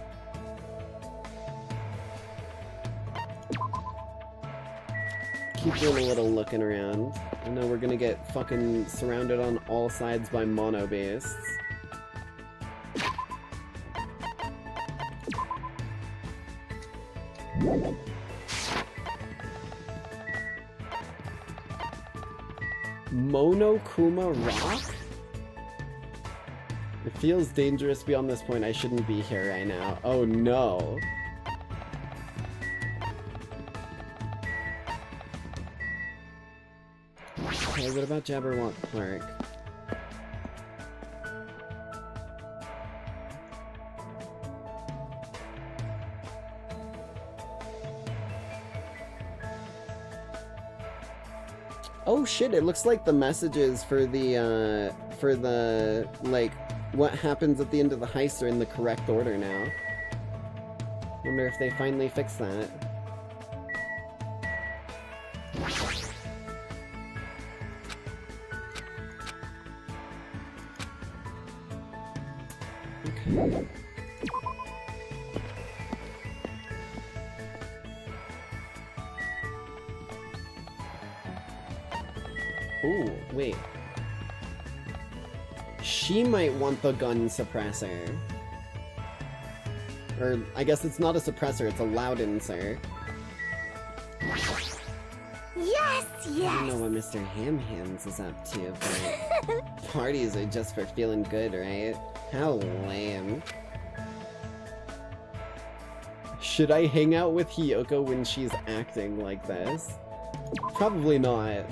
Keep doing a little looking around. I know we're gonna get fucking surrounded on all sides by mono beasts. Monokuma Rock? It feels dangerous beyond this point. I shouldn't be here right now. Oh no. Okay, what about Jabberwock Park? Oh shit, it looks like the messages for the, like, what happens at the end of the heist are in the correct order now. Wonder if they finally fix that. Okay. Ooh, wait. She might want the gun suppressor. Or, I guess it's not a suppressor, it's a loudenser. Yes, I yes! don't know what Mr. Ham Hands is up to, but parties are just for feeling good, right? How lame. Should I hang out with Hiyoko when she's acting like this? Probably not.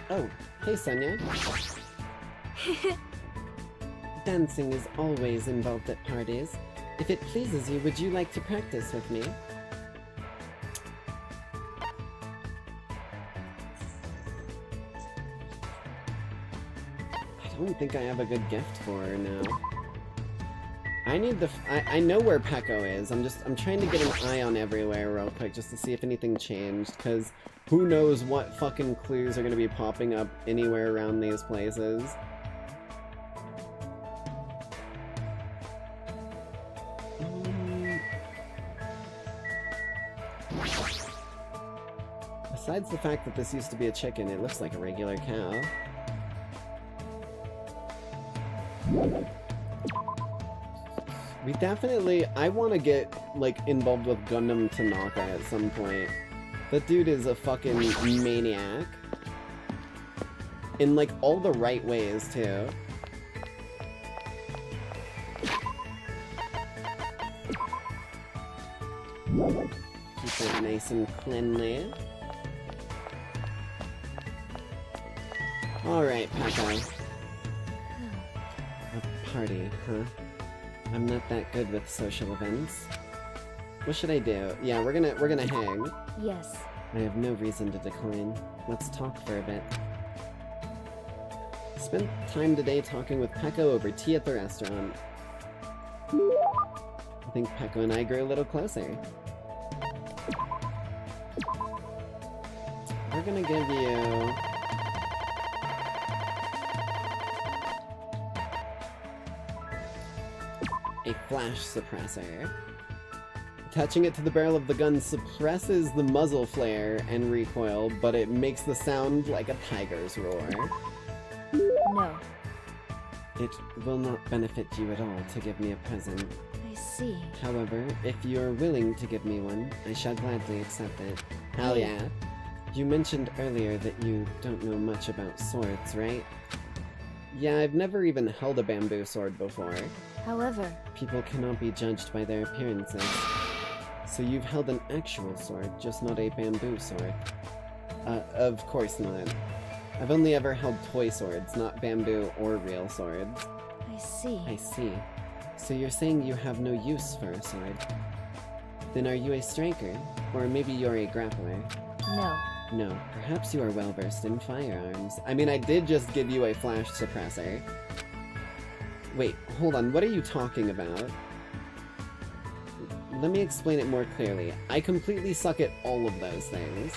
Oh, hey Sonia. Dancing is always involved at parties. If it pleases you, would you like to practice with me? I don't think I have a good gift for her now. I need the... I know where Peko is. I'm trying to get an eye on everywhere real quick just to see if anything changed, because who knows what fucking clues are going to be popping up anywhere around these places. Besides the fact that this used to be a chicken, it looks like a regular cow. We definitely... I want to get, like, involved with Gundam Tanaka at some point. That dude is a fucking maniac. In, like, all the right ways, too. Keep it nice and cleanly. Alright, Peko. A party, huh? I'm not that good with social events. What should I do? Yeah, we're gonna hang. Yes. I have no reason to decline. Let's talk for a bit. Spent time today talking with Peko over tea at the restaurant. I think Peko and I grew a little closer. We're gonna give you... a flash suppressor. Attaching it to the barrel of the gun suppresses the muzzle flare and recoil, but it makes the sound like a tiger's roar. No. It will not benefit you at all to give me a present. I see. However, if you are willing to give me one, I shall gladly accept it. Hell yeah. You mentioned earlier that you don't know much about swords, right? Yeah, I've never even held a bamboo sword before. However, people cannot be judged by their appearances. So you've held an actual sword, just not a bamboo sword. Of course not. I've only ever held toy swords, not bamboo or real swords. I see. I see. So you're saying you have no use for a sword? Then are you a striker? Or maybe you're a grappler? No. No, perhaps you are well versed in firearms. I mean, I did just give you a flash suppressor. Wait, hold on, what are you talking about? Let me explain it more clearly. I completely suck at all of those things.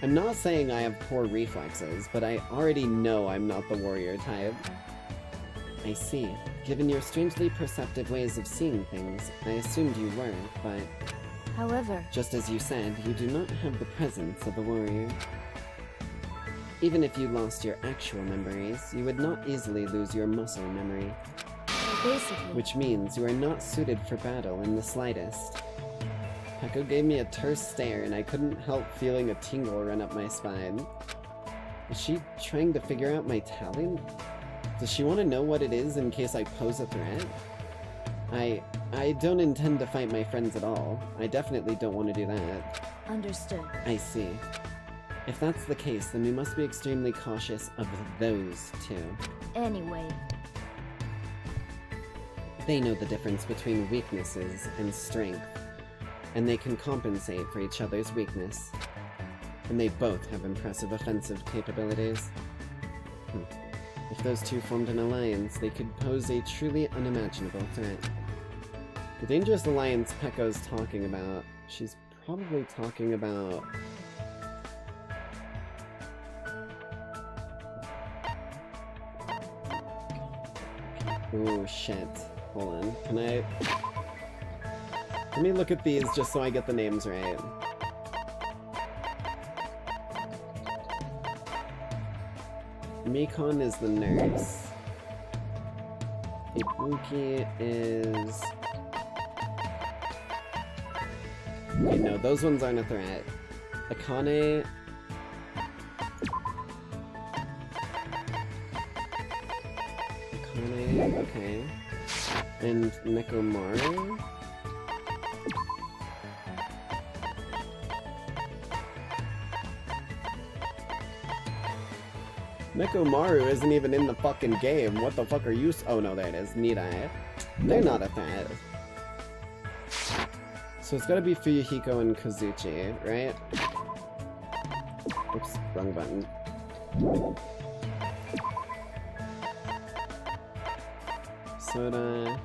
I'm not saying I have poor reflexes, but I already know I'm not the warrior type. I see. Given your strangely perceptive ways of seeing things, I assumed you were, but... However... just as you said, you do not have the presence of a warrior. Even if you lost your actual memories, you would not easily lose your muscle memory. Basically... which means you are not suited for battle in the slightest. Peko gave me a terse stare, and I couldn't help feeling a tingle run up my spine. Is she trying to figure out my talent? Does she want to know what it is in case I pose a threat? I don't intend to fight my friends at all. I definitely don't want to do that. Understood. I see. If that's the case, then we must be extremely cautious of those two. Anyway. They know the difference between weaknesses and strength, and they can compensate for each other's weakness. And they both have impressive offensive capabilities. If those two formed an alliance, they could pose a truly unimaginable threat. The dangerous alliance Peko's talking about, she's probably talking about... Oh shit. Hold on. Can I... Let me look at these just so I get the names right. Mikon is the nurse. Ibuki is... Okay, no, those ones aren't a threat. Akane... Akane, okay. And Nekomaru? Nekomaru isn't even in the fucking game. What the fuck are you oh no, there it is. Nidai. They're not a threat. So it's gotta be Fuyuhiko and Kazuchi, right? Oops, wrong button. Soda...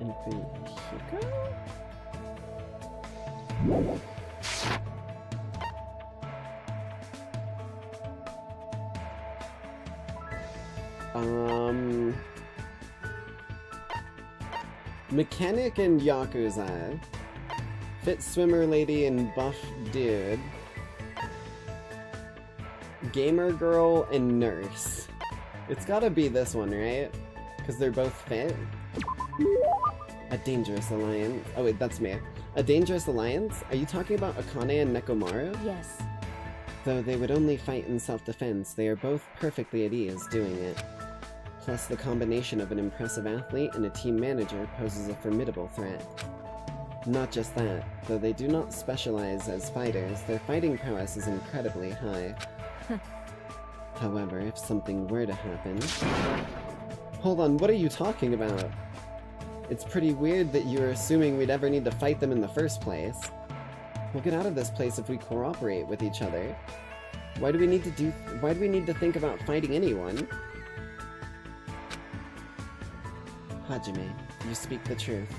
and Fuyuhiko? Mechanic and Yakuza. Fit swimmer lady and buff dude. Gamer girl and nurse. It's gotta be this one, right? Because they're both fit. A dangerous alliance. Oh wait, that's me. A dangerous alliance? Are you talking about Akane and Nekomaru? Yes. Though they would only fight in self-defense, they are both perfectly at ease doing it. Plus, the combination of an impressive athlete and a team manager poses a formidable threat. Not just that, though they do not specialize as fighters, their fighting prowess is incredibly high. However, if something were to happen... Hold on, what are you talking about? It's pretty weird that you're assuming we'd ever need to fight them in the first place. We'll get out of this place if we cooperate with each other. Why do we need to think about fighting anyone? Hajime, you speak the truth.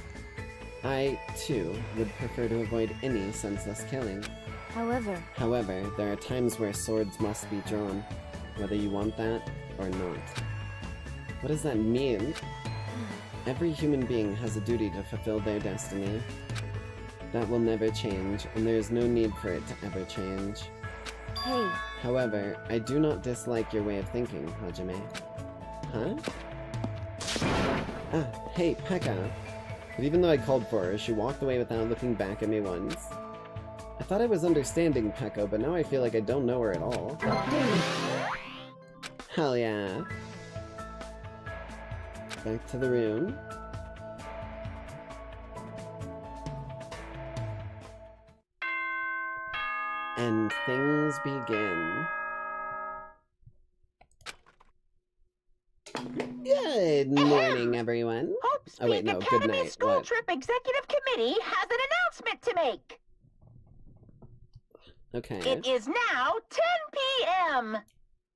I, too, would prefer to avoid any senseless killing. However, there are times where swords must be drawn, whether you want that or not. What does that mean? Every human being has a duty to fulfill their destiny. That will never change, and there is no need for it to ever change. Hey. However, I do not dislike your way of thinking, Hajime. Huh? Ah, hey, Pekka. But even though I called for her, she walked away without looking back at me once. I thought I was understanding Pekka, but now I feel like I don't know her at all. Hell yeah. Back to the room. And things begin. Good morning, everyone. Hope's Oh wait, Peak no, good Academy night. School What? Trip Executive Committee has an announcement to make. Okay. It is now 10 p.m.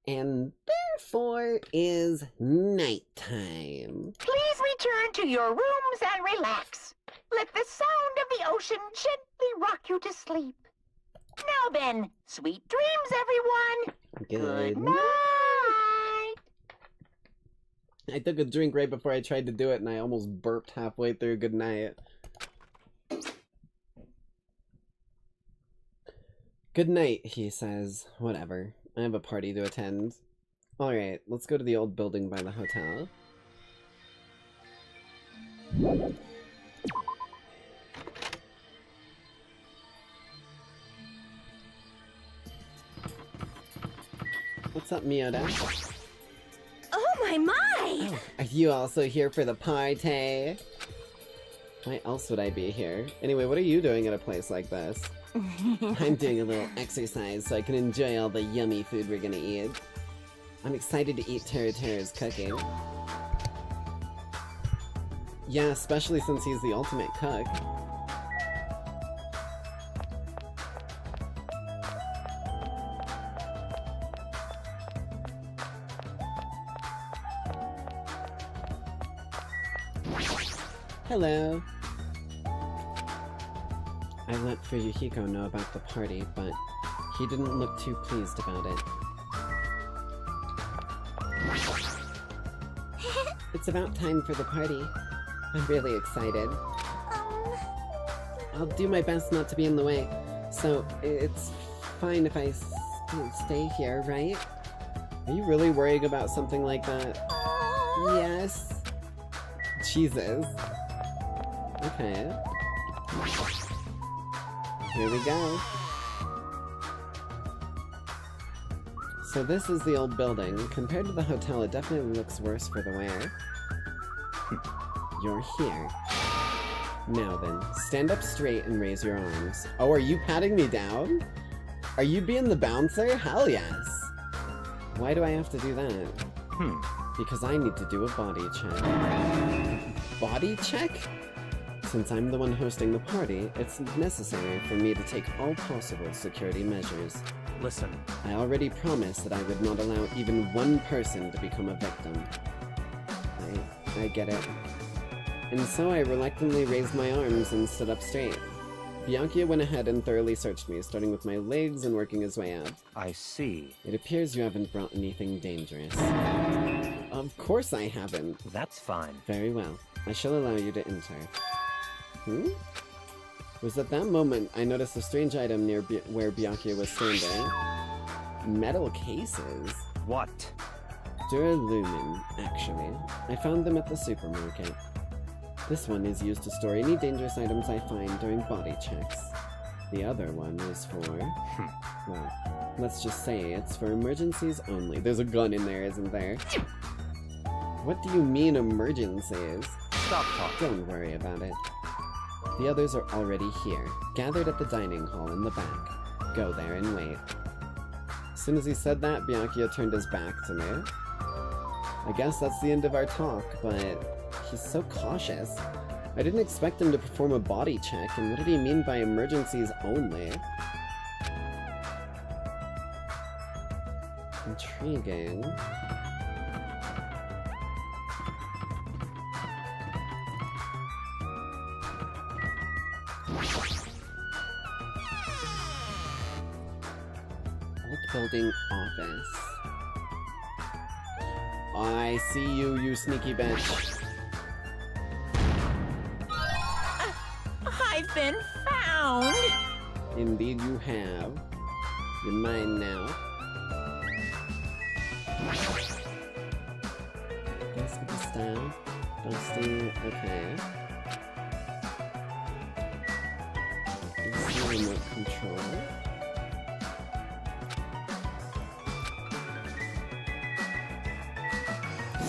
And therefore is nighttime. Please return to your rooms and relax. Let the sound of the ocean gently rock you to sleep. Now then, sweet dreams, everyone. Good night. I took a drink right before I tried to do it and I almost burped halfway through good night. Good night, he says. Whatever. I have a party to attend. Alright, let's go to the old building by the hotel. What's up, Miyoda? Oh my! Oh, are you also here for the party? Why else would I be here? Anyway, what are you doing at a place like this? I'm doing a little exercise so I can enjoy all the yummy food we're gonna eat. I'm excited to eat Terra's cooking. Yeah, especially since he's the ultimate cook. Hello. I let Fuyuhiko know about the party, but he didn't look too pleased about it. It's about time for the party. I'm really excited. I'll do my best not to be in the way, so it's fine if I stay here, right? Are you really worrying about something like that? Yes. Jesus. Okay. Here we go. So this is the old building. Compared to the hotel, it definitely looks worse for the wear. You're here. Now then, stand up straight and raise your arms. Oh, are you patting me down? Are you being the bouncer? Hell yes! Why do I have to do that? Because I need to do a body check. Body check? Since I'm the one hosting the party, it's necessary for me to take all possible security measures. Listen. I already promised that I would not allow even one person to become a victim. I get it. And so I reluctantly raised my arms and stood up straight. Byakuya went ahead and thoroughly searched me, starting with my legs and working his way up. I see. It appears you haven't brought anything dangerous. Of course I haven't. That's fine. Very well. I shall allow you to enter. It was at that moment I noticed a strange item near where Byakuya was standing. Metal cases? What? Duralumin, actually. I found them at the supermarket. This one is used to store any dangerous items I find during body checks. The other one is for... well, let's just say it's for emergencies only. There's a gun in there, isn't there? What do you mean emergencies? Stop talking. Don't worry about it. The others are already here, gathered at the dining hall in the back. Go there and wait. As soon as he said that, Byakuya turned his back to me. I guess that's the end of our talk, but he's so cautious. I didn't expect him to perform a body check, and what did he mean by emergencies only? Intriguing. Old building office. I see you, you sneaky bitch. I've been found! Indeed you have. You're mine now. Guess with the style. Busting, okay. Let's see remote control.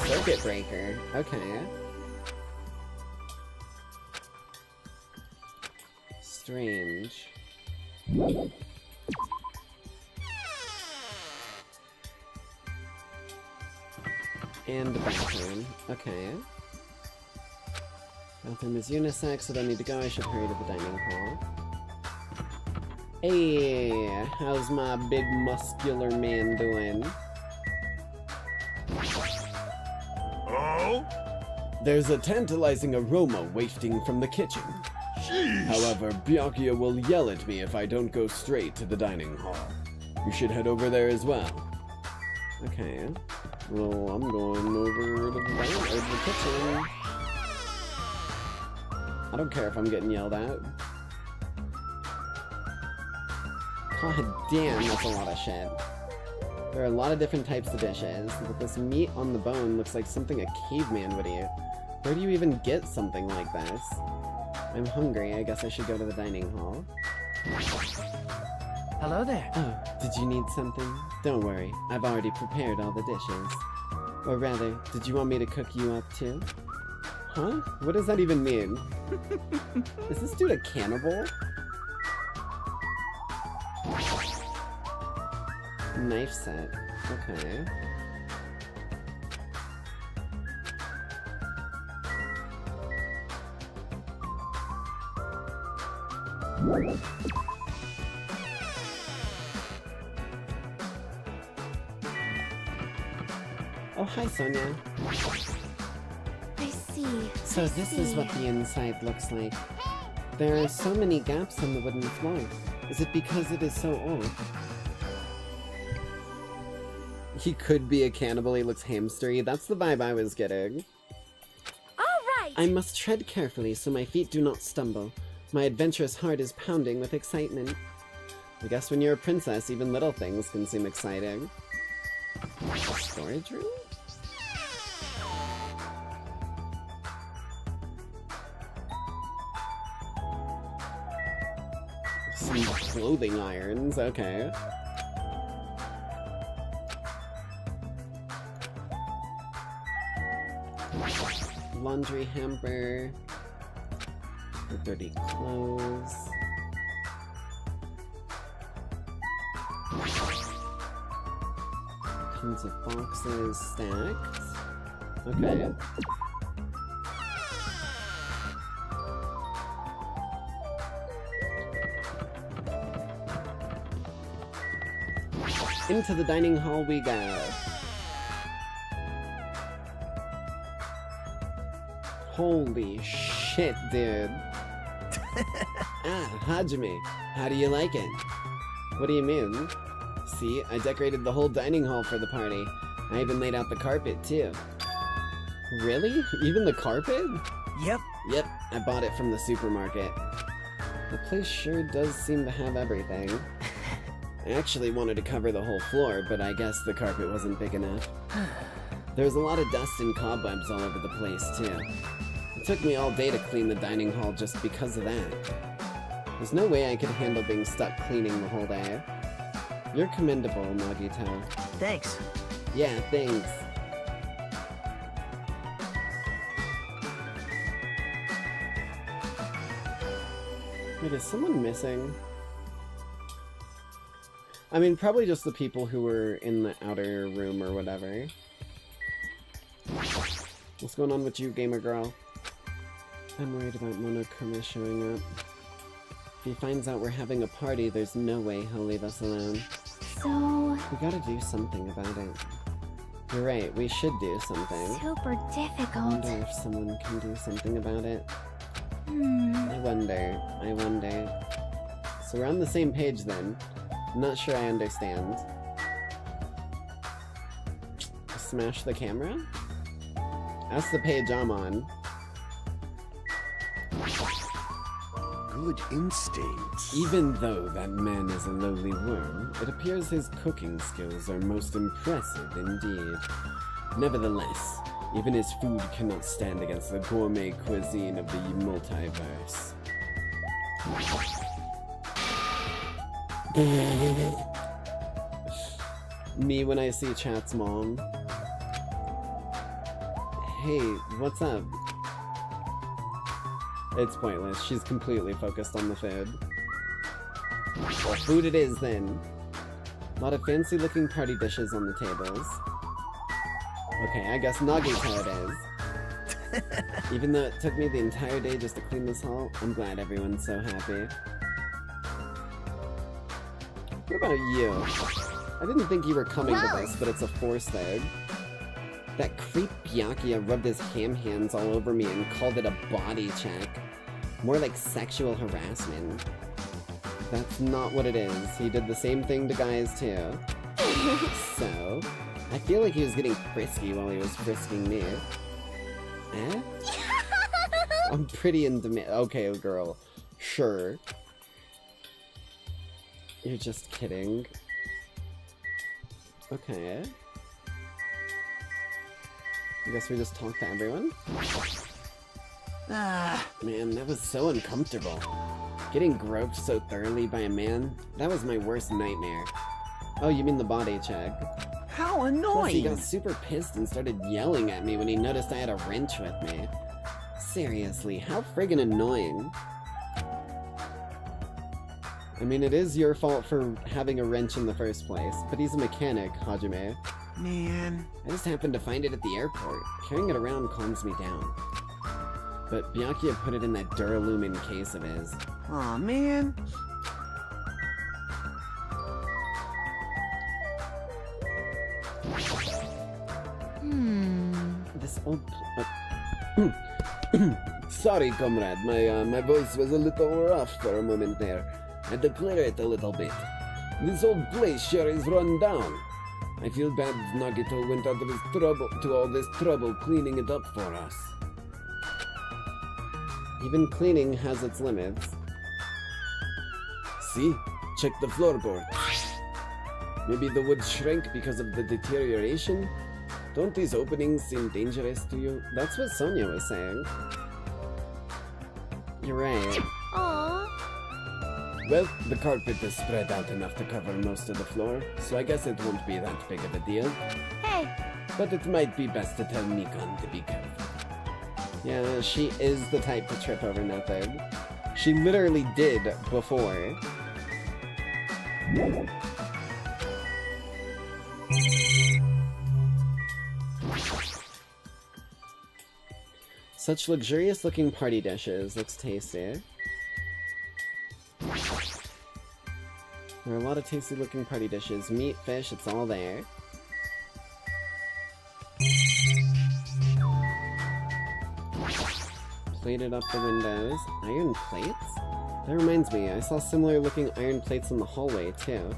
Circuit breaker, okay. Strange. And the bathroom, okay. Bathroom is unisex, so don't need to go. I should hurry to the dining hall. Hey, how's my big muscular man doing? Oh? There's a tantalizing aroma wafting from the kitchen. Jeez. However, Byakuya will yell at me if I don't go straight to the dining hall. You should head over there as well. Okay. Well, I'm going over to the kitchen. I don't care if I'm getting yelled at. God damn, that's a lot of shit. There are a lot of different types of dishes, but this meat on the bone looks like something a caveman would eat. Where do you even get something like this? I'm hungry, I guess I should go to the dining hall. Hello there. Oh, did you need something? Don't worry, I've already prepared all the dishes. Or rather, did you want me to cook you up too? Huh? What does that even mean? Is this dude a cannibal? Knife set. Okay. Oh, hi, Sonia. I see. So this is what the inside looks like. There are so many gaps on the wooden floor. Is it because it is so old? He could be a cannibal, he looks hamstery. That's the vibe I was getting. Alright! I must tread carefully so my feet do not stumble. My adventurous heart is pounding with excitement. I guess when you're a princess, even little things can seem exciting. Storage room? Some clothing irons, okay. Laundry hamper. For dirty clothes. Tons of boxes stacked. Okay. Into the dining hall we go. Holy shit, dude. Hajime, how do you like it? What do you mean? See, I decorated the whole dining hall for the party. I even laid out the carpet, too. Really? Even the carpet? Yep. Yep, I bought it from the supermarket. The place sure does seem to have everything. I actually wanted to cover the whole floor, but I guess the carpet wasn't big enough. There's a lot of dust and cobwebs all over the place, too. It took me all day to clean the dining hall just because of that. There's no way I could handle being stuck cleaning the whole day. You're commendable, Nagito. Thanks. Yeah, thanks. Wait, is someone missing? I mean, probably just the people who were in the outer room or whatever. What's going on with you, gamer girl? I'm worried about Monokuma showing up. If he finds out we're having a party, there's no way he'll leave us alone. So... we gotta do something about it. You're right, we should do something. super I difficult. wonder if someone can do something about it. I wonder. So we're on the same page then. I'm not sure I understand. Smash the camera? That's the page I'm on. Good instincts. Even though that man is a lowly worm, it appears his cooking skills are most impressive indeed. Nevertheless, even his food cannot stand against the gourmet cuisine of the multiverse. Me when I see chat's mom. Hey, what's up? It's pointless. She's completely focused on the food. Well, food it is then. A lot of fancy looking party dishes on the tables. Okay, I guess Nagito it is. Even though it took me the entire day just to clean this hall, I'm glad everyone's so happy. What about you? I didn't think you were coming to this, but it's a forced thing. That creep Byakuya rubbed his ham hands all over me and called it a body check. More like sexual harassment. That's not what it is. He did the same thing to guys too. So, I feel like he was getting frisky while he was frisking me. Eh? I'm pretty in demand. Okay, girl. Sure. You're just kidding. Okay. I guess we just talk to everyone? Man, that was so uncomfortable. Getting groped so thoroughly by a man? That was my worst nightmare. Oh, you mean the body check? How Plus, annoying! he got super pissed and started yelling at me when he noticed I had a wrench with me. Seriously, how friggin' annoying. I mean, it is your fault for having a wrench in the first place, but he's a mechanic, Hajime. Man. I just happened to find it at the airport. Carrying it around calms me down. But Byakuya put it in that Duralumin case of his. Aw, man. This old... Sorry, comrade. My voice was a little rough for a moment there. Had to clear it a little bit. This old place sure is run down. I feel bad Nagito went out of his trouble to all this trouble cleaning it up for us. Even cleaning has its limits. See? Check the floorboard. Maybe the wood shrank because of the deterioration? Don't these openings seem dangerous to you? That's what Sonia was saying. You're right. Aww. Well, the carpet is spread out enough to cover most of the floor, so I guess it won't be that big of a deal. Hey. But it might be best to tell Nikon to be careful. Yeah, she is the type to trip over nothing. She literally did before. Such luxurious looking party dishes. Looks tasty. There are a lot of tasty looking party dishes. Meat, fish, it's all there. Plated up the windows. Iron plates? That reminds me, I saw similar looking iron plates in the hallway too.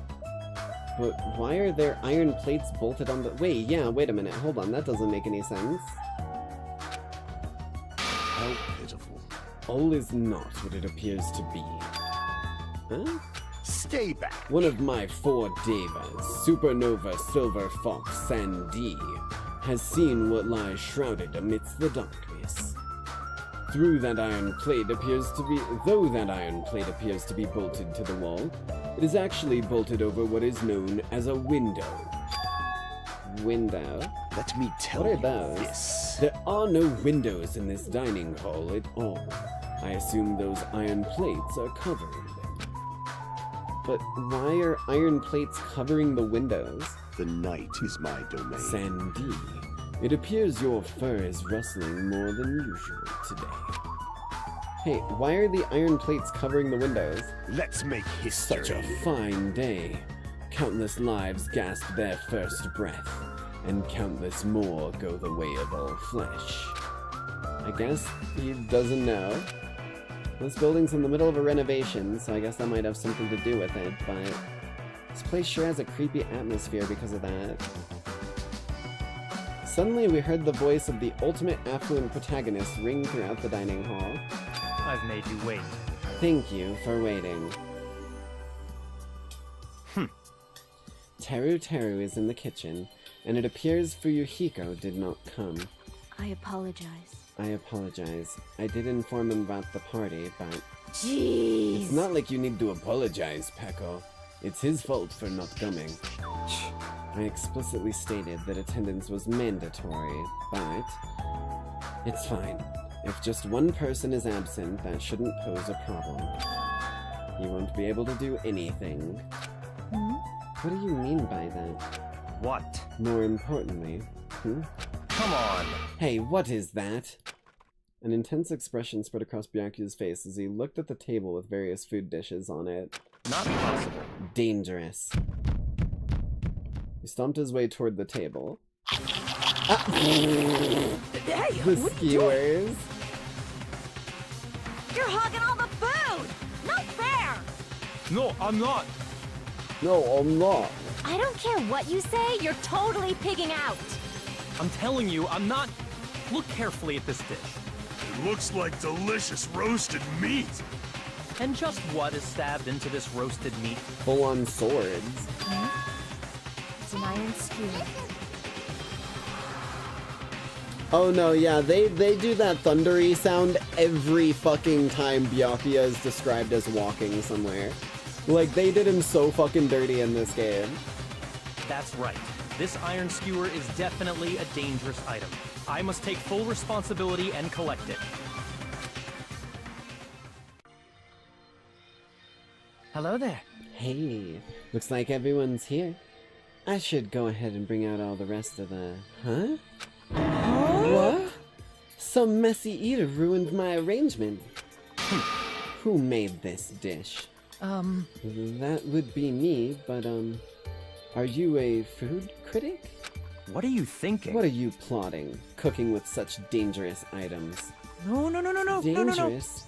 But why are there iron plates bolted on the— wait, yeah, wait a minute, hold on, that doesn't make any sense. How pitiful. All is not what it appears to be. Huh? Stay back. One of my 4 devas, Supernova Silver Fox Sandy, has seen what lies shrouded amidst the darkness. Though that iron plate appears to be bolted to the wall, it is actually bolted over what is known as a window. Window? Let me tell What are you those? this. There are no windows in this dining hall at all. I assume those iron plates are covering them. But why are iron plates covering the windows? The night is my domain. Sandy, it appears your fur is rustling more than usual today. Hey, why are the iron plates covering the windows? Let's make history. Such a fine day. Countless lives gasp their first breath, and countless more go the way of all flesh. I guess he doesn't know. This building's in the middle of a renovation, so I guess that might have something to do with it, but this place sure has a creepy atmosphere because of that. Suddenly we heard the voice of the ultimate affluent protagonist ring throughout the dining hall. I've made you wait. Thank you for waiting. Teru is in the kitchen, and it appears Fuyuhiko did not come. I apologize. I apologize. I did inform him about the party, but... Jeez. It's not like you need to apologize, Peko. It's his fault for not coming. I explicitly stated that attendance was mandatory, but... it's fine. If just one person is absent, that shouldn't pose a problem. You won't be able to do anything. What do you mean by that? What? More importantly, Come on! Hey, what is that? An intense expression spread across Byakuya's face as he looked at the table with various food dishes on it. Not possible. Dangerous. He stomped his way toward the table. Hey, The what are you doing? skewers. You're hogging all the food! Not fair! No, I'm not! No, I'm not. I don't care what you say, you're totally pigging out! I'm telling you, I'm not. Look carefully at this dish. It looks like delicious roasted meat. And just what is stabbed into this roasted meat? Full-on swords. It's an iron skewer. Oh no, yeah, they do that thundery sound every fucking time Byakuya is described as walking somewhere. Like, they did him so fucking dirty in this game. That's right. This iron skewer is definitely a dangerous item. I must take full responsibility and collect it. Hello there. Hey, looks like everyone's here. I should go ahead and bring out all the rest of the... Huh? What? Some messy eater ruined my arrangement. Who made this dish? That would be me, but, are you a food critic? What are you thinking? What are you plotting, cooking with such dangerous items? No. Dangerous?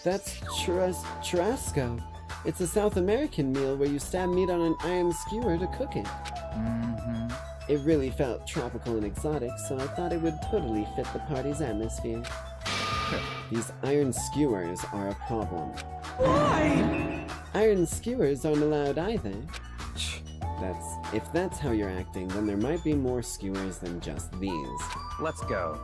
That's churrasco. It's a South American meal where you stab meat on an iron skewer to cook it. It really felt tropical and exotic, so I thought it would totally fit the party's atmosphere. These iron skewers are a problem. Why? Iron skewers aren't allowed either. If that's how you're acting, then there might be more skewers than just these. Let's go.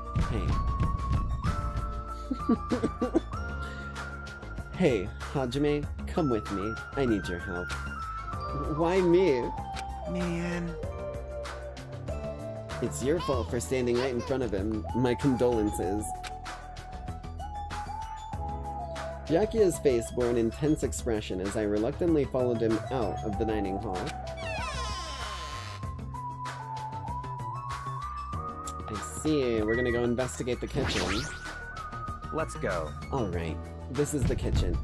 Hey, Hajime, come with me. I need your help. Why me? Man. It's your fault for standing right in front of him. My condolences. Byakuya's face bore an intense expression as I reluctantly followed him out of the dining hall. I see. We're gonna go investigate the kitchen. Let's go. Alright, this is the kitchen.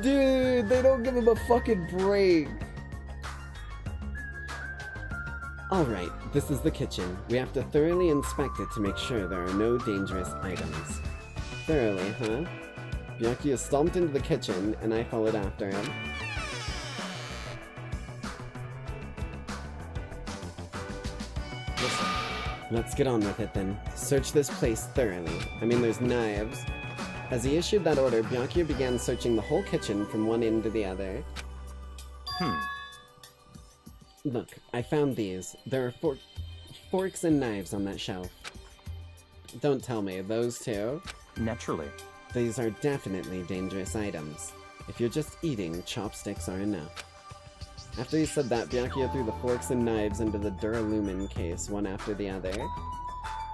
Dude, they don't give him a fucking break. Alright, this is the kitchen. We have to thoroughly inspect it to make sure there are no dangerous items. Thoroughly, huh? Byakuya stomped into the kitchen, and I followed after him. Listen. Let's get on with it then. Search this place thoroughly. I mean, there's knives. As he issued that order, Byakuya began searching the whole kitchen from one end to the other. Look, I found these. There are forks and knives on that shelf. Don't tell me, those two? Naturally. These are definitely dangerous items. If you're just eating, chopsticks are enough. After he said that, Byakuya threw the forks and knives into the Duralumin case, one after the other.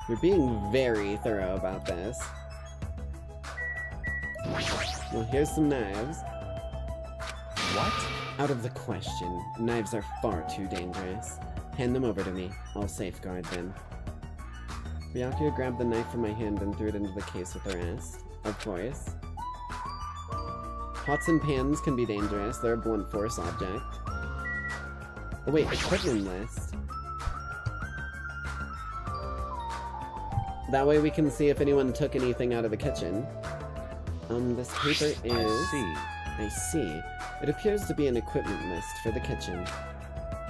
You're being very thorough about this. Well, here's some knives. What? Out of the question. Knives are far too dangerous. Hand them over to me. I'll safeguard them. Byakuya grabbed the knife from my hand and threw it into the case with the rest. Of course. Pots and pans can be dangerous. They're a blunt force object. Oh wait, equipment list. That way we can see if anyone took anything out of the kitchen. This paper is... I see. It appears to be an equipment list for the kitchen.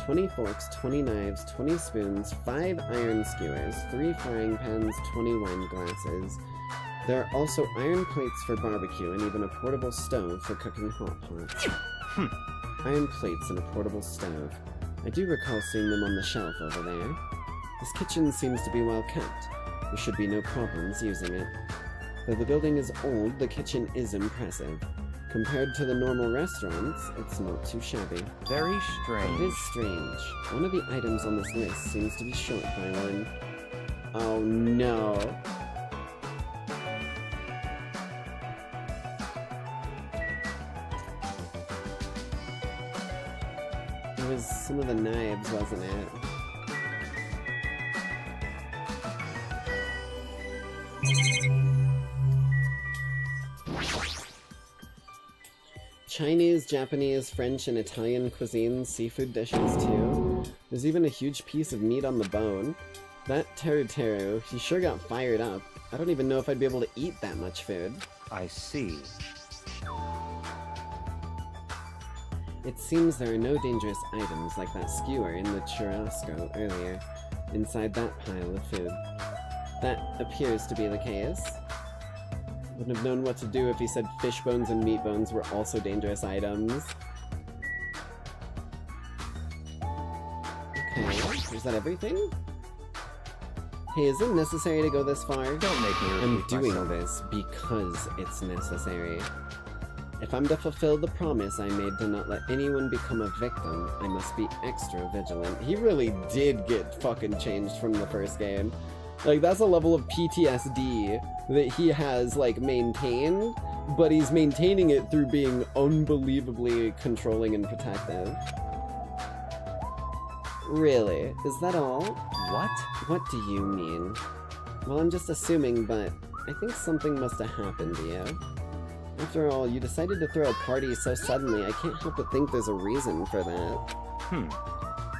20 forks, 20 knives, 20 spoons, 5 iron skewers, 3 frying pans, 20 wine glasses. There are also iron plates for barbecue and even a portable stove for cooking hot pots. Iron plates and a portable stove. I do recall seeing them on the shelf over there. This kitchen seems to be well kept. There should be no problems using it. Though the building is old, the kitchen is impressive. Compared to the normal restaurants, it's not too shabby. Very strange. It is strange. One of the items on this list seems to be short by one. Oh no. It was some of the knives, wasn't it? Chinese, Japanese, French, and Italian cuisine seafood dishes too. There's even a huge piece of meat on the bone. That Teru, he sure got fired up. I don't even know if I'd be able to eat that much food. I see. It seems there are no dangerous items like that skewer in the churrasco earlier, inside that pile of food. That appears to be the case. Wouldn't have known what to do if he said fish bones and meat bones were also dangerous items. Is that everything? Hey, is it necessary to go this far? Don't make me I'm repeat doing myself. this because it's necessary. If I'm to fulfill the promise I made to not let anyone become a victim, I must be extra vigilant. He really did get fucking changed from the first game. Like, that's a level of PTSD that he has, like, maintained, but he's maintaining it through being unbelievably controlling and protective. Really? Is that all? What? What do you mean? Well, I'm just assuming, but I think something must have happened to you. After all, you decided to throw a party so suddenly, I can't help but think there's a reason for that.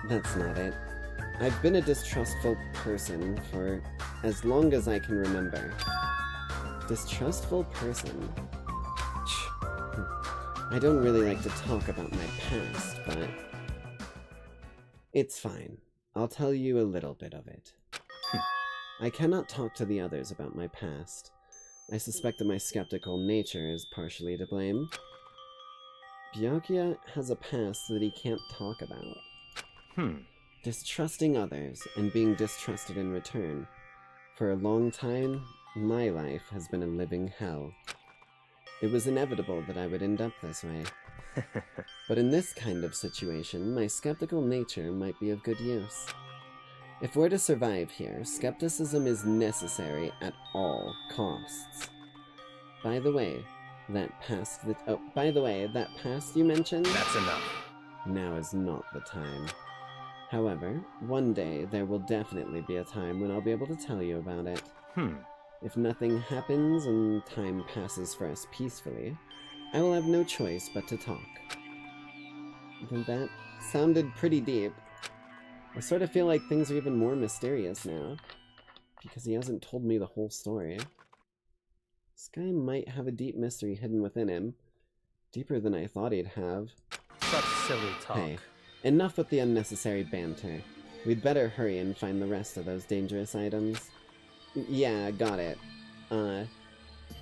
That's not it. I've been a distrustful person for as long as I can remember. Distrustful person? I don't really like to talk about my past, but it's fine. I'll tell you a little bit of it. I cannot talk to the others about my past. I suspect that my skeptical nature is partially to blame. Byakuya has a past that he can't talk about. Distrusting others and being distrusted in return. For a long time, my life has been a living hell. It was inevitable that I would end up this way. But in this kind of situation, my skeptical nature might be of good use. If we're to survive here, skepticism is necessary at all costs. By the way, that past you mentioned? That's enough. Now is not the time. However, one day there will definitely be a time when I'll be able to tell you about it. If nothing happens and time passes for us peacefully, I will have no choice but to talk. That sounded pretty deep. I sort of feel like things are even more mysterious now, because he hasn't told me the whole story. This guy might have a deep mystery hidden within him, deeper than I thought he'd have. Such silly talk. Hey, enough with the unnecessary banter. We'd better hurry and find the rest of those dangerous items. Yeah, got it.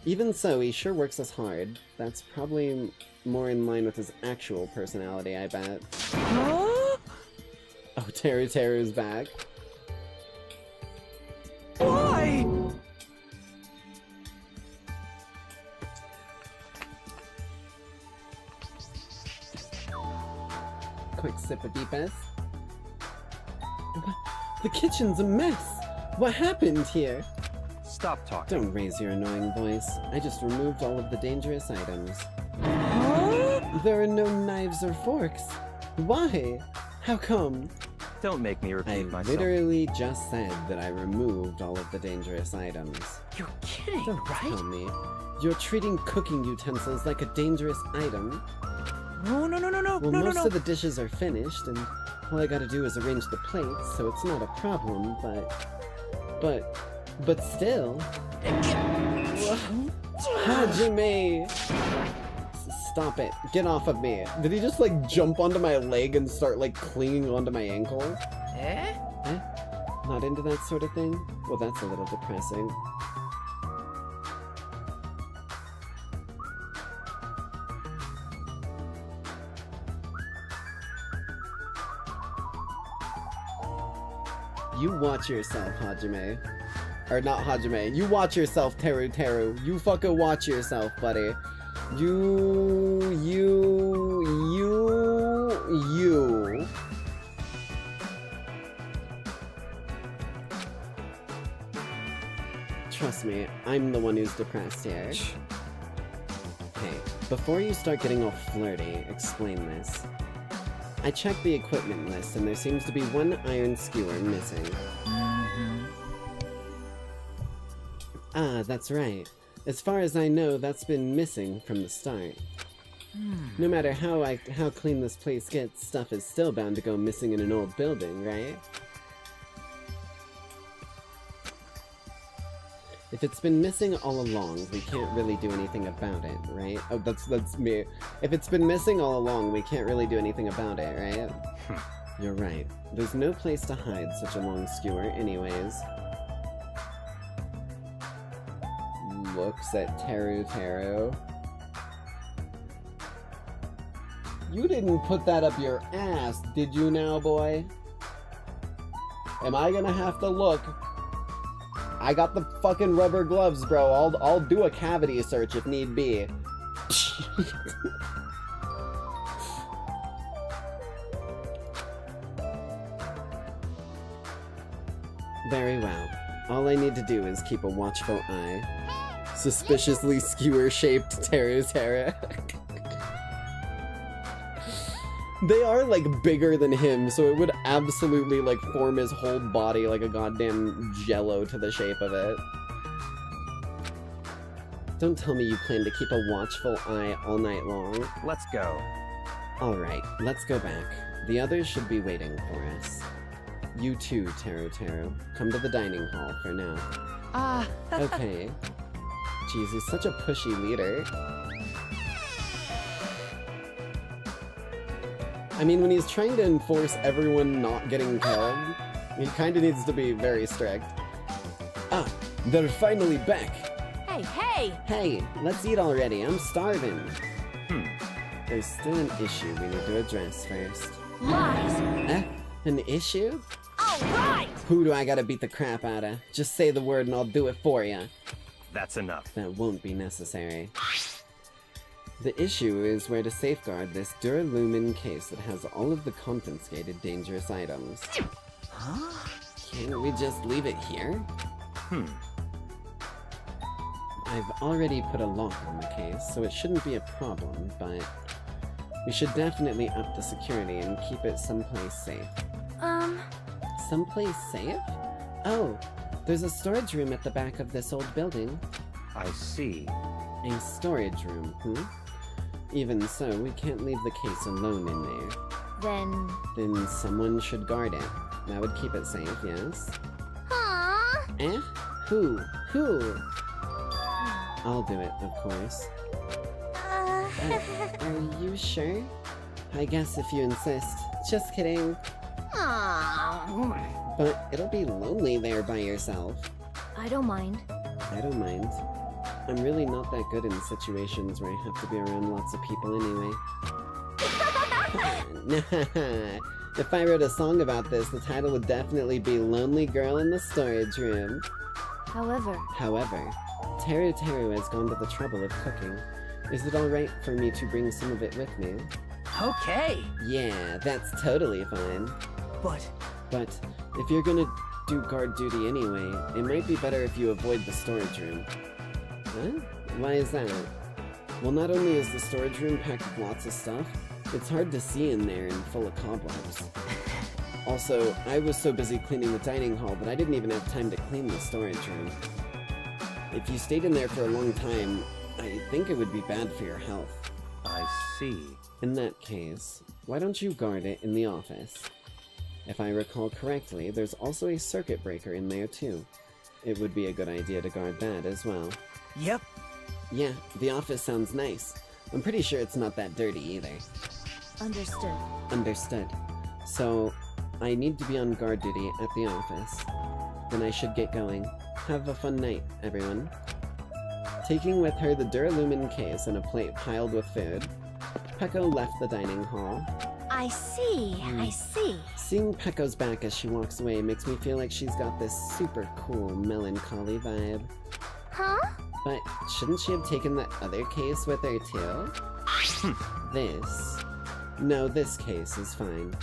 Even so, he sure works us hard. That's probably more in line with his actual personality, I bet. Oh, Teru's back. Why? Quick sip of deepest. The kitchen's a mess! What happened here? Stop talking. Don't raise your annoying voice. I just removed all of the dangerous items. There are no knives or forks. Why? How come? Don't make me repeat I myself. literally just said that I removed all of the dangerous items. You're kidding, Don't right? tell me. You're treating cooking utensils like a dangerous item. No. Well, most of the dishes are finished, and all I gotta do is arrange the plates, so it's not a problem, but still. Hajime! Stop it. Get off of me. Did he just, like, jump onto my leg and start, like, clinging onto my ankle? Eh? Not into that sort of thing? Well, that's a little depressing. You watch yourself, Hajime. Or not Hajime. You watch yourself, Teru. You fucking watch yourself, buddy. You. Trust me, I'm the one who's depressed here. Hey, before you start getting all flirty, explain this. I checked the equipment list and there seems to be one iron skewer missing. Ah, that's right. As far as I know, that's been missing from the start. No matter how clean this place gets, stuff is still bound to go missing in an old building, right? If it's been missing all along, we can't really do anything about it, right? Oh, that's me. If it's been missing all along, we can't really do anything about it, right? You're right. There's no place to hide such a long skewer anyways. Looks at Teru. You didn't put that up your ass, did you now, boy? Am I gonna have to look? I got the fucking rubber gloves, bro. I'll do a cavity search if need be. Very well. All I need to do is keep a watchful eye. Suspiciously skewer-shaped Theyre. They are, like, bigger than him, so it would absolutely, like, form his whole body like a goddamn jello to the shape of it. Don't tell me you plan to keep a watchful eye all night long. Let's go. Alright, let's go back. The others should be waiting for us. You too, Taro. Come to the dining hall for now. Okay. Jeez, he's such a pushy leader. I mean, when he's trying to enforce everyone not getting killed, he kinda needs to be very strict. Ah, they're finally back! Hey! Hey, let's eat already, I'm starving! There's still an issue we need to address first. Lies! An issue? Alright! Who do I gotta beat the crap out of? Just say the word and I'll do it for ya. That's enough. That won't be necessary. The issue is where to safeguard this Duralumin case that has all of the confiscated dangerous items. Huh? Can't we just leave it here? I've already put a lock on the case, so it shouldn't be a problem, but we should definitely up the security and keep it someplace safe. Someplace safe? Oh, there's a storage room at the back of this old building. I see. A storage room, Even so, we can't leave the case alone in there. Then someone should guard it. That would keep it safe, yes? Aww. Who? I'll do it, of course. Are you sure? I guess if you insist. Just kidding. Aww. But it'll be lonely there by yourself. I don't mind. I don't mind. I'm really not that good in situations where I have to be around lots of people anyway. If I wrote a song about this, the title would definitely be Lonely Girl in the Storage Room. However, Teru has gone to the trouble of cooking. Is it alright for me to bring some of it with me? Okay. Yeah, that's totally fine. But if you're gonna do guard duty anyway, it might be better if you avoid the storage room. Huh? Why is that? Well, not only is the storage room packed with lots of stuff, it's hard to see in there and full of cobwebs. Also, I was so busy cleaning the dining hall that I didn't even have time to clean the storage room. If you stayed in there for a long time, I think it would be bad for your health. I see. In that case, why don't you guard it in the office? If I recall correctly, there's also a circuit breaker in there too. It would be a good idea to guard that as well. Yep. Yeah, the office sounds nice. I'm pretty sure it's not that dirty either. Understood. So, I need to be on guard duty at the office. Then I should get going. Have a fun night, everyone. Taking with her the Duralumin case and a plate piled with food, Peko left the dining hall. I see. Seeing Peko's back as she walks away makes me feel like she's got this super cool, melancholy vibe. Huh? But shouldn't she have taken that other case with her too? This case is fine.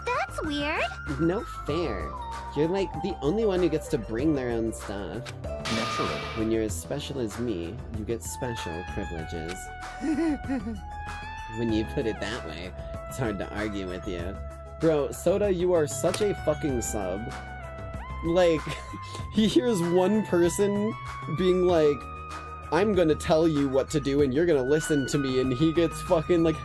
That's weird. No fair. You're like the only one who gets to bring their own stuff. Naturally. When you're as special as me, you get special privileges. When you put it that way, it's hard to argue with you. Bro, Soda, you are such a fucking sub. Like, he hears one person being like, I'm gonna tell you what to do and you're gonna listen to me, and he gets fucking like,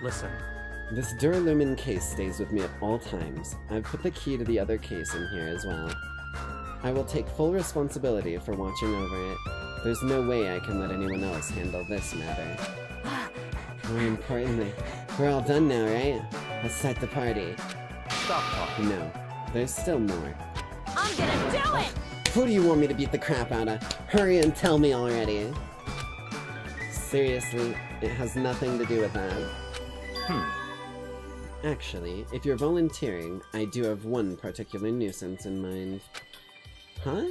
Listen. This Duralumin case stays with me at all times. I've put the key to the other case in here as well. I will take full responsibility for watching over it. There's no way I can let anyone else handle this matter. More importantly, we're all done now, right? Let's start the party. Stop talking. No, there's still more. I'm gonna do it! Who do you want me to beat the crap out of? Hurry and tell me already. Seriously, It has nothing to do with that. Actually, if you're volunteering, I do have one particular nuisance in mind. Huh?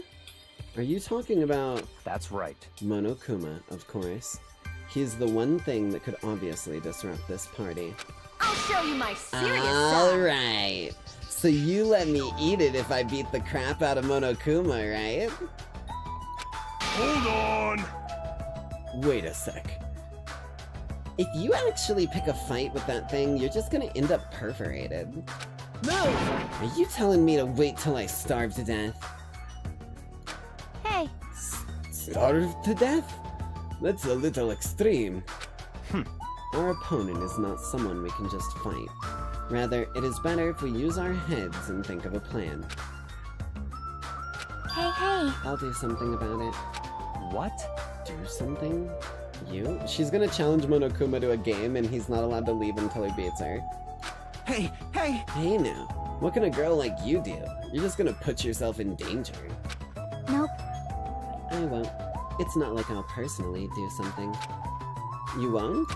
Are you talking about... That's right. Monokuma, of course. He's the one thing that could obviously disrupt this party. I'll show you my serious side. Alright. So you let me eat it if I beat the crap out of Monokuma, right? Hold on! Wait a sec. If you actually pick a fight with that thing, you're just gonna end up perforated. No! Are you telling me to wait till I starve to death? Hey. Starve to death? That's a little extreme. Our opponent is not someone we can just fight. Rather, it is better if we use our heads and think of a plan. Hey, hey. I'll do something about it. What? Do something? You? She's gonna challenge Monokuma to a game and he's not allowed to leave until he beats her. Hey, hey! Hey now, what can a girl like you do? You're just gonna put yourself in danger. Nope. I won't. It's not like I'll personally do something. You won't?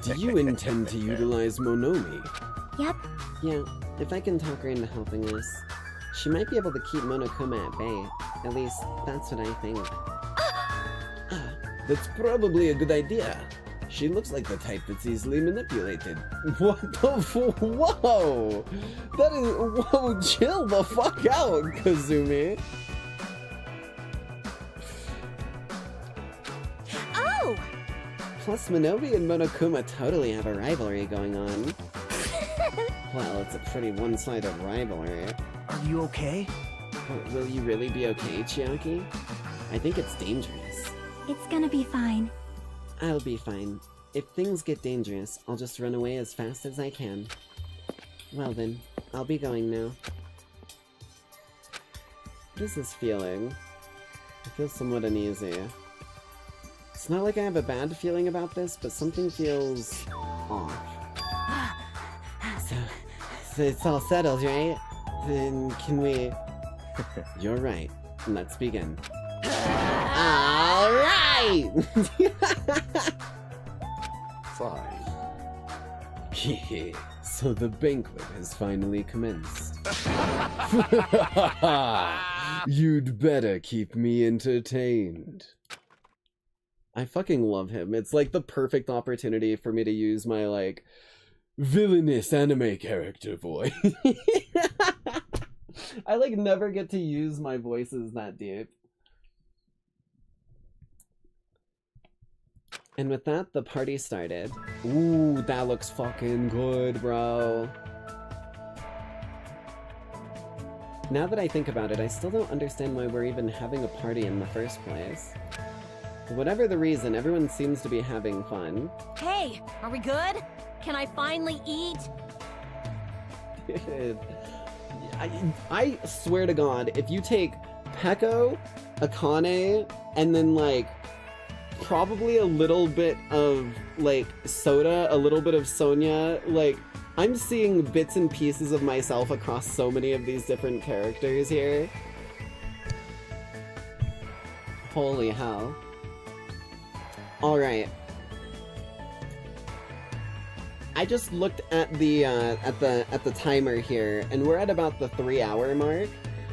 Do you intend to utilize Monomi? Yep. Yeah, if I can talk her into helping us, she might be able to keep Monokuma at bay. At least, that's what I think. That's probably a good idea. She looks like the type that's easily manipulated. What the whoa! That is- whoa, chill the fuck out, Kazumi! Oh! Plus, Minobi and Monokuma totally have a rivalry going on. Well, it's a pretty one-sided rivalry. Are you okay? Will you really be okay, Chiaki? I think it's dangerous. It's gonna be fine. I'll be fine. If things get dangerous, I'll just run away as fast as I can. Well then, I'll be going now. What is this feeling? I feel somewhat uneasy. It's not like I have a bad feeling about this, but something feels off. So it's all settled, right? Then can we... You're right. Let's begin. Alright! Fine. So the banquet has finally commenced. You'd better keep me entertained. I fucking love him. It's like the perfect opportunity for me to use my, like, villainous anime character voice. I, like, never get to use my voices that deep. And with that, the party started. Ooh, that looks fucking good, bro. Now that I think about it, I still don't understand why we're even having a party in the first place. Whatever the reason, everyone seems to be having fun. Hey, are we good? Can I finally eat? I swear to God, if you take Peko, Akane, and then, like, probably a little bit of, like, Soda, a little bit of Sonia, like, I'm seeing bits and pieces of myself across so many of these different characters here. Holy hell. Alright. I just looked at the timer here, and we're at about the 3-hour mark.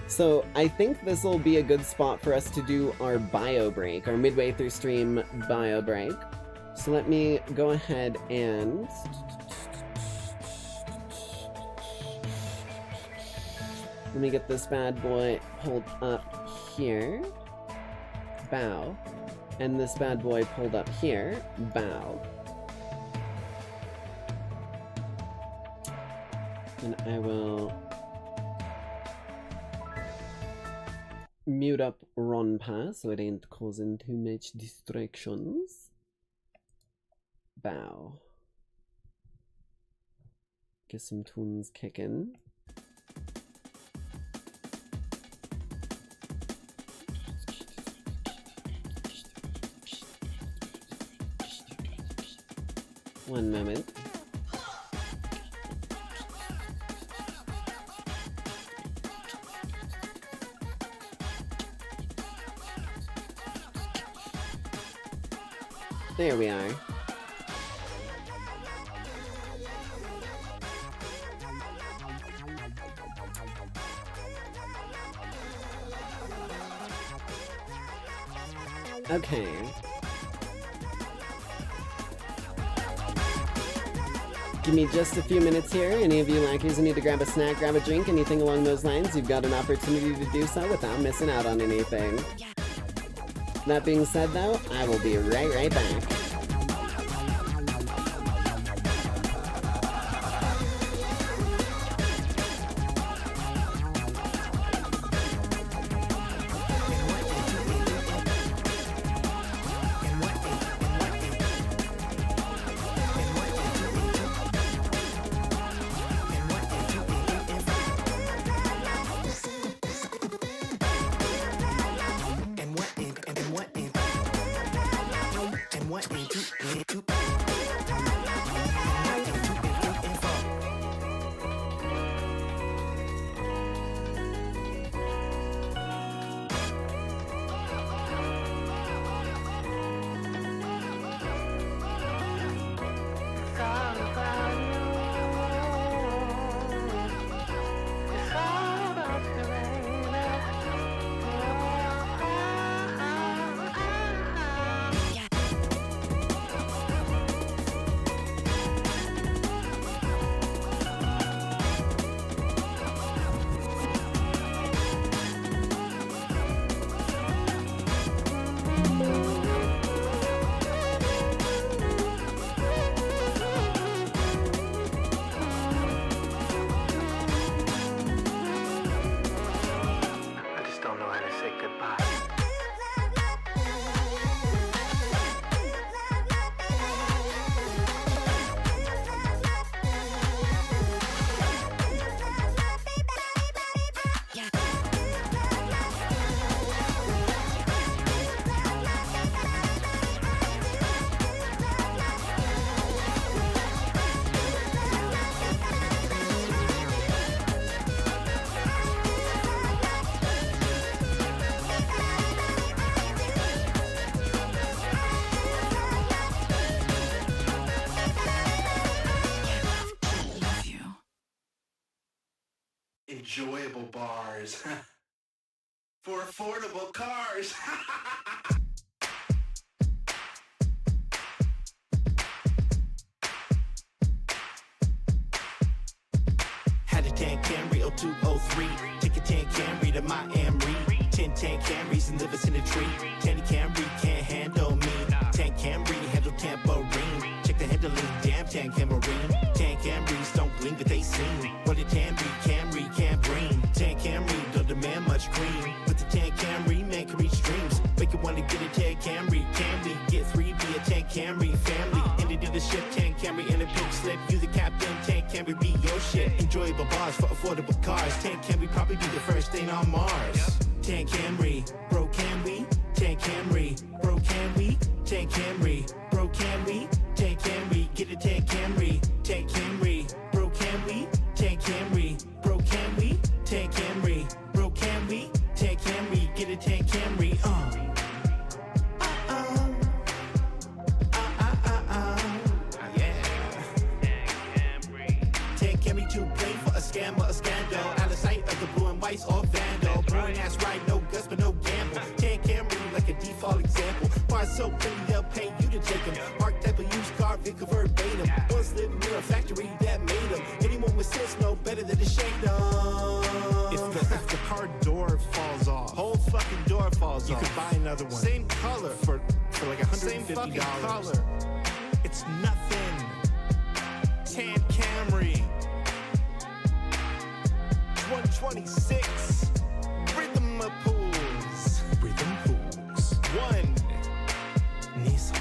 So I think this will be a good spot for us to do our bio break, our midway through stream bio break. So let me go ahead and... Let me get this bad boy pulled up here. Bow. And this bad boy pulled up here. Bow. And I will mute up Ronpa so it ain't causing too much distractions. Bow. Get some tunes kicking. One moment. There we are. Okay. Give me just a few minutes here. Any of you lackeys who need to grab a snack, grab a drink, anything along those lines, you've got an opportunity to do so without missing out on anything. That being said, though, I will be right back. Enjoyable bars for affordable cars. Had a 10 Camry 0203, take a 10 Camry to Miami. 10 Camrys and live us in a tree. 10 Camry can't handle me. 10 Camry handle tambourine. Check the handling, damn 10 Camry. 10 Camrys don't blink but they sing. What a Camry can't bring. 10 Camry don't demand much cream. With the 10 Camry, man can reach dreams. Make you wanna get a 10 Camry. Can we get 3, be a 10 Camry family? Ended in the ship, 10 Camry in a pink slip. You the captain, 10 Camry be your shit. Enjoyable bars for affordable cars. 10 Camry probably be the first thing on Mars. 10 Camry, bro can we? 10 Camry, bro can we? 10 Camry, bro can we? 10 Camry, get a 10 Camry. 10 Camry, bro can we? 10 Camry, bro can we? 10 Camry, bro can we? 10 Camry, get a 10 Camry, yeah. 10 Camry too plain for a scam or a scandal. Out of sight of the blue and whites or vandal. Brewing ass right, no guts but no gamble. 10 Camry like a default example. Bars so pretty they'll pay you to take them. Archetype of used car, vehicle verbatim. Once lived near a factory that made them. Anyone with sense know better than to shake them. If the car door falls off, whole fucking door falls off, you could buy another one. Same color for like $150. Same fucking color. It's nothing. 10 Camry. 126. Rhythm of pools. Rhythm pools. 1 Nissan.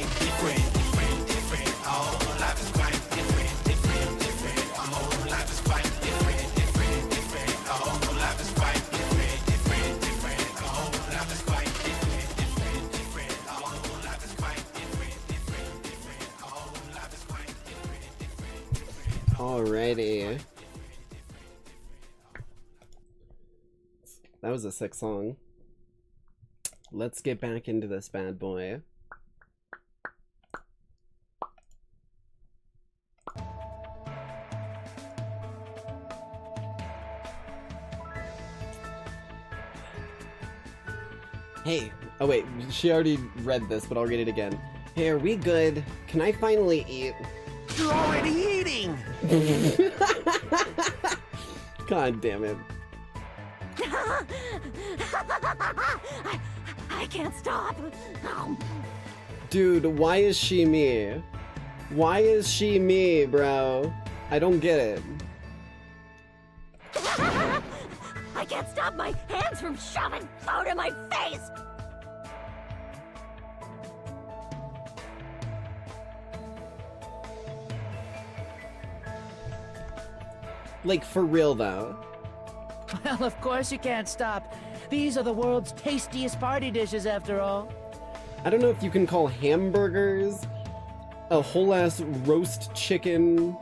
quite different. Oh, life is quite different. Oh, life is quite different. Oh, life is quite different. Oh, life is quite different. Oh, life is quite different. Oh, life is quite different. Alrighty. That was a sick song. Let's get back into this bad boy. Hey, oh wait, she already read this, but I'll read it again. Hey, are we good? Can I finally eat? You're already eating! God damn it. I can't stop. Dude, why is she me? Why is she me, bro? I don't get it. I can't stop my hands from shoving food in my face. Like, for real though. Well, of course you can't stop. These are the world's tastiest party dishes, after all. I don't know if you can call hamburgers, a whole ass roast chicken,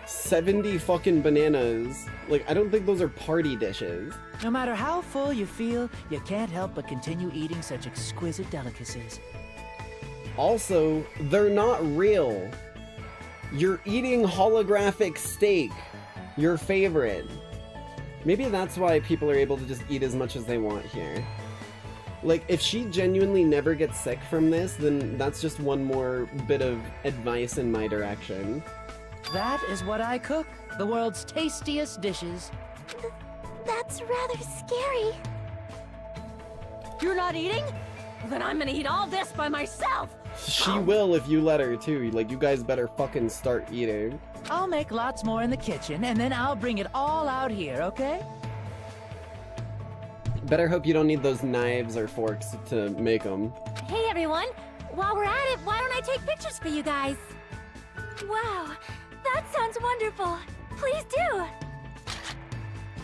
70 fucking bananas. Like, I don't think those are party dishes. No matter how full you feel, you can't help but continue eating such exquisite delicacies. Also, they're not real. You're eating holographic steak. Your favorite. Maybe that's why people are able to just eat as much as they want here. Like, if she genuinely never gets sick from this, then that's just one more bit of advice in my direction. That is what I cook. The world's tastiest dishes. That's rather scary. You're not eating? Then I'm gonna eat all this by myself. She will if you let her too. Like, you guys better fucking start eating. I'll make lots more in the kitchen, and then I'll bring it all out here, okay? Better hope you don't need those knives or forks to make them. Hey everyone, while we're at it, why don't I take pictures for you guys? Wow, that sounds wonderful. Please do.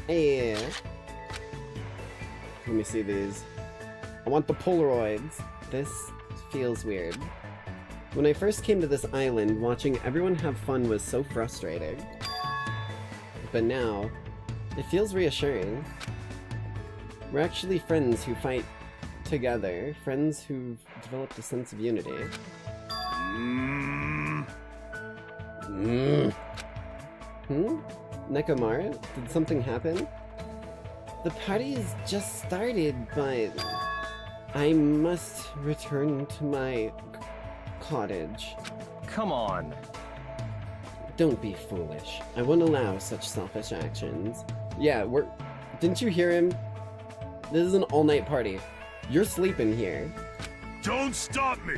Hey. Let me see these. I want the Polaroids. This feels weird. When I first came to this island, watching everyone have fun was so frustrating. But now, it feels reassuring. We're actually friends who fight together, friends who've developed a sense of unity. Nekomara? Did something happen? The party's just started, but I must return to my cottage. Come on. Don't be foolish. I won't allow such selfish actions. Yeah, didn't you hear him? This is an all-night party. You're sleeping here. Don't stop me!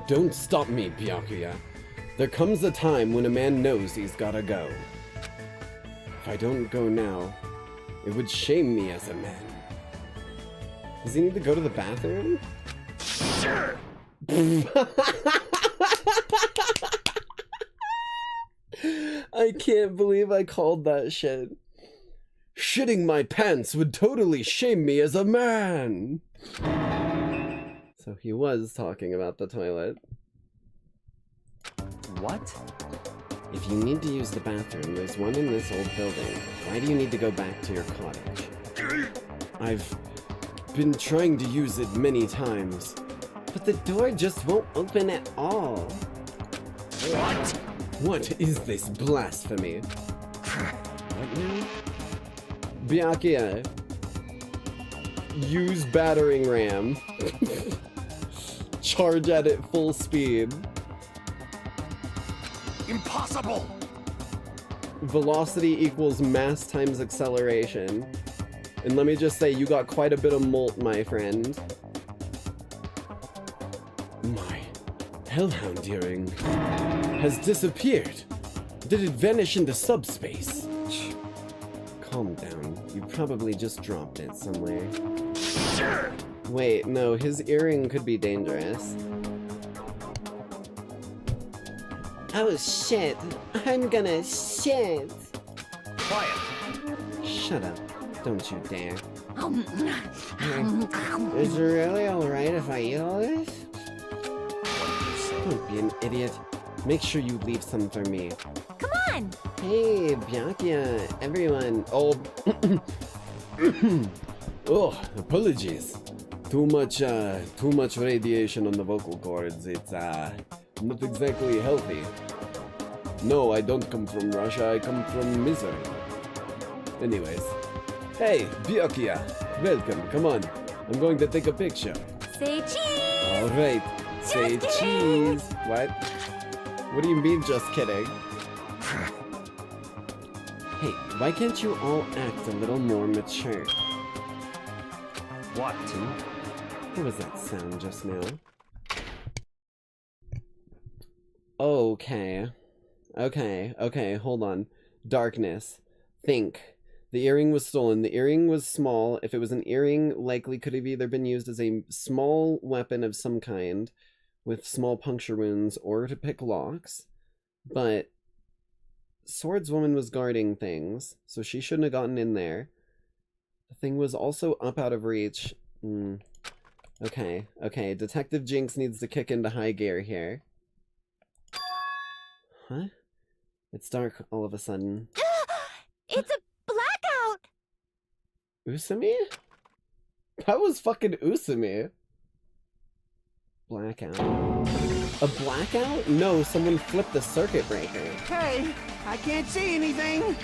Don't stop me, Byakuya. There comes a time when a man knows he's gotta go. If I don't go now, it would shame me as a man. Does he need to go to the bathroom? Sure! I can't believe I called that shit. Shitting my pants would totally shame me as a man! So he was talking about the toilet. What? If you need to use the bathroom, there's one in this old building. Why do you need to go back to your cottage? I've been trying to use it many times, but the door just won't open at all. What? What is this blasphemy? What now? Byakuya. Use battering ram. Charge at it full speed. Impossible! Velocity equals mass times acceleration. And let me just say, you got quite a bit of molt, my friend. My hellhound earring has disappeared. Did it vanish into subspace? Calm down. You probably just dropped it somewhere. Wait, no, his earring could be dangerous. Oh shit, I'm gonna shit. Quiet. Shut up, don't you dare. Is it really alright if I eat all this? Don't be an idiot. Make sure you leave some for me. Come on! Hey, Byakuya, everyone. Oh, oh, apologies. Too much radiation on the vocal cords. It's, not exactly healthy. No, I don't come from Russia, I come from misery. Anyways. Hey, Byakuya, welcome, come on. I'm going to take a picture. Say cheese! Alright, say Just cheese. What? What do you mean, just kidding? Hey, why can't you all act a little more mature? What? What was that sound just now? Okay. Okay, hold on. Darkness. Think. The earring was stolen. The earring was small. If it was an earring, likely could have either been used as a small weapon of some kind, with small puncture wounds, or to pick locks. But Swordswoman was guarding things, so she shouldn't have gotten in there. The thing was also up out of reach. Okay. Detective Jinx needs to kick into high gear here. Huh? It's dark all of a sudden. It's a blackout! Usumi? That was fucking Usumi. Blackout. A blackout? No, someone flipped the circuit breaker. Hey, I can't see anything.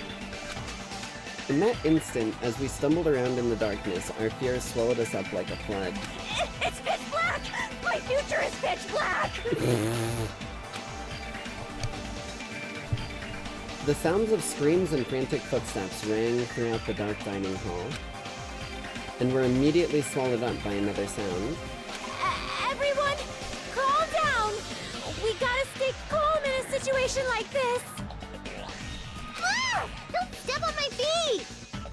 In that instant, as we stumbled around in the darkness, our fear swallowed us up like a flood. It's pitch black! My future is pitch black! The sounds of screams and frantic footsteps rang throughout the dark dining hall, and were immediately swallowed up by another sound. Everyone, calm down! We gotta stay calm in a situation like this! Ah! Don't step on my feet!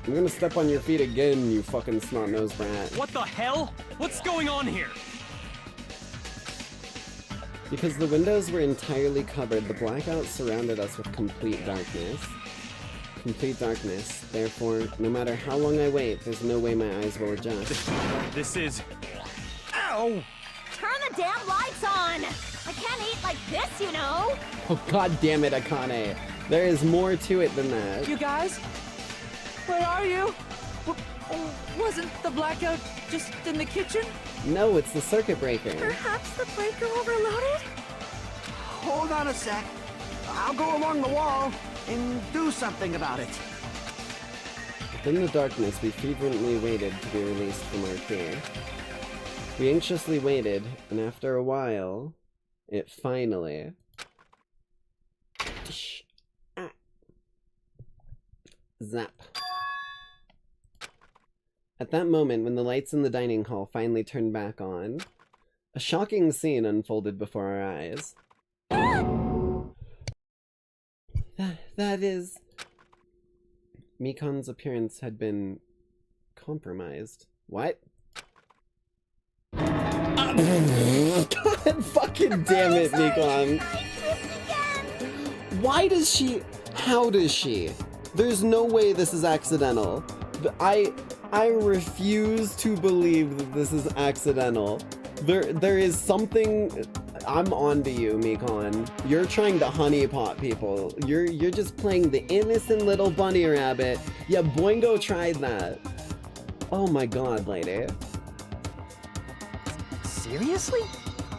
I'm gonna step on your feet again, you fucking snot-nosed brat. What the hell? What's going on here? Because the windows were entirely covered, the blackout surrounded us with complete darkness. Complete darkness. Therefore, no matter how long I wait, there's no way my eyes will adjust. This is... Ow! Turn the damn lights on! I can't eat like this, you know! Oh god damn it, Akane. There is more to it than that. You guys? Where are you? Wasn't the blackout just in the kitchen? No, it's the circuit breaker. Perhaps the breaker overloaded? Hold on a sec. I'll go along the wall and do something about it. In the darkness, we fervently waited to be released from our fear. We anxiously waited, and after a while, it finally... Zap. At that moment, when the lights in the dining hall finally turned back on, a shocking scene unfolded before our eyes. That is... Mikan's appearance had been compromised. What? God fucking damn it, Mikan! Why does she... How does she? There's no way this is accidental. I refuse to believe that this is accidental. There is something... I'm onto you, Mikan. You're trying to honeypot people. You're just playing the innocent little bunny rabbit. Yeah, Boingo tried that. Oh my god, lady. Seriously?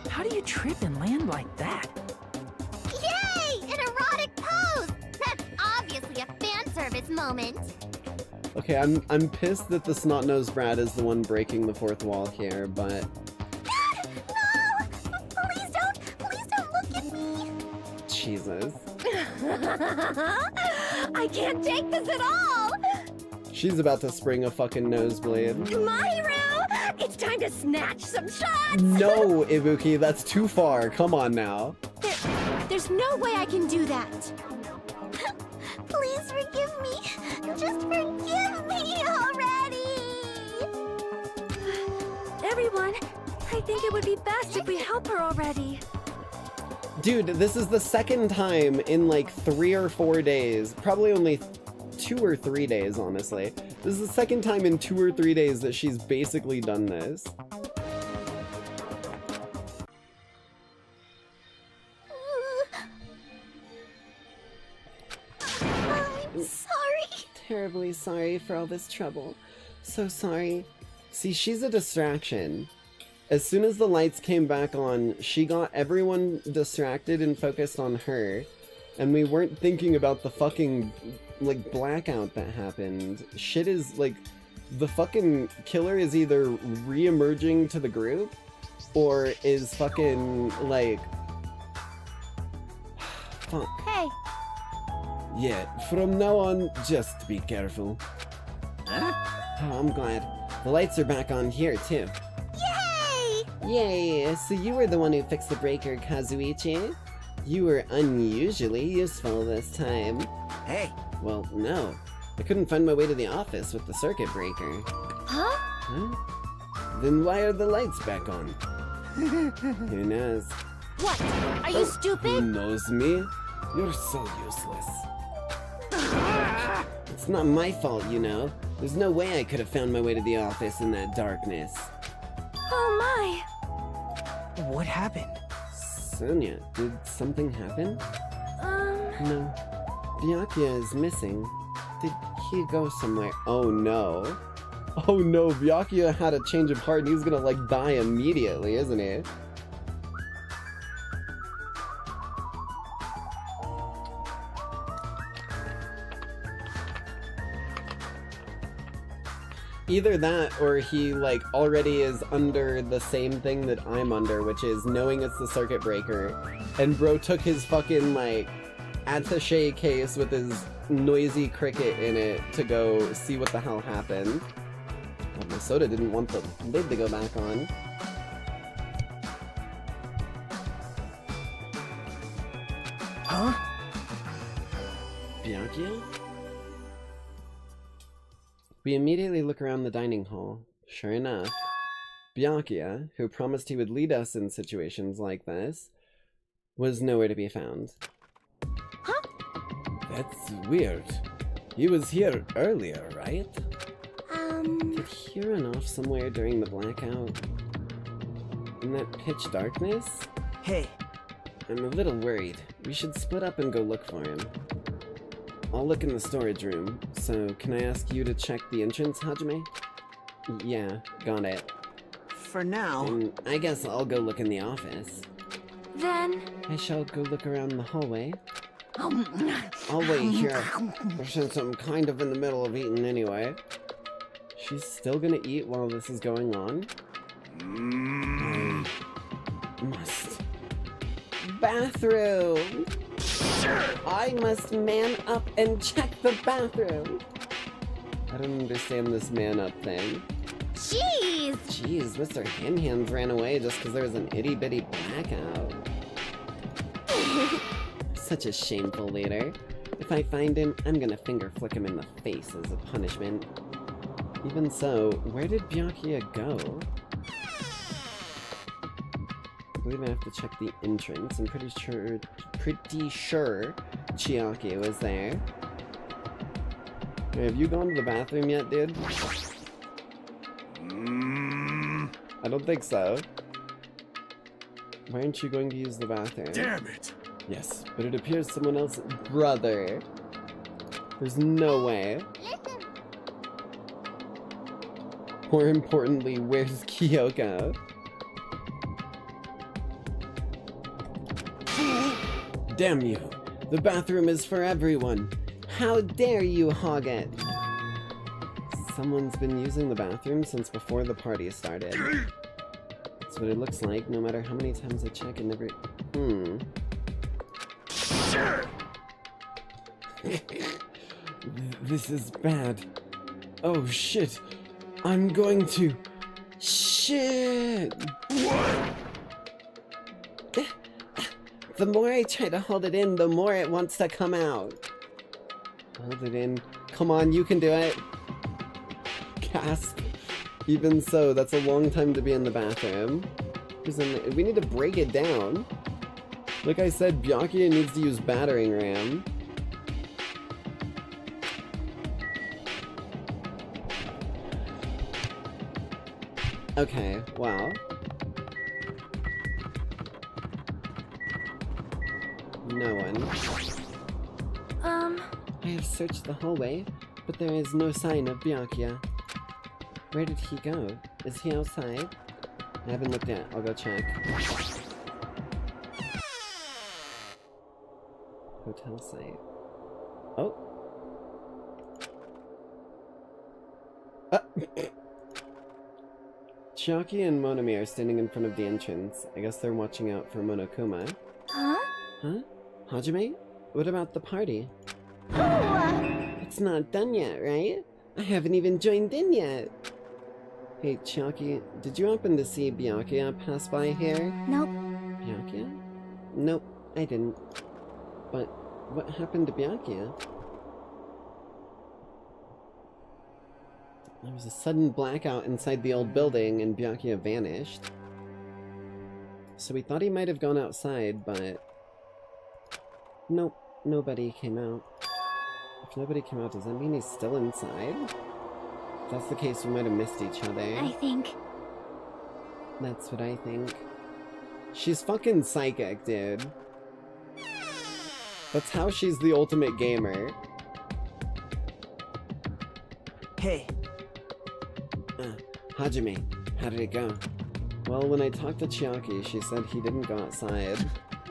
How do you trip and land like that? Yay! An erotic pose! That's obviously a fan service moment. Okay, I'm pissed that the snot-nosed brat is the one breaking the fourth wall here, but... No! Please don't look at me! Jesus. I can't take this at all! She's about to spring a fucking nosebleed. Mahiru! It's time to snatch some shots! No, Ibuki, that's too far. Come on now. There's no way I can do that. Please forgive me. Just forgive me already! I think it would be best if we help her already. Dude, this is the second time in like 3 or 4 days, probably only 2 or 3 days, honestly. This is the second time in 2 or 3 days that she's basically done this. I'm sorry. Terribly sorry for all this trouble. So sorry. See, she's a distraction. As soon as the lights came back on, she got everyone distracted and focused on her. And we weren't thinking about the fucking, like, blackout that happened. Shit is, like, the fucking killer is either re-emerging to the group, or is fucking, like... Fuck. Hey. Yeah, from now on, just be careful. Huh? Oh, I'm glad. The lights are back on here, too. Yay! Yay! So you were the one who fixed the breaker, Kazuichi? You were unusually useful this time. Hey! Well, no. I couldn't find my way to the office with the circuit breaker. Huh? Huh? Then why are the lights back on? Who knows? What? Are you Who stupid? knows me? You're so useless. It's not my fault, you know. There's no way I could have found my way to the office in that darkness. Oh my. What happened? Sonia, did something happen? No. Byakuya is missing. Did he go somewhere? Oh no. Oh no, Byakuya had a change of heart and he's gonna like die immediately, isn't he? Either that, or he, like, already is under the same thing that I'm under, which is knowing it's the circuit breaker. And bro took his fucking, like, attaché case with his noisy cricket in it to go see what the hell happened. But my soda didn't want the lid to go back on. Huh? Byakuya? We immediately look around the dining hall. Sure enough, Byakuya, who promised he would lead us in situations like this, was nowhere to be found. Huh? That's weird. He was here earlier, right? Did he run off somewhere during the blackout? In that pitch darkness? Hey. I'm a little worried. We should split up and go look for him. I'll look in the storage room, so can I ask you to check the entrance, Hajime? Yeah, got it. For now... And I guess I'll go look in the office. Then... I shall go look around the hallway. I'll wait here, since I'm kind of in the middle of eating anyway. She's still gonna eat while this is going on? I must... Bathroom! I must man up and check the bathroom. I don't understand this man up thing. Jeez! Jeez, Mr. Hands ran away just because there was an itty bitty blackout. Such a shameful leader. If I find him, I'm gonna finger flick him in the face as a punishment. Even so, where did Byakuya go? I believe I have to check the entrance. I'm pretty sure Chiaki was there. Okay, have you gone to the bathroom yet, dude? I don't think so. Why aren't you going to use the bathroom? Damn it! Yes, but it appears someone else... Brother! There's no way. More importantly, where's Kyoko? Damn you! The bathroom is for everyone! How dare you hog it! Someone's been using the bathroom since before the party started. That's what it looks like, no matter how many times I check and never... This is bad. Oh shit! I'm going to... Shit! What? The more I try to hold it in, the more it wants to come out. Hold it in. Come on, you can do it. Gasp. Even so, that's a long time to be in the bathroom. We need to break it down. Like I said, Byakuya needs to use battering ram. Okay, wow. No one. I have searched the hallway, but there is no sign of Byakuya. Where did he go? Is he outside? I haven't looked yet. I'll go check. Hotel site. Oh! Chiaki and Monami are standing in front of the entrance. I guess they're watching out for Monokuma. Huh? Huh? Hajime? What about the party? It's not done yet, right? I haven't even joined in yet. Hey, Chiaki, did you happen to see Byakuya pass by here? Nope. Byakuya? Nope, I didn't. But what happened to Byakuya? There was a sudden blackout inside the old building and Byakuya vanished. So we thought he might have gone outside, but... Nope, nobody came out. If nobody came out, does that mean he's still inside? If that's the case, we might have missed each other. I think. That's what I think. She's fucking psychic, dude. That's how she's the ultimate gamer. Hey. Hajime, how did it go? Well, when I talked to Chiaki, she said he didn't go outside.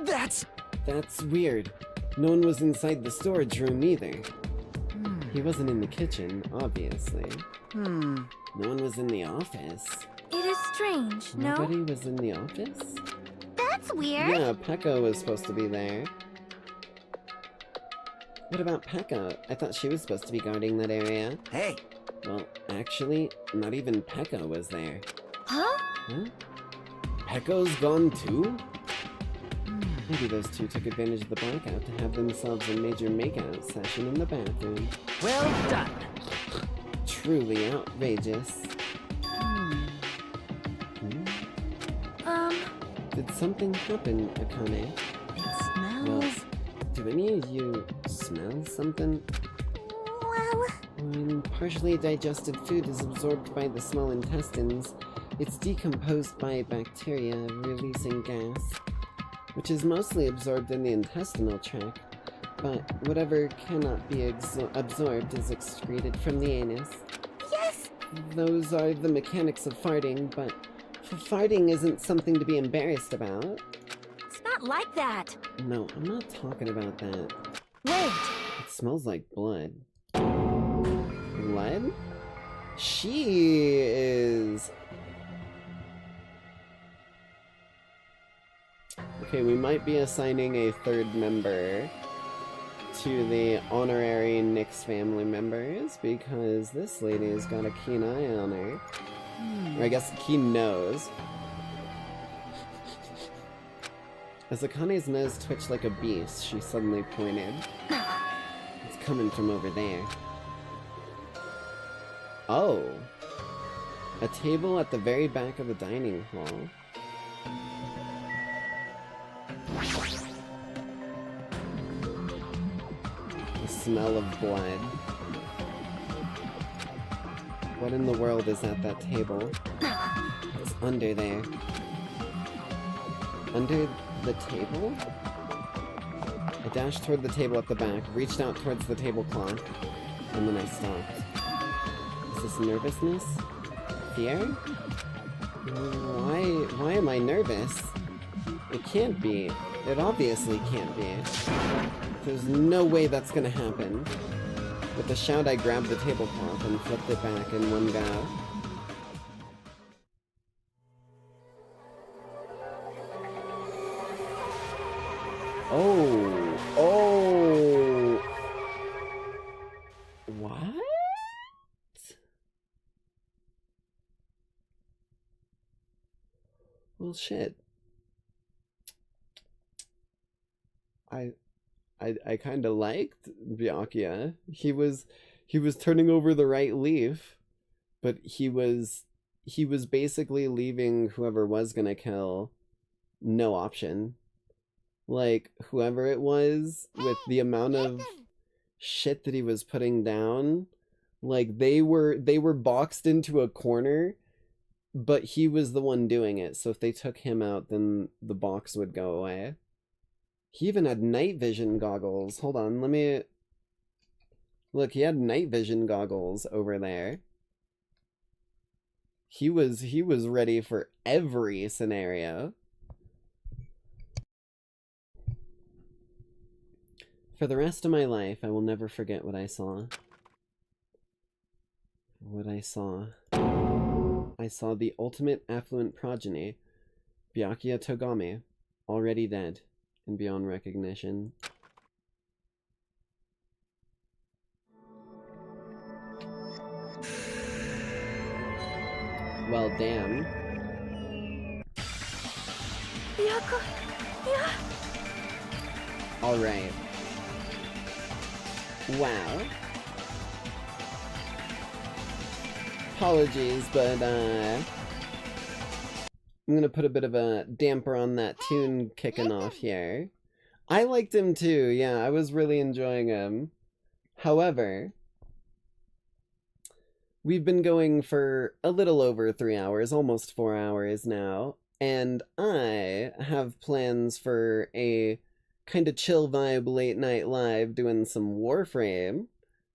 That's weird. No one was inside the storage room either. He wasn't in the kitchen, obviously. No one was in the office. It is strange, no? Nobody was in the office? That's weird. Yeah, Pekka was supposed to be there. What about Pekka? I thought she was supposed to be guarding that area. Hey! Well, actually, not even Pekka was there. Huh? Huh? Pekka's gone too? Maybe those two took advantage of the blackout to have themselves a major makeout session in the bathroom. Well done! Truly outrageous. Did something happen, Akane? It smells... Well, do any of you smell something? Well... When partially digested food is absorbed by the small intestines, it's decomposed by bacteria, releasing gas, which is mostly absorbed in the intestinal tract, but whatever cannot be absorbed is excreted from the anus. Yes! Those are the mechanics of farting, but farting isn't something to be embarrassed about. It's not like that. No, I'm not talking about that. Wait! It smells like blood. Blood? She is... Okay, we might be assigning a third member to the honorary Nyx family members, because this lady's got a keen eye on her. Or I guess a keen nose. As Akane's nose twitched like a beast, she suddenly pointed. It's coming from over there. Oh! A table at the very back of the dining hall. The smell of blood. What in the world is at that table? It's under there. Under the table? I dashed toward the table at the back, reached out towards the tablecloth, and then I stopped. Is this nervousness? Fear? Why am I nervous? It can't be. It obviously can't be. There's no way that's gonna happen. With a shout, I grabbed the tablecloth and flipped it back in one go. Oh! What? Well, shit. I kind of liked Byakuya. He was turning over the right leaf, but he was he was basically leaving whoever was gonna kill no option. Like, whoever it was, with the amount of shit that he was putting down, like, they were boxed into a corner, but he was the one doing it, so if they took him out, then the box would go away. He even had night vision goggles. Hold on, let me... Look, he had night vision goggles over there. He was ready for every scenario. For the rest of my life, I will never forget what I saw. What I saw. I saw the ultimate affluent progeny, Byakuya Togami, already dead and beyond recognition. Well, damn. Alright. Wow. Apologies, but I'm gonna put a bit of a damper on that tune kicking off here. I liked him too, yeah, I was really enjoying him. However, we've been going for a little over 3 hours, almost 4 hours now, and I have plans for a kind of chill vibe late night live doing some Warframe,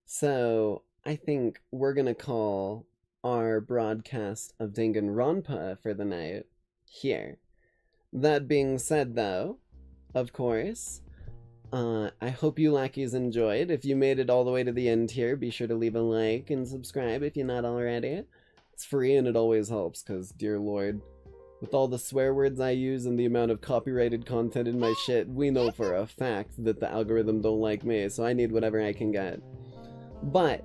so I think we're gonna call our broadcast of Danganronpa for the night here. That being said, though, of course, I hope you lackeys enjoyed. If you made it all the way to the end here, be sure to leave a like and subscribe if you're not already. It's free and it always helps, because, dear lord, with all the swear words I use and the amount of copyrighted content in my shit, we know for a fact that the algorithm don't like me, so I need whatever I can get. But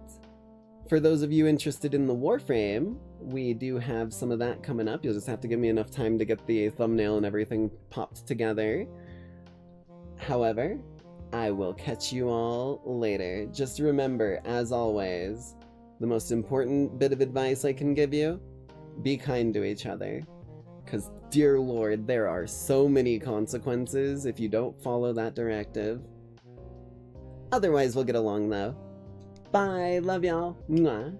for those of you interested in the Warframe, we do have some of that coming up. You'll just have to give me enough time to get the thumbnail and everything popped together. However, I will catch you all later. Just remember, as always, the most important bit of advice I can give you, be kind to each other. Because, dear lord, there are so many consequences if you don't follow that directive. Otherwise, we'll get along, though. Bye, love y'all. Mwah.